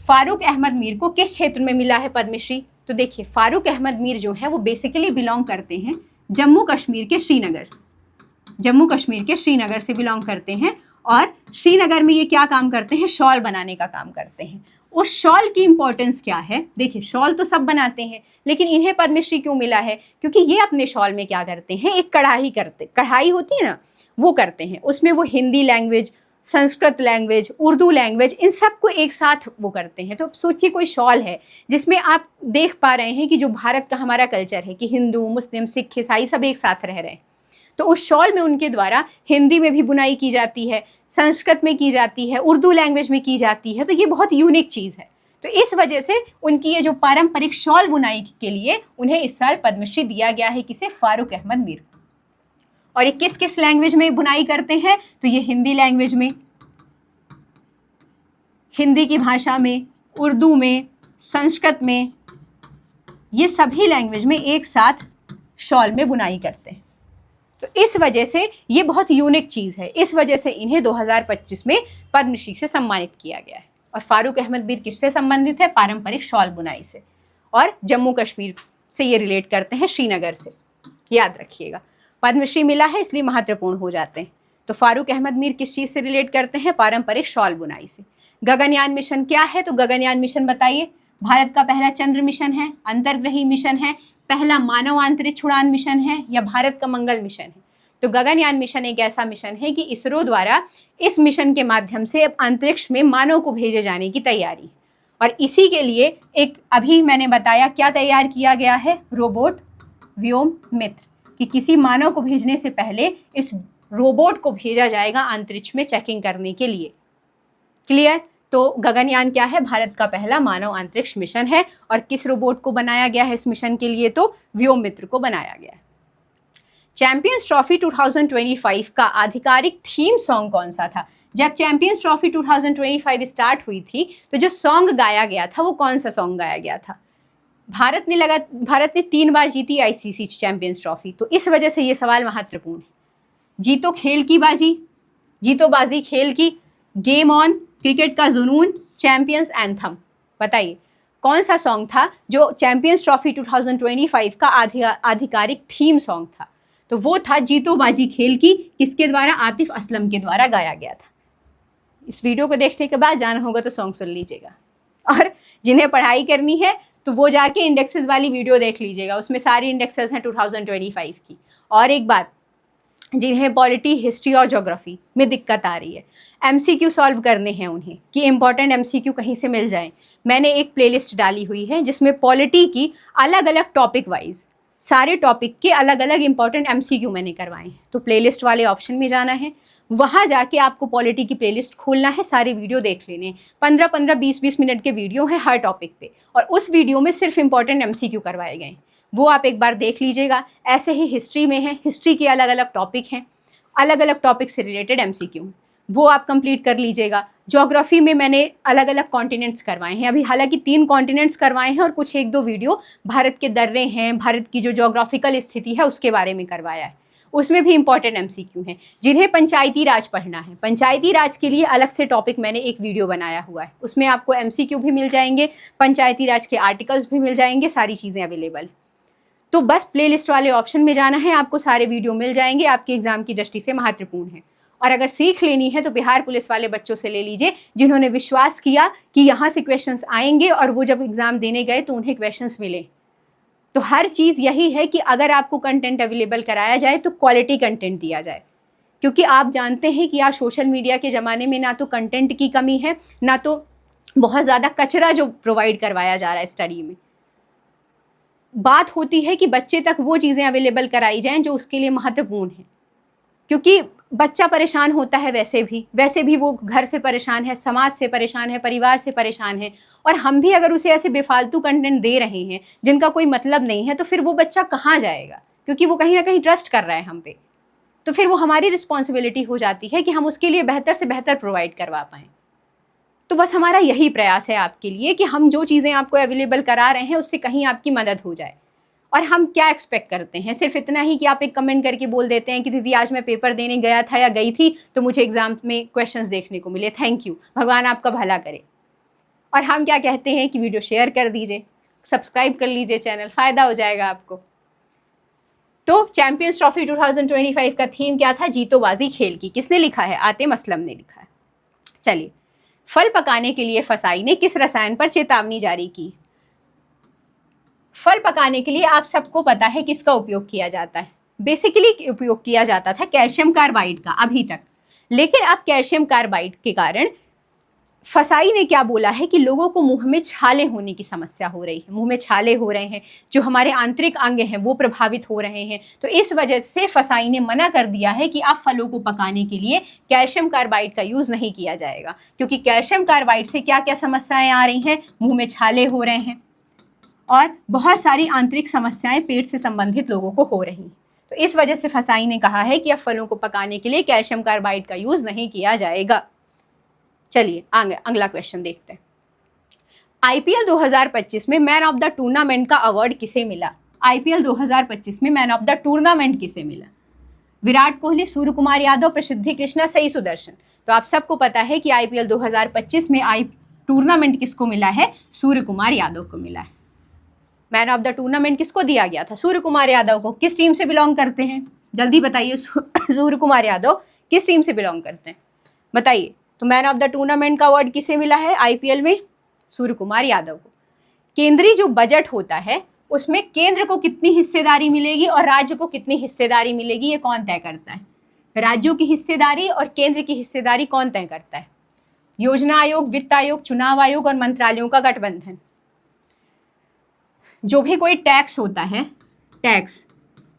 [SPEAKER 1] फारूक अहमद मीर को किस क्षेत्र में मिला है पद्मश्री? तो देखिए, फारूक अहमद मीर जो है वो बेसिकली बिलोंग करते हैं जम्मू कश्मीर के श्रीनगर से। जम्मू कश्मीर के श्रीनगर से बिलोंग करते हैं और श्रीनगर में ये क्या काम करते हैं? शॉल बनाने का काम करते हैं। उस शॉल की इंपॉर्टेंस क्या है? देखिए, शॉल तो सब बनाते हैं, लेकिन इन्हें पद्मश्री क्यों मिला है? क्योंकि ये अपने शॉल में क्या करते हैं? एक कढ़ाई होती है ना, वो करते हैं। उसमें वो Hindi language, Sanskrit language, Urdu language, इन सबको एक साथ वो करते हैं। तो सोचिए कोई शॉल है जिसमें आप देख पा रहे हैं कि जो भारत का हमारा कल्चर है कि हिंदू, मुस्लिम, सिख, ईसाई सब एक साथ रह रहे हैं। तो उस शॉल में उनके द्वारा हिंदी में भी बुनाई की जाती है, संस्कृत में की जाती है, उर्दू लैंग्वेज में की जाती है। तो ये बहुत यूनिक चीज़ है। तो इस वजह से उनकी ये जो पारंपरिक शॉल बुनाई के लिए उन्हें इस साल पद्मश्री दिया गया है। किसे? फारूक अहमद मीर। और ये किस किस लैंग्वेज में बुनाई करते हैं? तो ये हिंदी लैंग्वेज में, हिंदी की भाषा में, उर्दू में, संस्कृत में, ये सभी लैंग्वेज में एक साथ शॉल में बुनाई करते हैं। तो इस वजह से ये बहुत यूनिक चीज़ है। इस वजह से इन्हें 2025 में पद्मश्री से सम्मानित किया गया है। और फारूक अहमद मीर किससे संबंधित है? पारंपरिक शॉल बुनाई से, और जम्मू कश्मीर से ये रिलेट करते हैं, श्रीनगर से, याद रखिएगा। पद्मश्री मिला है इसलिए महत्वपूर्ण हो जाते हैं। तो फारूक अहमद मीर किस चीज़ से रिलेट करते हैं? पारंपरिक शॉल बुनाई से। गगनयान मिशन क्या है? तो गगनयान मिशन बताइए। भारत का पहला चंद्र मिशन है, अंतर्ग्रही मिशन है, पहला मानव अंतरिक्ष उड़ान मिशन है, या भारत का मंगल मिशन है? तो गगनयान मिशन एक ऐसा मिशन है कि इसरो द्वारा इस मिशन के माध्यम से अब अंतरिक्ष में मानव को भेजे जाने की तैयारी, और इसी के लिए एक अभी मैंने बताया क्या तैयार किया गया है, रोबोट व्योम मित्र, कि किसी मानव को भेजने से पहले इस रोबोट को भेजा जाएगा अंतरिक्ष में चेकिंग करने के लिए। क्लियर? तो गगनयान क्या है? भारत का पहला मानव अंतरिक्ष मिशन है। और किस रोबोट को बनाया गया है इस मिशन के लिए? तो व्योम मित्र को बनाया गया है। चैंपियंस ट्रॉफी 2025 का आधिकारिक थीम सॉन्ग कौन सा था? जब चैंपियंस ट्रॉफी 2025 स्टार्ट हुई थी तो जो सॉन्ग गाया गया था वो कौन सा सॉन्ग गाया गया था? भारत ने 3 बार जीती आईसीसी चैंपियंस ट्रॉफी, तो इस वजह से ये सवाल महत्वपूर्ण है। जीतो खेल की बाजी, जीतो बाजी खेल की, गेम ऑन, क्रिकेट का जुनून, चैंपियंस एंथम। बताइए कौन सा सॉन्ग था जो चैंपियंस ट्रॉफी 2025 का आधिकारिक थीम सॉन्ग था? तो वो था जीतो बाजी खेल की, किसके द्वारा? आतिफ असलम के द्वारा गाया गया था। इस वीडियो को देखने के बाद जाना होगा तो सॉन्ग सुन लीजिएगा, और जिन्हें पढ़ाई करनी है तो वो जाके इंडेक्सेस वाली वीडियो देख लीजिएगा, उसमें सारी इंडेक्सेस हैं 2025 की। और एक बात, जिन्हें पॉलिटी, हिस्ट्री और ज्योग्राफी में दिक्कत आ रही है, एमसीक्यू सॉल्व करने हैं उन्हें, कि इंपॉर्टेंट एमसीक्यू कहीं से मिल जाए, मैंने एक प्लेलिस्ट डाली हुई है जिसमें पॉलिटी की अलग अलग टॉपिक वाइज सारे टॉपिक के अलग अलग इंपॉर्टेंट एमसीक्यू मैंने करवाए हैं। तो प्लेलिस्ट वाले ऑप्शन में जाना है, वहाँ जाके आपको पॉलिटी की प्लेलिस्ट खोलना है, सारे वीडियो देख लेने हैं। 15-15, 20-20 मिनट के वीडियो हैं हर टॉपिक पे, और उस वीडियो में सिर्फ इंपॉर्टेंट एमसीक्यू करवाए गए हैं, वो आप एक बार देख लीजिएगा। ऐसे ही हिस्ट्री में है, हिस्ट्री के अलग अलग टॉपिक हैं, अलग अलग टॉपिक से रिलेटेड एमसीक्यू, वो आप कंप्लीट कर लीजिएगा। ज्योग्राफी में मैंने अलग अलग कॉन्टिनेंट्स करवाए हैं, अभी हालांकि 3 कॉन्टिनेंट्स करवाए हैं, और कुछ 1-2 वीडियो भारत के दर्रे हैं, भारत की जो ज्योग्राफिकल स्थिति है उसके बारे में करवाया है, उसमें भी इंपॉर्टेंट एमसीक्यू हैं। जिन्हें पंचायती राज पढ़ना है, पंचायती राज के लिए अलग से टॉपिक मैंने एक वीडियो बनाया हुआ है, उसमें आपको एमसीक्यू भी मिल जाएंगे, पंचायती राज के आर्टिकल्स भी मिल जाएंगे, सारी चीज़ें अवेलेबल। तो बस प्लेलिस्ट वाले ऑप्शन में जाना है, आपको सारे वीडियो मिल जाएंगे, आपके एग्जाम की दृष्टि से महत्वपूर्ण है। और अगर सीख लेनी है तो बिहार पुलिस वाले बच्चों से ले लीजिए, जिन्होंने विश्वास किया कि यहाँ से क्वेश्चंस आएंगे, और वो जब एग्जाम देने गए तो उन्हें क्वेश्चंस मिले। तो हर चीज़ यही है कि अगर आपको कंटेंट अवेलेबल कराया जाए तो क्वालिटी कंटेंट दिया जाए, क्योंकि आप जानते हैं कि आज सोशल मीडिया के ज़माने में ना तो कंटेंट की कमी है, ना तो बहुत ज़्यादा कचरा जो प्रोवाइड करवाया जा रहा है स्टडी में। बात होती है कि बच्चे तक वो चीज़ें अवेलेबल कराई जाएं जो उसके लिए महत्वपूर्ण है, क्योंकि बच्चा परेशान होता है, वैसे भी वो घर से परेशान है, समाज से परेशान है, परिवार से परेशान है, और हम भी अगर उसे ऐसे बेफालतू कंटेंट दे रहे हैं जिनका कोई मतलब नहीं है, तो फिर वो बच्चा कहाँ जाएगा? क्योंकि वो कहीं ना कहीं ट्रस्ट कर रहा है हम पे, तो फिर वो हमारी रिस्पॉन्सिबिलिटी हो जाती है कि हम उसके लिए बेहतर से बेहतर प्रोवाइड करवा पाएँ। तो बस हमारा यही प्रयास है आपके लिए कि हम जो चीज़ें आपको अवेलेबल करा रहे हैं उससे कहीं आपकी मदद हो जाए। और हम क्या एक्सपेक्ट करते हैं? सिर्फ इतना ही कि आप एक कमेंट करके बोल देते हैं कि दीदी आज मैं पेपर देने गया था या गई थी तो मुझे एग्जाम में क्वेश्चंस देखने को मिले, थैंक यू, भगवान आपका भला करे। और हम क्या कहते हैं कि वीडियो शेयर कर दीजिए, सब्सक्राइब कर लीजिए चैनल, फ़ायदा हो जाएगा आपको। तो चैंपियंस ट्रॉफी 2025 का थीम क्या था? जीतो बाजी खेल की। किसने लिखा है? आतिम असलम ने लिखा है। चलिए, फल पकाने के लिए फसाई ने किस रसायन पर चेतावनी जारी की? फल पकाने के लिए आप सबको पता है किसका उपयोग किया जाता है? बेसिकली उपयोग किया जाता था कैल्शियम कार्बाइड का अभी तक, लेकिन अब कैल्शियम कार्बाइड के कारण फसाई ने क्या बोला है कि लोगों को मुंह में छाले होने की समस्या हो रही है, मुंह में छाले हो रहे हैं, जो हमारे आंतरिक अंग हैं वो प्रभावित हो रहे हैं। तो इस वजह से फसाई ने मना कर दिया है कि अब फलों को पकाने के लिए कैल्शियम कार्बाइड का यूज़ नहीं किया जाएगा, क्योंकि कैल्शियम कार्बाइड से क्या क्या समस्याएं आ रही हैं? मुंह में छाले हो रहे हैं और बहुत सारी आंतरिक समस्याएं पेट से संबंधित लोगों को हो रही हैं। तो इस वजह से फसाई ने कहा है कि अब फलों को पकाने के लिए कैल्शियम कार्बाइड का यूज़ नहीं किया जाएगा। चलिए आगे अगला क्वेश्चन देखते हैं। आईपीएल 2025 में मैन ऑफ द टूर्नामेंट का अवार्ड किसे मिला? आईपीएल 2025 में मैन ऑफ द टूर्नामेंट किसे मिला? विराट कोहली, सूर्य कुमार यादव, प्रसिद्धि कृष्णा, सही सुदर्शन। तो आप सबको पता है कि आईपीएल 2025 में टूर्नामेंट किसको मिला है? सूर्य कुमार यादव को मिला है। मैन ऑफ द टूर्नामेंट किसको दिया गया था? सूर्य कुमार यादव को। किस टीम से बिलोंग करते हैं? जल्दी बताइए, सूर्य कुमार यादव किस टीम से बिलोंग करते हैं? बताइए। तो मैन ऑफ द टूर्नामेंट का अवार्ड किसे मिला है आईपीएल में? सूर्य कुमार यादव को। केंद्रीय जो बजट होता है उसमें केंद्र को कितनी हिस्सेदारी मिलेगी और राज्य को कितनी हिस्सेदारी मिलेगी, ये कौन तय करता है? राज्यों की हिस्सेदारी और केंद्र की हिस्सेदारी कौन तय करता है? योजना आयोग, वित्त आयोग, चुनाव आयोग और मंत्रालयों का गठबंधन। जो भी कोई टैक्स होता है, टैक्स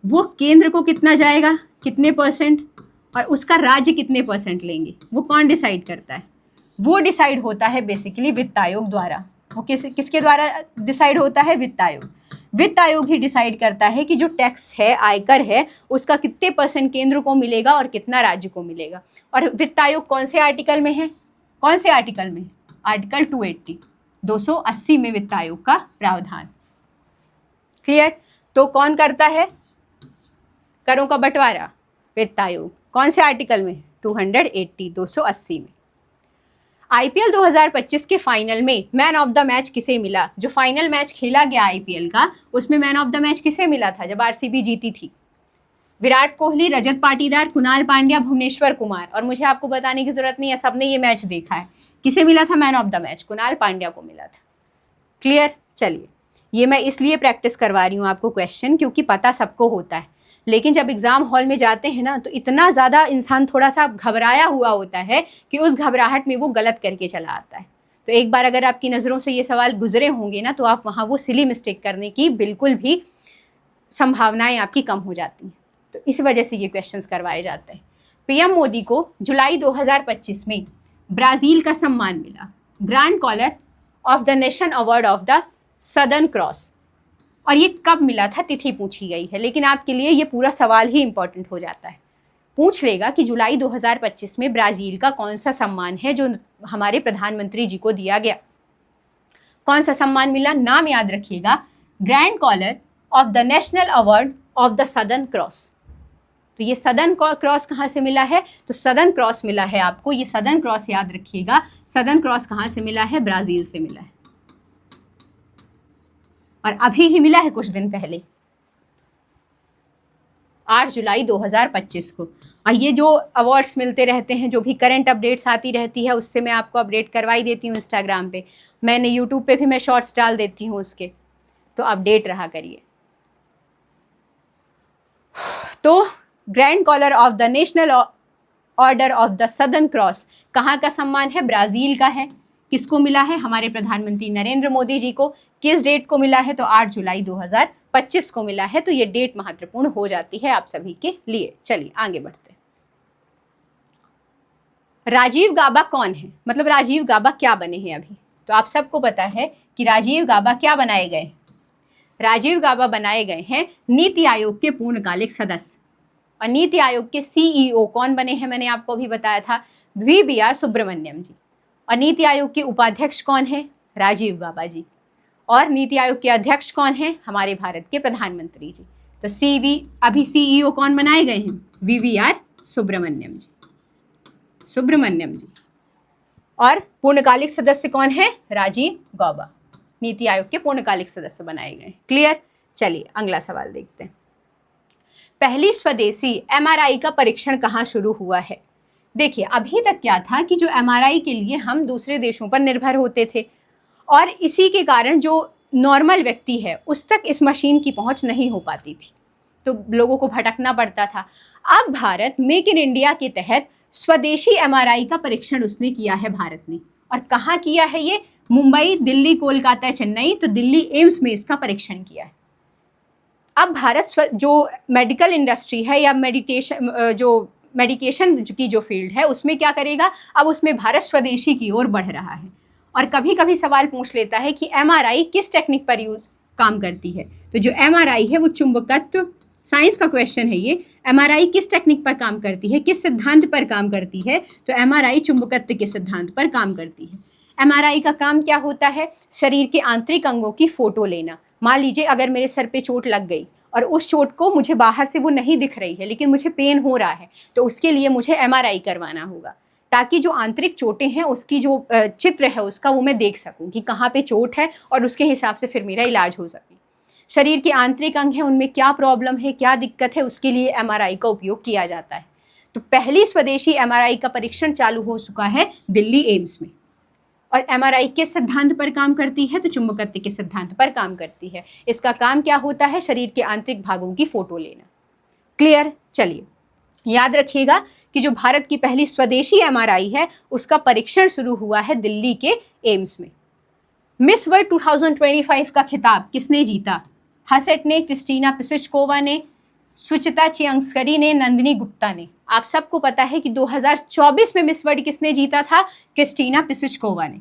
[SPEAKER 1] वो केंद्र को कितना जाएगा, कितने परसेंट, और उसका राज्य कितने परसेंट लेंगे, वो कौन डिसाइड करता है? वो डिसाइड होता है बेसिकली वित्त आयोग द्वारा। वो किसके द्वारा डिसाइड होता है? वित्त आयोग। वित्त आयोग ही डिसाइड करता है कि जो टैक्स है, आयकर है, उसका कितने परसेंट केंद्र को मिलेगा और कितना राज्य को मिलेगा। और वित्त आयोग कौन से आर्टिकल में है? कौन से आर्टिकल में? आर्टिकल 280, 280 में वित्त आयोग का प्रावधान। क्लियर? तो कौन करता है करों का बंटवारा? वित्त आयोग। कौन से आर्टिकल में? 280, 280 में। आईपीएल 2025 के फाइनल में मैन ऑफ द मैच किसे मिला? जो फाइनल मैच खेला गया आईपीएल का, उसमें मैन ऑफ द मैच किसे मिला था जब आरसीबी जीती थी? विराट कोहली, रजत पाटीदार, कुणाल पांड्या, भुवनेश्वर कुमार। और मुझे आपको बताने की जरूरत नहीं है, सबने ये मैच देखा है। किसे मिला था man of the match? Kunal Pandya को मिला था। क्लियर? चलिए, ये मैं इसलिए प्रैक्टिस करवा रही हूँ आपको क्वेश्चन, क्योंकि पता सबको होता है, लेकिन जब एग्ज़ाम हॉल में जाते हैं ना, तो इतना ज़्यादा इंसान थोड़ा सा घबराया हुआ होता है कि उस घबराहट में वो गलत करके चला आता है। तो एक बार अगर आपकी नज़रों से ये सवाल गुजरे होंगे ना, तो आप वहाँ वो सिली मिस्टेक करने की बिल्कुल भी संभावनाएं आपकी कम हो जाती हैं। तो इस वजह से ये क्वेश्चंस करवाए जाते हैं। पीएम मोदी को जुलाई 2025 में ब्राज़ील का सम्मान मिला, grand collar of the nation award of the southern cross. और ये कब मिला था, तिथि पूछी गई है, लेकिन आपके लिए ये पूरा सवाल ही इंपॉर्टेंट हो जाता है। पूछ लेगा कि जुलाई 2025 में ब्राज़ील का कौन सा सम्मान है जो हमारे प्रधानमंत्री जी को दिया गया। कौन सा सम्मान मिला? नाम याद रखिएगा, grand collar of the national award of the southern cross. तो ये सदर्न क्रॉस कहाँ से मिला है? तो सदर्न क्रॉस मिला है आपको, ये सदर्न क्रॉस याद रखिएगा। सदर्न क्रॉस कहाँ से मिला है? ब्राज़ील से मिला है, और अभी ही मिला है कुछ दिन पहले, 8 जुलाई 2025 को। और ये जो अवार्ड्स मिलते रहते हैं, जो भी करंट अपडेट्स आती रहती है, उससे मैं आपको अपडेट करवाई देती हूँ इंस्टाग्राम पे, मैंने यूट्यूब पे भी मैं शॉर्ट्स डाल देती हूँ उसके, तो अपडेट रहा करिए। तो grand collar of the national order of the southern cross कहाँ का सम्मान है? ब्राज़ील का है। किसको मिला है? हमारे प्रधानमंत्री नरेंद्र मोदी जी को। किस डेट को मिला है? तो 8 जुलाई 2025 को मिला है। तो ये डेट महत्वपूर्ण हो जाती है आप सभी के लिए। चलिए आगे बढ़ते हैं। राजीव गाबा कौन है? मतलब राजीव गाबा क्या बने हैं अभी? तो आप सबको पता है कि राजीव गाबा क्या बनाए गए? राजीव गाबा बनाए गए हैं नीति आयोग के पूर्णकालिक सदस्य। और नीति आयोग के सीईओ कौन बने हैं? मैंने आपको अभी बताया था, वीबीआर सुब्रमण्यम जी। और नीति आयोग के उपाध्यक्ष कौन है? राजीव गाबा जी। और नीति आयोग के अध्यक्ष कौन है? हमारे भारत के प्रधानमंत्री जी। तो अभी सीईओ कौन बनाए गए हैं? वीवीआर सुब्रमण्यम जी, सुब्रमण्यम जी। और पूर्णकालिक सदस्य कौन है? राजीव गौबा। नीति आयोग के पूर्णकालिक सदस्य बनाए गए। क्लियर? चलिए अगला सवाल देखते हैं। पहली स्वदेशी एमआरआई का परीक्षण कहाँ शुरू हुआ है? देखिए, अभी तक क्या था कि जो एमआरआई के लिए हम दूसरे देशों पर निर्भर होते थे, और इसी के कारण जो नॉर्मल व्यक्ति है उस तक इस मशीन की पहुंच नहीं हो पाती थी, तो लोगों को भटकना पड़ता था। अब भारत मेक इन इंडिया के तहत स्वदेशी एमआरआई का परीक्षण उसने किया है भारत ने। और कहाँ किया है ये? मुंबई, दिल्ली, कोलकाता, चेन्नई। तो दिल्ली एम्स में इसका परीक्षण किया है। अब भारत जो मेडिकल इंडस्ट्री है या मेडिकेशन की जो फील्ड है, उसमें क्या करेगा? अब उसमें भारत स्वदेशी की ओर बढ़ रहा है। और कभी कभी सवाल पूछ लेता है कि एमआरआई किस टेक्निक पर काम करती है? तो जो एमआरआई है वो चुंबकत्व, साइंस का क्वेश्चन है ये, एमआरआई किस टेक्निक पर काम करती है, किस सिद्धांत पर काम करती है? तो एमआरआई चुंबकत्व के सिद्धांत पर काम करती है। एमआरआई का काम क्या होता है? शरीर के आंतरिक अंगों की फोटो लेना। मान लीजिए अगर मेरे सर पे चोट लग गई और उस चोट को मुझे बाहर से वो नहीं दिख रही है, लेकिन मुझे पेन हो रहा है, तो उसके लिए मुझे एमआरआई करवाना होगा, ताकि जो आंतरिक चोटें हैं उसकी जो चित्र है उसका वो मैं देख सकूं कि कहाँ पे चोट है, और उसके हिसाब से फिर मेरा इलाज हो सके। शरीर के आंतरिक अंग हैं, उनमें क्या प्रॉब्लम है, क्या दिक्कत है, उसके लिए एमआरआई का उपयोग किया जाता है। तो पहली स्वदेशी एमआरआई का परीक्षण चालू हो चुका है दिल्ली एम्स में। और एमआरआई किस सिद्धांत पर काम करती है? तो चुंबकत्व के सिद्धांत पर काम करती है। इसका काम क्या होता है? शरीर के आंतरिक भागों की फोटो लेना। क्लियर? चलिए याद रखिएगा कि जो भारत की पहली स्वदेशी एमआरआई है उसका परीक्षण शुरू हुआ है दिल्ली के एम्स में। मिस वर्ल्ड 2025 का खिताब किसने जीता? हसेट ने, क्रिस्टीना पिसुचकोवा ने, सुचिता चियांगस्करी ने, नंदिनी गुप्ता ने। आप सबको पता है कि 2024 में मिस वर्ल्ड किसने जीता था? क्रिस्टीना पिसुचकोवा ने।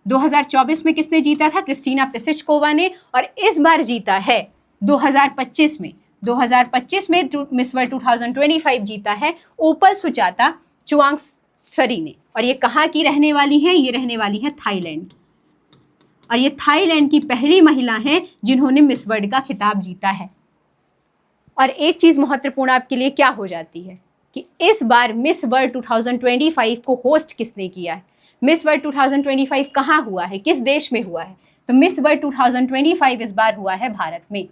[SPEAKER 1] 2024 में किसने जीता था? क्रिस्टीना पिसुचकोवा ने। और इस बार जीता है 2025 में। 2025 में मिस वर्ल्ड 2025 जीता है ऊपर सुचाता चुआंगसरी ने। और ये कहाँ की रहने वाली है? ये रहने वाली है थाईलैंड। और ये थाईलैंड की पहली महिला हैं जिन्होंने मिस वर्ल्ड का खिताब जीता है। और एक चीज महत्वपूर्ण आपके लिए क्या हो जाती है कि इस बार मिस वर्ल्ड 2025 को होस्ट किसने किया है? मिस वर्ल्ड 2025 कहाँ हुआ है? किस देश में हुआ है? तो मिस वर्ल्ड 2025 इस बार हुआ है भारत में।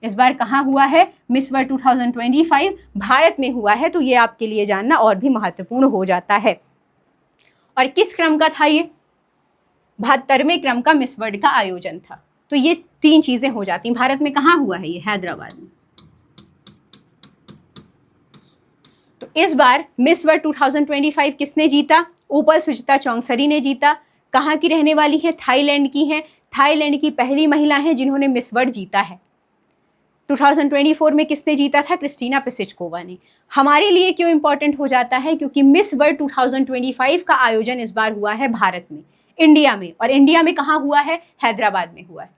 [SPEAKER 1] इस बार कहाँ हुआ है? मिस वर्ल्ड 2025 भारत में हुआ है। तो ये आपके लिए जानना और भी महत्वपूर्ण हो जाता है। और किस क्रम का था ये? 72वें क्रम का मिस वर्ल्ड का आयोजन था। तो ये 3 चीजें हो जाती हैं। भारत में कहाँ हुआ है? ये हैदराबाद में। तो इस बार मिस वर्ल्ड 2025 किसने जीता? ऊपर सुचिता चौंगसरी ने जीता। कहाँ की रहने वाली है? थाईलैंड की है। थाईलैंड की पहली महिला है जिन्होंने मिस वर्ल्ड जीता है। 2024 में किसने जीता था? क्रिस्टीना पिसुचकोवा ने। हमारे लिए क्यों इंपॉर्टेंट हो जाता है? क्योंकि मिस वर्ल्ड 2025 का आयोजन इस बार हुआ है भारत में, इंडिया में। और इंडिया में कहाँ हुआ है? हैदराबाद में हुआ है।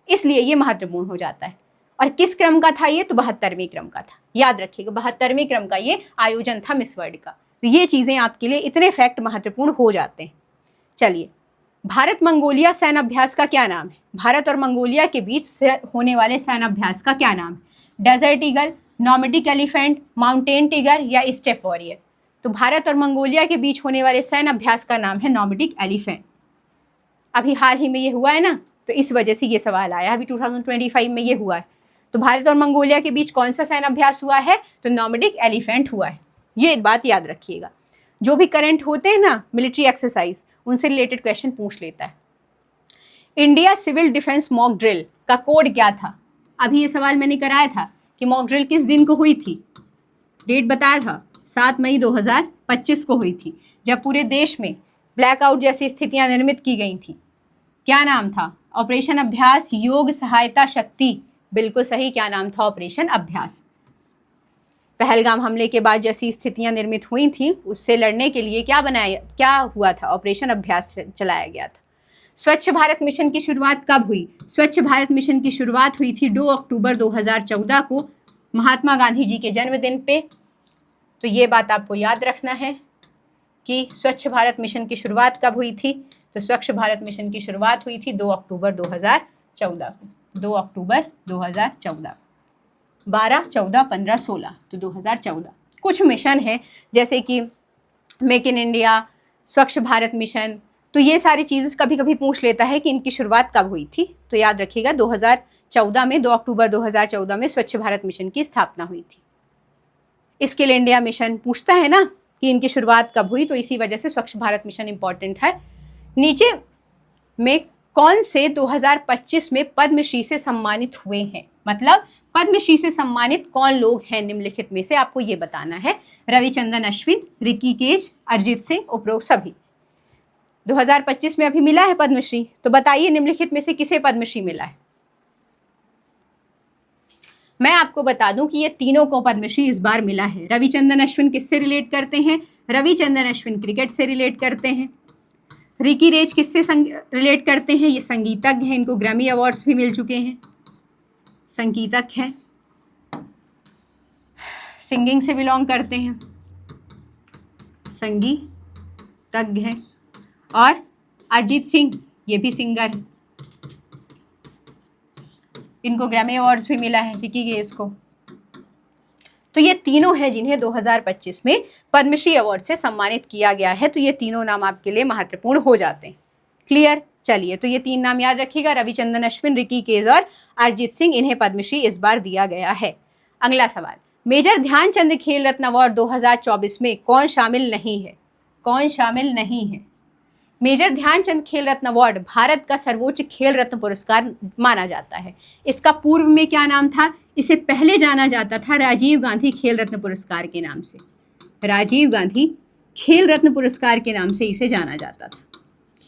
[SPEAKER 1] इसलिए ये महत्वपूर्ण हो जाता है। और किस क्रम का था ये? तो 72वें क्रम का था। याद रखिएगा 72वें क्रम का ये आयोजन था मिस वर्ल्ड का। तो ये चीजें आपके लिए इतने फैक्ट महत्वपूर्ण हो जाते हैं। चलिए, भारत मंगोलिया सैन्य अभ्यास का क्या नाम है? भारत और मंगोलिया के बीच होने वाले सैन्य अभ्यास का क्या नाम है? Desert eagle, Nordic elephant, mountain tiger या स्टेप वॉरियर? तो भारत और मंगोलिया के बीच होने वाले सैन्य अभ्यास का नाम है नॉर्डिक एलिफेंट। अभी हाल ही में ये हुआ है ना, तो इस वजह से ये सवाल आया। अभी 2025 में ये हुआ है। तो भारत और मंगोलिया के बीच कौन सा सैन्य अभ्यास हुआ है? तो नॉर्डिक एलिफेंट हुआ है। ये बात याद रखिएगा। जो भी करंट होते हैं ना मिलिट्री एक्सरसाइज, उनसे रिलेटेड क्वेश्चन पूछ लेता है। India civil defence mock drill का कोड क्या था? अभी ये सवाल मैंने कराया था कि मॉक ड्रिल किस दिन को हुई थी। डेट बताया था 7 मई 2025 को हुई थी, जब पूरे देश में ब्लैकआउट जैसी स्थितियां निर्मित की गई थी। क्या नाम था? ऑपरेशन अभ्यास योग सहायता शक्ति। बिल्कुल सही। क्या नाम था? ऑपरेशन अभ्यास। पहलगाम हमले के बाद जैसी स्थितियां निर्मित हुई थी उससे लड़ने के लिए क्या हुआ था? ऑपरेशन अभ्यास चलाया गया था। स्वच्छ भारत मिशन की शुरुआत कब हुई? स्वच्छ भारत मिशन की शुरुआत हुई थी 2 अक्टूबर 2014 को, महात्मा गांधी जी के जन्मदिन पे। तो ये बात आपको याद रखना है कि स्वच्छ भारत मिशन की शुरुआत कब हुई थी। तो स्वच्छ भारत मिशन की शुरुआत हुई थी 2 अक्टूबर 2014 को। 2 अक्टूबर 2014। 12, 14, 15, 16। तो 2014। कुछ मिशन है जैसे कि मेक इन इंडिया, स्वच्छ भारत मिशन। तो ये सारी चीज़ें कभी कभी पूछ लेता है कि इनकी शुरुआत कब हुई थी। तो याद रखिएगा 2014 में, 2 अक्टूबर 2014 में स्वच्छ भारत मिशन की स्थापना हुई थी। स्किल इंडिया मिशन पूछता है ना कि इनकी शुरुआत कब हुई, तो इसी वजह से स्वच्छ भारत मिशन इंपॉर्टेंट है। नीचे में कौन से 2025 में पद्मश्री से सम्मानित हुए हैं? मतलब पद्मश्री से सम्मानित कौन लोग हैं निम्नलिखित में से? आपको ये बताना है। रविचंद्रन अश्विन, रिकी केज, अरिजीत सिंह, उपरोक्त सभी। 2025 में अभी मिला है पद्मश्री। तो बताइए निम्नलिखित में से किसे पद्मश्री मिला है? मैं आपको बता दूं कि ये तीनों को पद्मश्री इस बार मिला है। रविचंद्रन अश्विन किससे रिलेट करते हैं? रविचंद्रन अश्विन क्रिकेट से रिलेट करते हैं। रिकी रेज किससे रिलेट करते हैं? ये संगीतज्ञ हैं, इनको ग्रैमी अवार्ड्स भी मिल चुके हैं, संगीतक हैं, सिंगिंग से बिलोंग करते हैं, संगीतज्ञ हैं। और अरिजीत सिंह, ये भी सिंगर है, इनको ग्रैमी अवार्ड्स भी मिला है, रिकी गेज को। तो ये तीनों हैं जिन्हें 2025 में पद्मश्री अवार्ड से सम्मानित किया गया है। तो ये तीनों नाम आपके लिए महत्वपूर्ण हो जाते हैं। क्लियर? चलिए, तो ये 3 नाम याद रखिएगा, रविचंद्रन अश्विन, रिकी केज और अरिजीत सिंह। इन्हें पद्मश्री इस बार दिया गया है। अगला सवाल, मेजर ध्यानचंद खेल रत्न अवार्ड 2024 में कौन शामिल नहीं है? कौन शामिल नहीं है? मेजर ध्यानचंद खेल रत्न अवार्ड भारत का सर्वोच्च खेल रत्न पुरस्कार माना जाता है। इसका पूर्व में क्या नाम था? इसे पहले जाना जाता था राजीव गांधी खेल रत्न पुरस्कार के नाम से। राजीव गांधी खेल रत्न पुरस्कार के नाम से इसे जाना जाता था,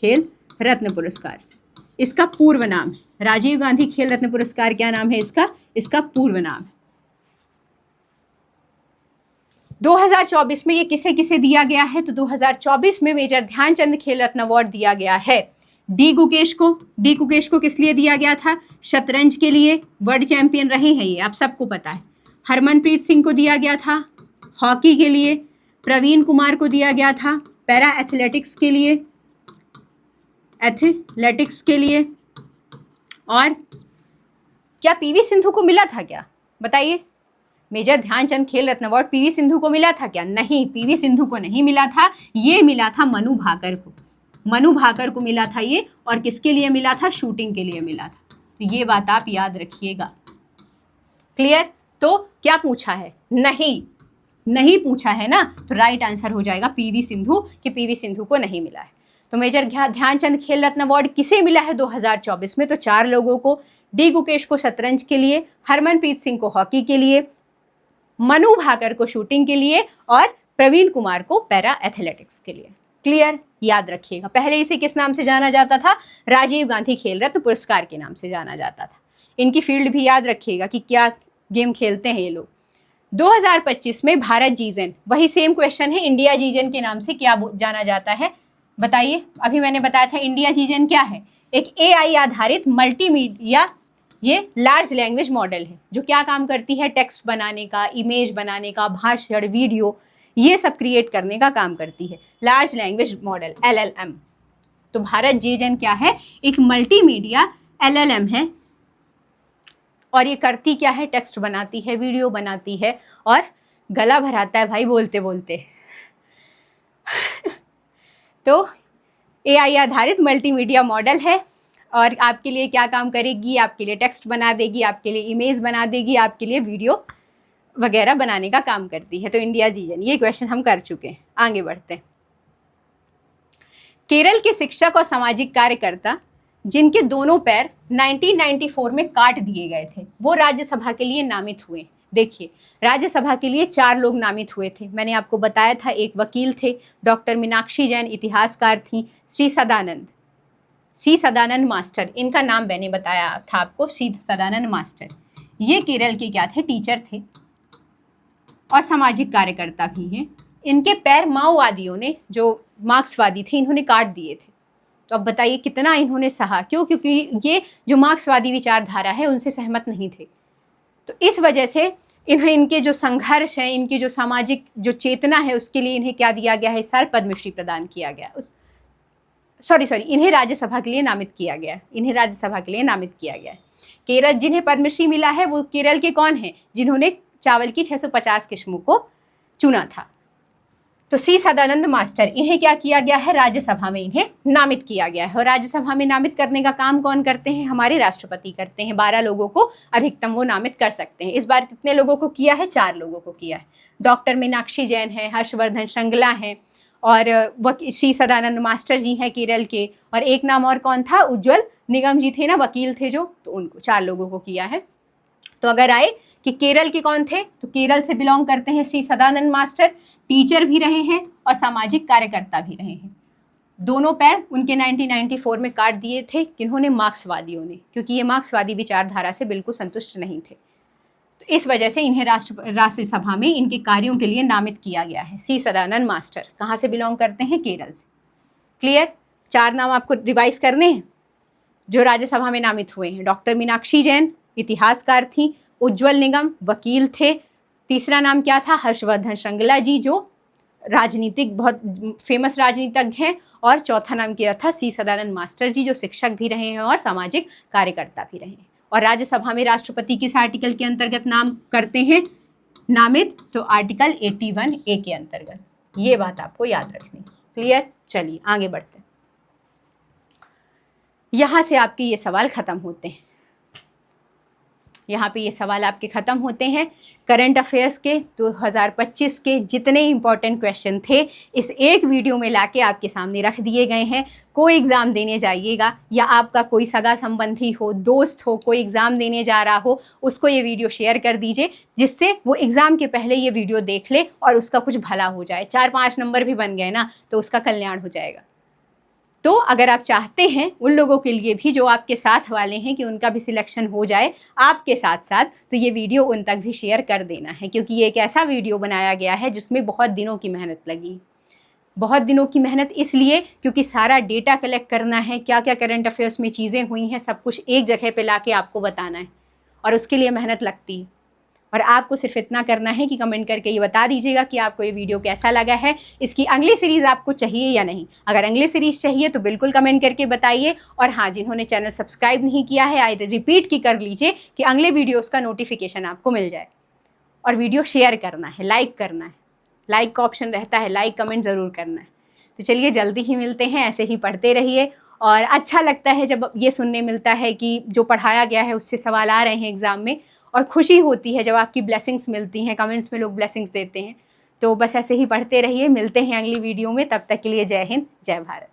[SPEAKER 1] खेल रत्न पुरस्कार से। इसका पूर्व नाम है राजीव गांधी खेल रत्न पुरस्कार। क्या नाम है इसका? इसका पूर्व नाम है। 2024 में ये किसे किसे दिया गया है? तो 2024 में मेजर ध्यानचंद खेल रत्न अवार्ड दिया गया है डी गुकेश को। डी गुकेश को किस लिए दिया गया था? शतरंज के लिए, वर्ल्ड चैंपियन रहे हैं ये, आप सबको पता है। हरमनप्रीत सिंह को दिया गया था हॉकी के लिए। प्रवीण कुमार को दिया गया था पैरा एथलेटिक्स के लिए, एथलेटिक्स के लिए। और क्या पीवी सिंधु को मिला था क्या? बताइए। मेजर ध्यानचंद खेल रत्न अवार्ड पीवी सिंधु को मिला था क्या? नहीं, पीवी सिंधु को नहीं मिला था। ये मिला था मनु भाकर को। मनु भाकर को मिला था ये। और किसके लिए मिला था? शूटिंग के लिए मिला था। तो ये बात आप याद रखिएगा। क्लियर? तो क्या पूछा है? नहीं पूछा है ना, तो राइट आंसर हो जाएगा पीवी सिंधु, कि पीवी सिंधु को नहीं मिला है। तो मेजर ध्यानचंद खेल रत्न अवार्ड किसे मिला है 2024 में? तो 4 लोगों को। डी गुकेश को शतरंज के लिए, हरमनप्रीत सिंह को हॉकी के लिए, मनु भाकर को शूटिंग के लिए और प्रवीण कुमार को पैरा एथलेटिक्स के लिए। क्लियर? याद रखिएगा। पहले इसे किस नाम से जाना जाता था? राजीव गांधी खेल रत्न पुरस्कार के नाम से जाना जाता था। इनकी फील्ड भी याद रखिएगा कि क्या गेम खेलते हैं ये लोग। 2025 में भारत जीजन, वही सेम क्वेश्चन है, इंडिया जीजन के नाम से क्या जाना जाता है? बताइए। अभी मैंने बताया था इंडिया जीजन क्या है? एक AI आधारित मल्टीमीडिया, ये लार्ज लैंग्वेज मॉडल है जो क्या काम करती है? टेक्स्ट बनाने का, इमेज बनाने का, भाषण, वीडियो, ये सब क्रिएट करने का काम करती है। Large language model LLM। तो भारत जीजन क्या है? एक मल्टीमीडिया LLM है। और ये करती क्या है? टेक्स्ट बनाती है, वीडियो बनाती है और गला भराता है भाई बोलते बोलते। तो AI आधारित मल्टीमीडिया मॉडल है और आपके लिए क्या काम करेगी? आपके लिए टेक्स्ट बना देगी, आपके लिए इमेज बना देगी, आपके लिए वीडियो वगैरह बनाने का काम करती है। तो इंडिया जीजन, ये क्वेश्चन हम कर चुके हैं। आगे बढ़ते हैं। केरल के शिक्षक और सामाजिक कार्यकर्ता जिनके दोनों पैर 1994 में काट दिए गए थे, वो राज्यसभा के लिए नामित हुए। देखिए, राज्यसभा के लिए 4 लोग नामित हुए थे। मैंने आपको बताया था, एक वकील थे, डॉक्टर मीनाक्षी जैन इतिहासकार थी, सी सदानंद मास्टर, इनका नाम मैंने बताया था आपको, सी सदानंद मास्टर। ये केरल के क्या थे? टीचर थे और सामाजिक कार्यकर्ता भी हैं। इनके पैर माओवादियों ने, जो मार्क्सवादी थे, इन्होंने काट दिए थे। तो अब बताइए कितना इन्होंने सहा? क्यों? क्योंकि ये जो मार्क्सवादी विचारधारा है उनसे सहमत नहीं थे। तो इस वजह से इनके जो संघर्ष है, इनकी जो सामाजिक जो चेतना है, उसके लिए इन्हें क्या दिया गया है? इस साल पद्मश्री प्रदान किया गया। इन्हें राज्यसभा के लिए नामित किया गया। केरल जिन्हें पद्मश्री मिला है वो केरल के कौन है? जिन्होंने चावल की 650 किस्मों को चुना था। तो सी सदानंद मास्टर, इन्हें क्या किया गया है? राज्यसभा में इन्हें नामित किया गया है। और राज्यसभा में नामित करने का काम कौन करते हैं? हमारे राष्ट्रपति करते हैं। 12 लोगों को अधिकतम वो नामित कर सकते हैं। इस बार कितने लोगों को किया है? 4 लोगों को किया है। डॉक्टर मीनाक्षी जैन है, हर्षवर्धन श्रृंगला हैं और सी सदानंद मास्टर जी हैं केरल के। और एक नाम और कौन था? उज्ज्वल निगम जी थे ना, वकील थे जो, तो उनको 4 लोगों को किया है। तो अगर आए कि केरल के कौन थे, तो केरल से बिलोंग करते हैं सी सदानंद मास्टर, टीचर भी रहे हैं और सामाजिक कार्यकर्ता भी रहे हैं। दोनों पैर उनके 1994 में काट दिए थे। किन्होंने? मार्क्सवादियों ने, क्योंकि ये मार्क्सवादी विचारधारा से बिल्कुल संतुष्ट नहीं थे। तो इस वजह से इन्हें राज्यसभा में इनके कार्यों के लिए नामित किया गया है। सी सदानंद मास्टर कहाँ से बिलोंग करते हैं? केरल से। क्लियर? 4 नाम आपको रिवाइज करने हैं जो राज्यसभा में नामित हुए हैं। डॉक्टर मीनाक्षी जैन इतिहासकार थी, उज्ज्वल निगम वकील थे, तीसरा नाम क्या था? हर्षवर्धन श्रृंगला जी जो राजनीतिक बहुत फेमस राजनीतिज्ञ हैं, और चौथा नाम क्या था? सी सदानंद मास्टर जी जो शिक्षक भी रहे हैं और सामाजिक कार्यकर्ता भी रहे हैं। और राज्यसभा में राष्ट्रपति किस आर्टिकल के अंतर्गत नाम करते हैं नामित? तो आर्टिकल 81A के अंतर्गत। ये बात आपको याद रखनी। क्लियर? चलिए आगे बढ़ते हैं। यहाँ से आपके ये सवाल खत्म होते हैं। यहाँ पे ये सवाल आपके ख़त्म होते हैं। करंट अफेयर्स के 2025 के जितने इंपॉर्टेंट क्वेश्चन थे इस एक वीडियो में लाके आपके सामने रख दिए गए हैं। कोई एग्ज़ाम देने जाइएगा या आपका कोई सगा संबंधी हो, दोस्त हो, कोई एग्ज़ाम देने जा रहा हो, उसको ये वीडियो शेयर कर दीजिए, जिससे वो एग्ज़ाम के पहले ये वीडियो देख ले और उसका कुछ भला हो जाए। 4-5 नंबर भी बन गए ना तो उसका कल्याण हो जाएगा। तो अगर आप चाहते हैं उन लोगों के लिए भी जो आपके साथ वाले हैं कि उनका भी सिलेक्शन हो जाए आपके साथ साथ, तो ये वीडियो उन तक भी शेयर कर देना है, क्योंकि ये एक ऐसा वीडियो बनाया गया है जिसमें बहुत दिनों की मेहनत लगी। बहुत दिनों की मेहनत इसलिए क्योंकि सारा डेटा कलेक्ट करना है, क्या क्या करंट अफेयर्स में चीज़ें हुई हैं, सब कुछ एक जगह पे लाके आपको बताना है और उसके लिए मेहनत लगती है। और आपको सिर्फ इतना करना है कि कमेंट करके ये बता दीजिएगा कि आपको ये वीडियो कैसा लगा है, इसकी अगली सीरीज़ आपको चाहिए या नहीं। अगर अगली सीरीज़ चाहिए तो बिल्कुल कमेंट करके बताइए। और हाँ, जिन्होंने चैनल सब्सक्राइब नहीं किया है आए रिपीट की कर लीजिए कि अगले वीडियोज़ का नोटिफिकेशन आपको मिल जाए। और वीडियो शेयर करना है, लाइक करना है, लाइक का ऑप्शन रहता है, लाइक कमेंट ज़रूर करना है। तो चलिए जल्दी ही मिलते हैं, ऐसे ही पढ़ते रहिए। और अच्छा लगता है जब ये सुनने मिलता है कि जो पढ़ाया गया है उससे सवाल आ रहे हैं एग्ज़ाम में, और खुशी होती है जब आपकी ब्लेसिंग्स मिलती हैं, कमेंट्स में लोग ब्लेसिंग्स देते हैं। तो बस ऐसे ही पढ़ते रहिए, मिलते हैं अगली वीडियो में, तब तक के लिए जय हिंद, जय भारत।